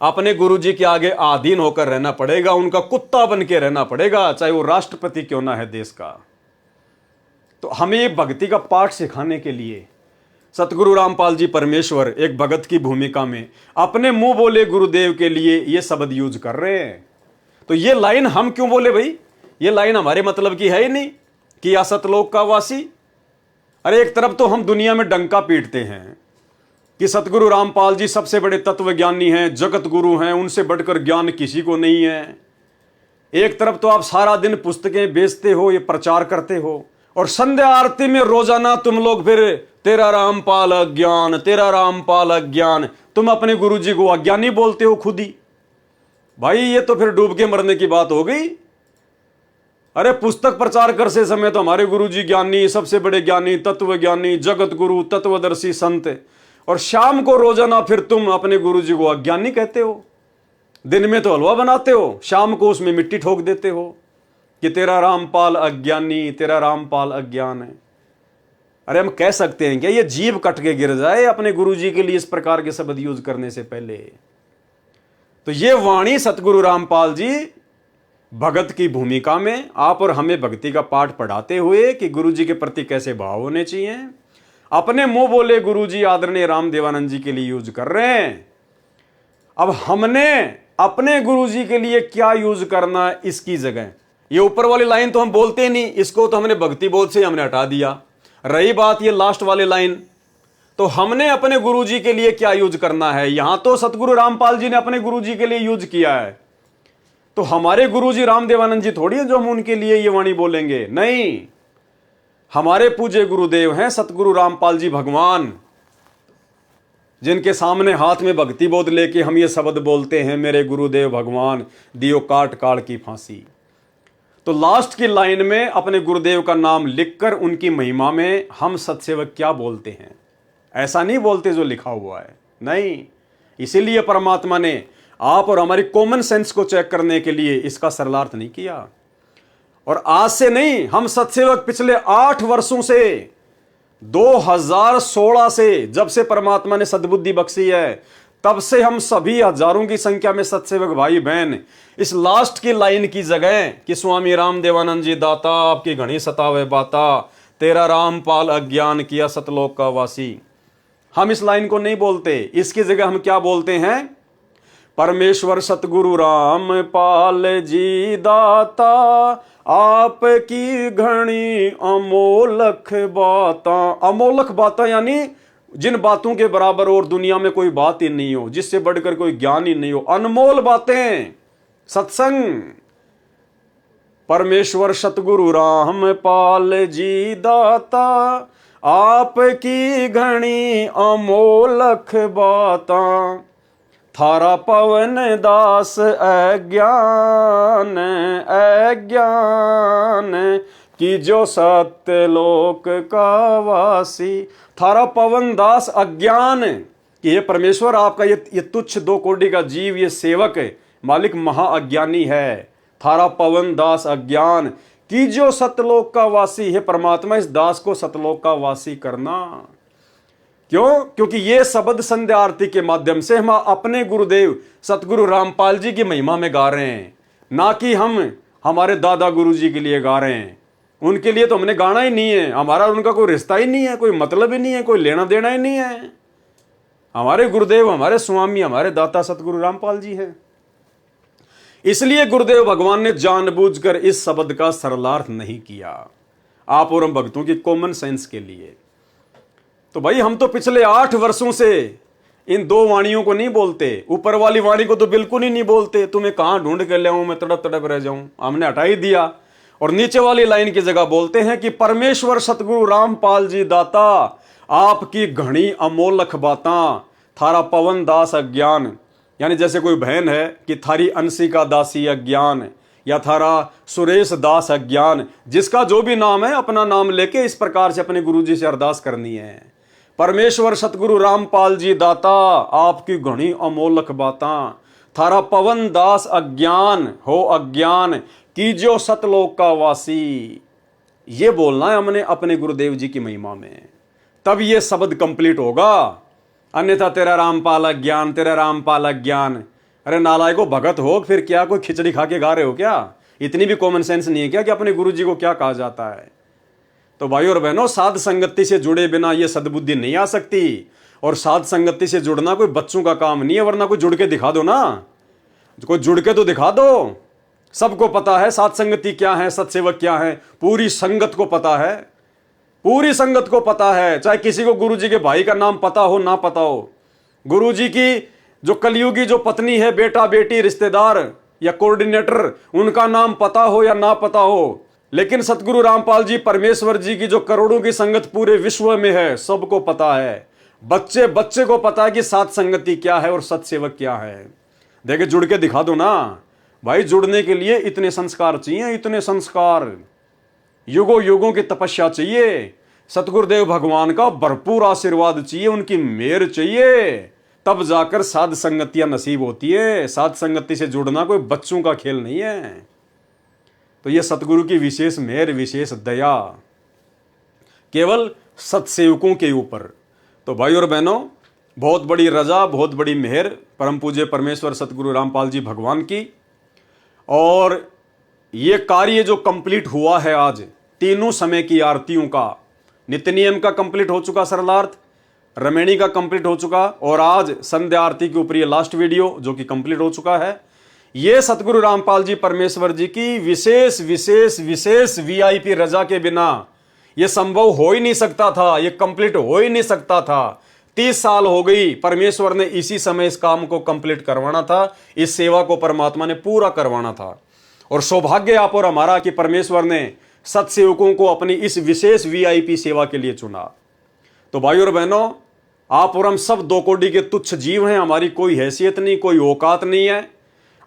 अपने गुरुजी के आगे आधीन होकर रहना पड़ेगा, उनका कुत्ता बन के रहना पड़ेगा, चाहे वो राष्ट्रपति क्यों ना है देश का। तो हमें ये भक्ति का पाठ सिखाने के लिए सतगुरु रामपाल जी परमेश्वर एक भगत की भूमिका में अपने मुंह बोले गुरुदेव के लिए ये शब्द यूज कर रहे हैं। तो ये लाइन हम क्यों बोले भाई? ये लाइन हमारे मतलब की है ही नहीं कि या सतलोक का वासी। अरे एक तरफ तो हम दुनिया में डंका पीटते हैं कि सतगुरु रामपाल जी सबसे बड़े तत्वज्ञानी हैं, जगत गुरु हैं, उनसे बढ़कर ज्ञान किसी को नहीं है। एक तरफ तो आप सारा दिन पुस्तकें बेचते हो, ये प्रचार करते हो, और संध्या आरती में रोजाना तुम लोग फिर तेरा रामपाल अज्ञान, तेरा रामपाल अज्ञान, तुम अपने गुरुजी को अज्ञानी बोलते हो खुद ही। भाई ये तो फिर डूब के मरने की बात हो गई। अरे पुस्तक प्रचार कर से समय तो हमारे गुरुजी ज्ञानी, सबसे बड़े ज्ञानी, तत्व ज्ञानी, जगत गुरु, तत्वदर्शी संत, और शाम को रोजाना फिर तुम अपने गुरुजी को अज्ञानी कहते हो। दिन में तो हलवा बनाते हो, शाम को उसमें मिट्टी ठोक देते हो कि तेरा रामपाल अज्ञानी, तेरा रामपाल अज्ञान है। अरे हम कह सकते हैं क्या ये जीभ कट के गिर जाए अपने गुरुजी के लिए इस प्रकार के शब्द यूज करने से पहले? तो ये वाणी सतगुरु रामपाल जी भगत की भूमिका में आप और हमें भक्ति का पाठ पढ़ाते हुए कि गुरुजी के प्रति कैसे भाव होने चाहिए, अपने मुंह बोले गुरुजी आदरणीय राम देवानंद जी के लिए यूज कर रहे हैं। अब हमने अपने गुरुजी के लिए क्या यूज करना इसकी जगह, ये ऊपर वाली लाइन तो हम बोलते नहीं, इसको तो हमने भक्ति बोध से हमने हटा दिया। रही बात ये लास्ट वाली लाइन, तो हमने अपने गुरुजी के लिए क्या यूज करना है, यहां तो सतगुरु रामपाल जी ने अपने गुरुजी के लिए यूज किया है। तो हमारे गुरुजी राम देवानंद जी थोड़ी है जो हम उनके लिए ये वाणी बोलेंगे, नहीं। हमारे पूज्य गुरुदेव हैं सतगुरु रामपाल जी भगवान, जिनके सामने हाथ में भक्ति बोध लेके हम ये शब्द बोलते हैं, मेरे गुरुदेव भगवान दियो काट काट की फांसी। तो लास्ट की लाइन में अपने गुरुदेव का नाम लिखकर उनकी महिमा में हम सत्सेवक क्या बोलते हैं, ऐसा नहीं बोलते जो लिखा हुआ है, नहीं। इसीलिए परमात्मा ने आप और हमारी कॉमन सेंस को चेक करने के लिए इसका सरलार्थ नहीं किया। और आज से नहीं, हम सत्सेवक पिछले 8 वर्षों से, 2016 से, जब से परमात्मा ने सद्बुद्धि बख्शी है, तब से हम सभी हजारों की संख्या में सत्सेवक भाई बहन इस लास्ट की लाइन की जगह कि स्वामी राम देवानंद जी दाता आपकी घनी सतावे बाता, तेरा रामपाल अज्ञान किया सतलोक का वासी, हम इस लाइन को नहीं बोलते। इसकी जगह हम क्या बोलते हैं, परमेश्वर सतगुरु रामपाल जी दाता आपकी घनी अमोलक बाता। अमोलक बाता यानी जिन बातों के बराबर और दुनिया में कोई बात ही नहीं हो, जिससे बढ़कर कोई ज्ञान ही नहीं हो, अनमोल बातें, सत्संग। परमेश्वर सतगुरु रामपाल जी दाता आपकी घनी अमोलक बाता, थारा पवन दास अज्ञान अज्ञान कि जो सत्यलोक का वासी। थारा पवन दास अज्ञान कि हे परमेश्वर आपका ये तुच्छ 2 कोटि का जीव, ये सेवक है, मालिक महाअज्ञानी है। थारा पवन दास अज्ञान कि जो सतलोक का वासी है। परमात्मा इस दास को सतलोक का वासी करना। क्यों? क्योंकि ये शब्द संध्या आरती के माध्यम से हम अपने गुरुदेव सतगुरु रामपाल जी की महिमा में गा रहे हैं, ना कि हम हमारे दादा गुरु जी के लिए गा रहे हैं। उनके लिए तो हमने गाना ही नहीं है, हमारा उनका कोई रिश्ता ही नहीं है, कोई मतलब ही नहीं है, कोई लेना देना ही नहीं है। हमारे गुरुदेव, हमारे स्वामी, हमारे दाता सतगुरु रामपाल जी हैं। इसलिए गुरुदेव भगवान ने जानबूझकर इस शब्द का सरलार्थ नहीं किया, आप और हम भक्तों की कॉमन सेंस के लिए। तो भाई हम तो पिछले 8 वर्षों से इन 2 वाणियों को नहीं बोलते, ऊपर वाली वाणी को तो बिल्कुल ही नहीं बोलते। तुम्हें कहां ढूंढ के ले आऊं, मैं तड़प तड़प रह जाऊं, हमने हटा ही दिया। और नीचे वाली लाइन की जगह बोलते हैं कि परमेश्वर सतगुरु रामपाल जी दाता आपकी घनी अमोलक बाता, थारा पवन दास अज्ञान। यानी जैसे कोई बहन है कि थारी अंशिका दासी अज्ञान, या थारा सुरेश दास अज्ञान, जिसका जो भी नाम है अपना नाम लेके इस प्रकार से अपने गुरु जी से अरदास करनी है। परमेश्वर सतगुरु रामपाल जी दाता आपकी घनी अमोलक बाता, थारा पवन दास अज्ञान हो अज्ञान की जो सतलोक का वासी। ये बोलना है हमने अपने गुरुदेव जी की महिमा में, तब ये शब्द कंप्लीट होगा। अन्यथा तेरा रामपाल अज्ञान, तेरा रामपाल अज्ञान, अरे नालायको, भगत हो फिर क्या कोई खिचड़ी खा के गा रहे हो क्या? इतनी भी कॉमन सेंस नहीं है क्या कि अपने गुरु जी को क्या कहा जाता है? तो भाइयों और बहनों, साध संगति से जुड़े बिना ये सद्बुद्धि नहीं आ सकती। और साध संगति से जुड़ना कोई बच्चों का काम नहीं है, वरना कोई जुड़ के दिखा दो ना, कोई जुड़ के तो दिखा दो। सबको पता है साध संगति क्या है, सत्सेवक क्या है, पूरी संगत को पता है, पूरी संगत को पता है। चाहे किसी को गुरु जी के भाई का नाम पता हो ना पता हो, गुरु जी की जो कलयुगी जो पत्नी है, बेटा बेटी रिश्तेदार या कोऑर्डिनेटर, उनका नाम पता हो या ना पता हो, लेकिन सतगुरु रामपाल जी परमेश्वर जी की जो करोड़ों की संगत पूरे विश्व में है, सबको पता है। बच्चे बच्चे को पता है कि साध संगति क्या है और सत्सेवक क्या है। देखे, जुड़ के दिखा दो ना भाई। जुड़ने के लिए इतने संस्कार चाहिए, इतने संस्कार, युगों युगों की तपस्या चाहिए, सतगुरुदेव भगवान का भरपूर आशीर्वाद चाहिए, उनकी मेहर चाहिए, तब जाकर साध संगतियां नसीब होती है। साध संगति से जुड़ना कोई बच्चों का खेल नहीं है। तो यह सतगुरु की विशेष मेहर, विशेष दया केवल सत्सेवकों के ऊपर। तो भाई और बहनों, बहुत बड़ी रजा, बहुत बड़ी मेहर परम पूज्य परमेश्वर सतगुरु रामपाल जी भगवान की। और ये कार्य जो कंप्लीट हुआ है आज, तीनों समय की आरतियों का, नित्य नियम का कंप्लीट हो चुका सरलार्थ, रमेणी का कंप्लीट हो चुका, और आज संध्या आरती के ऊपर ये लास्ट वीडियो जो कि कंप्लीट हो चुका है। ये सतगुरु रामपाल जी परमेश्वर जी की विशेष विशेष विशेष वीआईपी रजा के बिना ये संभव हो ही नहीं सकता था, ये कंप्लीट हो ही नहीं सकता था। 30 साल हो गई, परमेश्वर ने इसी समय इस काम को कंप्लीट करवाना था, इस सेवा को परमात्मा ने पूरा करवाना था। और सौभाग्य आप और हमारा कि परमेश्वर ने सत्सेवकों को अपनी इस विशेष वीआईपी सेवा के लिए चुना। तो भाई और बहनों, आप और हम सब दो कोटि के तुच्छ जीव हैं, हमारी कोई हैसियत नहीं, कोई औकात नहीं है।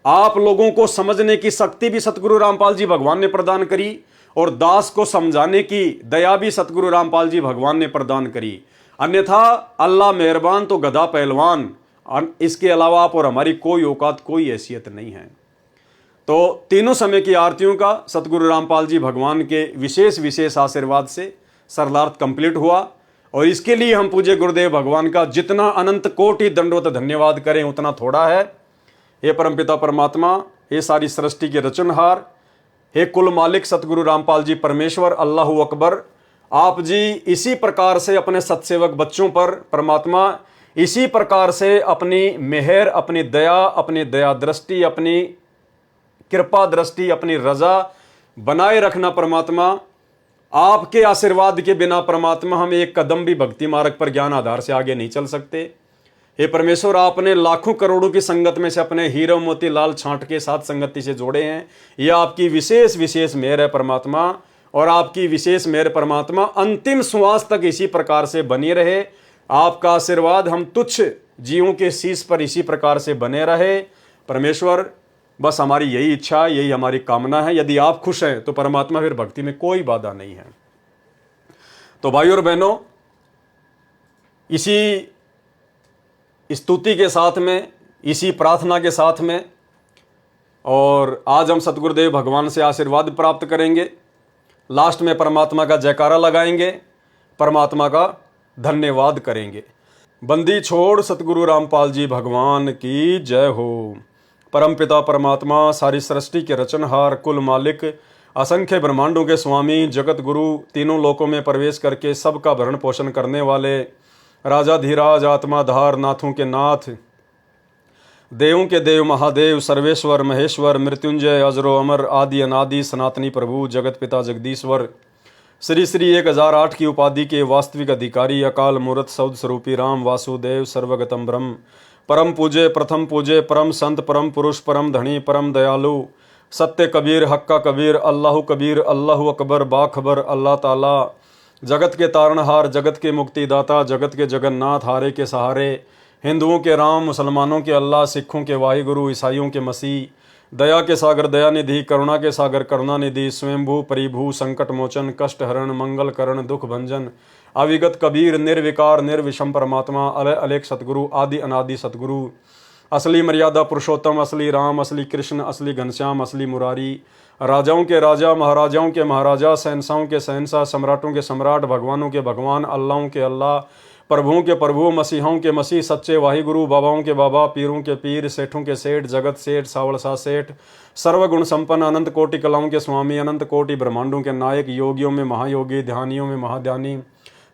आप लोगों को समझने की शक्ति भी सतगुरु रामपाल जी भगवान ने प्रदान करी, और दास को समझाने की दया भी सतगुरु रामपाल जी भगवान ने प्रदान करी। अन्यथा अल्लाह मेहरबान तो गधा पहलवान, इसके अलावा आप और हमारी कोई औकात, कोई हैसियत नहीं है। तो तीनों समय की आरतियों का सतगुरु रामपाल जी भगवान के विशेष विशेष आशीर्वाद से सरलार्थ कंप्लीट हुआ। और इसके लिए हम पूज्य गुरुदेव भगवान का जितना अनंत कोटि दंडवत धन्यवाद करें उतना थोड़ा है। हे परमपिता परमात्मा, हे सारी सृष्टि के रचनहार, हे कुल मालिक सतगुरु रामपाल जी परमेश्वर, अल्लाहु अकबर, आप जी इसी प्रकार से अपने सत्सेवक बच्चों पर परमात्मा इसी प्रकार से अपनी मेहर, अपनी दया, अपनी दया दृष्टि, अपनी कृपा दृष्टि, अपनी रजा बनाए रखना परमात्मा। आपके आशीर्वाद के बिना परमात्मा हम एक कदम भी भक्ति मार्ग पर ज्ञान आधार से आगे नहीं चल सकते। हे परमेश्वर, आपने लाखों करोड़ों की संगत में से अपने हीरो मोती लाल छांट के साथ संगति से जोड़े हैं। यह आपकी विशेष विशेष मेहर है परमात्मा, और आपकी विशेष मेहर परमात्मा अंतिम श्वास तक इसी प्रकार से बनी रहे। आपका आशीर्वाद हम तुच्छ जीवों के शीश पर इसी प्रकार से बने रहे परमेश्वर। बस हमारी यही इच्छा, यही हमारी कामना है। यदि आप खुश हैं तो परमात्मा फिर भक्ति में कोई बाधा नहीं है। तो भाई और बहनों, इसी स्तुति के साथ में, इसी प्रार्थना के साथ में, और आज हम सतगुरुदेव भगवान से आशीर्वाद प्राप्त करेंगे। लास्ट में परमात्मा का जयकारा लगाएंगे, परमात्मा का धन्यवाद करेंगे। बंदी छोड़ सतगुरु रामपाल जी भगवान की जय हो। परमपिता परमात्मा, सारी सृष्टि के रचनहार, कुल मालिक, असंख्य ब्रह्मांडों के स्वामी, जगत गुरु, तीनों लोकों में प्रवेश करके सबका भरण पोषण करने वाले, राजाधिराज, आत्माधार, नाथों के नाथ, देवों के देव, महादेव, सर्वेश्वर, महेश्वर, मृत्युंजय, अजरो अमर, आदि अनादि, सनातनी प्रभु, जगत पिता जगदीश्वर, श्री श्री 1008 की उपाधि के वास्तविक अधिकारी, अकाल मूर्त सौद स्वरूपी राम वासुदेव, सर्वगतम ब्रह्म, परम पूज्य, प्रथम पूज्य, परम संत, परम पुरुष, परम धनी, परम दयालु, सत्य कबीर, हक्का कबीर, अल्लाह कबीर, अल्लाह अकबर, बाखबर, अल्लाह ताला, जगत के तारणहार, जगत के मुक्तिदाता, जगत के जगन्नाथ, हारे के सहारे, हिंदुओं के राम, मुसलमानों के अल्लाह, सिखों के वाहिगुरु, ईसाइयों के मसीह, दया के सागर दयानिधि, करुणा के सागर करुणानिधि, स्वयंभू परिभू, संकट मोचन, कष्ट हरण, मंगल करण, दुख भंजन, अविगत कबीर, निर्विकार निर्विषम परमात्मा, अलय अलेख सतगुरु, आदि अनादि सतगुरु, असली मर्यादा पुरुषोत्तम, असली राम, असली कृष्ण, असली घनश्याम, असली मुरारी, राजाओं के राजा, महाराजाओं के महाराजा, शहंशाहों के शहंशाह, सम्राटों के सम्राट, भगवानों के भगवान, अल्लाहों के अल्लाह, प्रभुओं के प्रभु, मसीहों के मसीह, सच्चे वाहिगुरु, बाबाओं के बाबा, पीरों के पीर, सेठों के सेठ, जगत सेठ, सावड़सा सेठ, सर्वगुण संपन्न, अनंत कोटि कलाओं के स्वामी, अनंत कोटि ब्रह्मांडों के नायक, योगियों में महायोगी, ध्यानियों में महाध्यानी,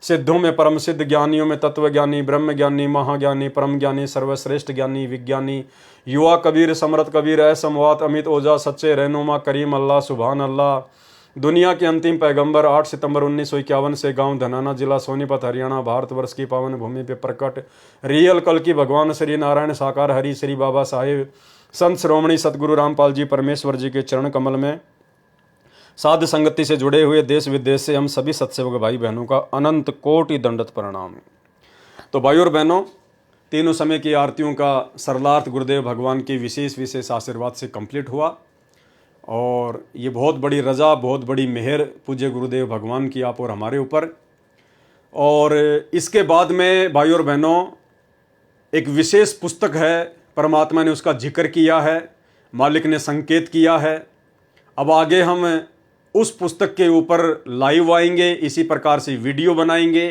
सिद्धों में परम सिद्ध, ज्ञानियों में तत्वज्ञानी, ब्रह्म ज्ञानी, महाज्ञानी, परम ज्ञानी, सर्वश्रेष्ठ ज्ञानी, विज्ञानी, युवा कबीर, समरत कबीर, असमवात, अमित ओझा, सच्चे रहनुमा, करीम अल्लाह, सुभान अल्लाह, दुनिया के अंतिम पैगंबर, 8 सितंबर 1951 से गांव धनाना, जिला सोनीपत, हरियाणा, भारतवर्ष की पावन भूमि पे प्रकट रियल कल की भगवान श्री नारायण साकार हरि श्री बाबा साहेब संत श्रोमणी सतगुरु रामपाल जी परमेश्वर जी के चरण कमल में साध संगति से जुड़े हुए देश विदेश से हम सभी सत्सेवक भाई बहनों का अनंत कोटि दंडत प्रणाम। तो भाई और बहनों, तीनों समय की आरतियों का सरलार्थ गुरुदेव भगवान की विशेष आशीर्वाद से कंप्लीट हुआ और ये बहुत बड़ी रजा, बहुत बड़ी मेहर पूज्य गुरुदेव भगवान की आप और हमारे ऊपर। और इसके बाद में भाई और बहनों एक विशेष पुस्तक है, परमात्मा ने उसका जिक्र किया है, मालिक ने संकेत किया है। अब आगे हम उस पुस्तक के ऊपर लाइव आएंगे, इसी प्रकार से वीडियो बनाएंगे,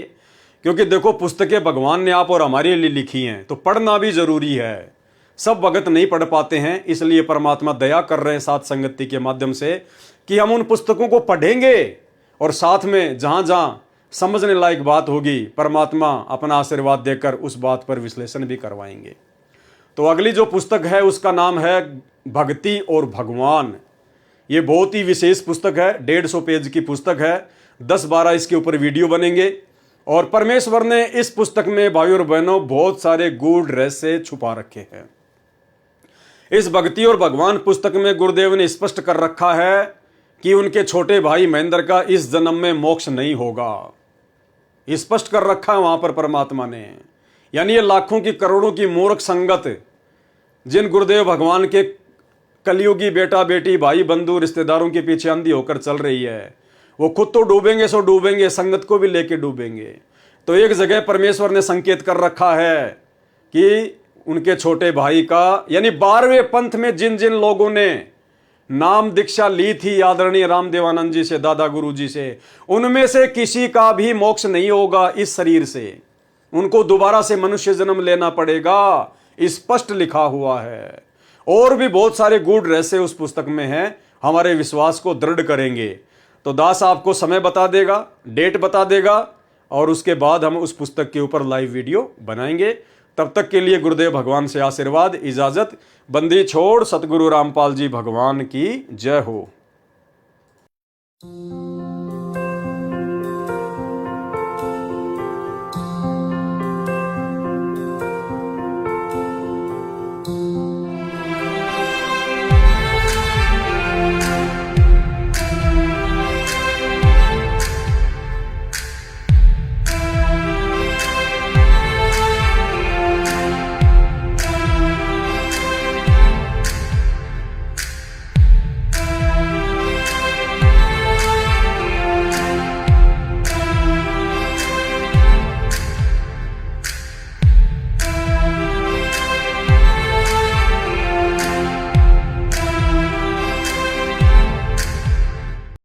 क्योंकि देखो पुस्तकें भगवान ने आप और हमारे लिए लिखी हैं तो पढ़ना भी ज़रूरी है। सब भगत नहीं पढ़ पाते हैं, इसलिए परमात्मा दया कर रहे हैं साथ संगति के माध्यम से कि हम उन पुस्तकों को पढ़ेंगे और साथ में जहाँ जहाँ समझने लायक बात होगी परमात्मा अपना आशीर्वाद देकर उस बात पर विश्लेषण भी करवाएंगे। तो अगली जो पुस्तक है उसका नाम है भक्ति और भगवान। ये बहुत ही विशेष पुस्तक है, 150 पेज की पुस्तक है, 10-12 इसके ऊपर वीडियो बनेंगे। और परमेश्वर ने इस पुस्तक में भाई और बहनों बहुत सारे गूढ़ रहस्य छुपा रखे हैं। इस भक्ति और भगवान पुस्तक में गुरुदेव ने स्पष्ट कर रखा है कि उनके छोटे भाई महेंद्र का इस जन्म में मोक्ष नहीं होगा। स्पष्ट कर रखा है वहां पर परमात्मा ने। यानी ये लाखों की करोड़ों की मूर्ख संगत जिन गुरुदेव भगवान के कलयुगी बेटा बेटी भाई बंधु रिश्तेदारों के पीछे अंधी होकर चल रही है, वो खुद तो डूबेंगे सो डूबेंगे, संगत को भी लेके डूबेंगे। तो एक जगह परमेश्वर ने संकेत कर रखा है कि उनके छोटे भाई का, यानी 12वें पंथ में जिन जिन लोगों ने नाम दीक्षा ली थी आदरणीय रामदेवानंद जी से, दादा गुरु जी से, उनमें से किसी का भी मोक्ष नहीं होगा इस शरीर से। उनको दोबारा से मनुष्य जन्म लेना पड़ेगा, स्पष्ट लिखा हुआ है। और भी बहुत सारे गूढ़ रहस्य उस पुस्तक में हैं, हमारे विश्वास को दृढ़ करेंगे। तो दास आपको समय बता देगा, डेट बता देगा और उसके बाद हम उस पुस्तक के ऊपर लाइव वीडियो बनाएंगे। तब तक के लिए गुरुदेव भगवान से आशीर्वाद, इजाजत, बंदी छोड़, सतगुरु रामपाल जी भगवान की जय हो।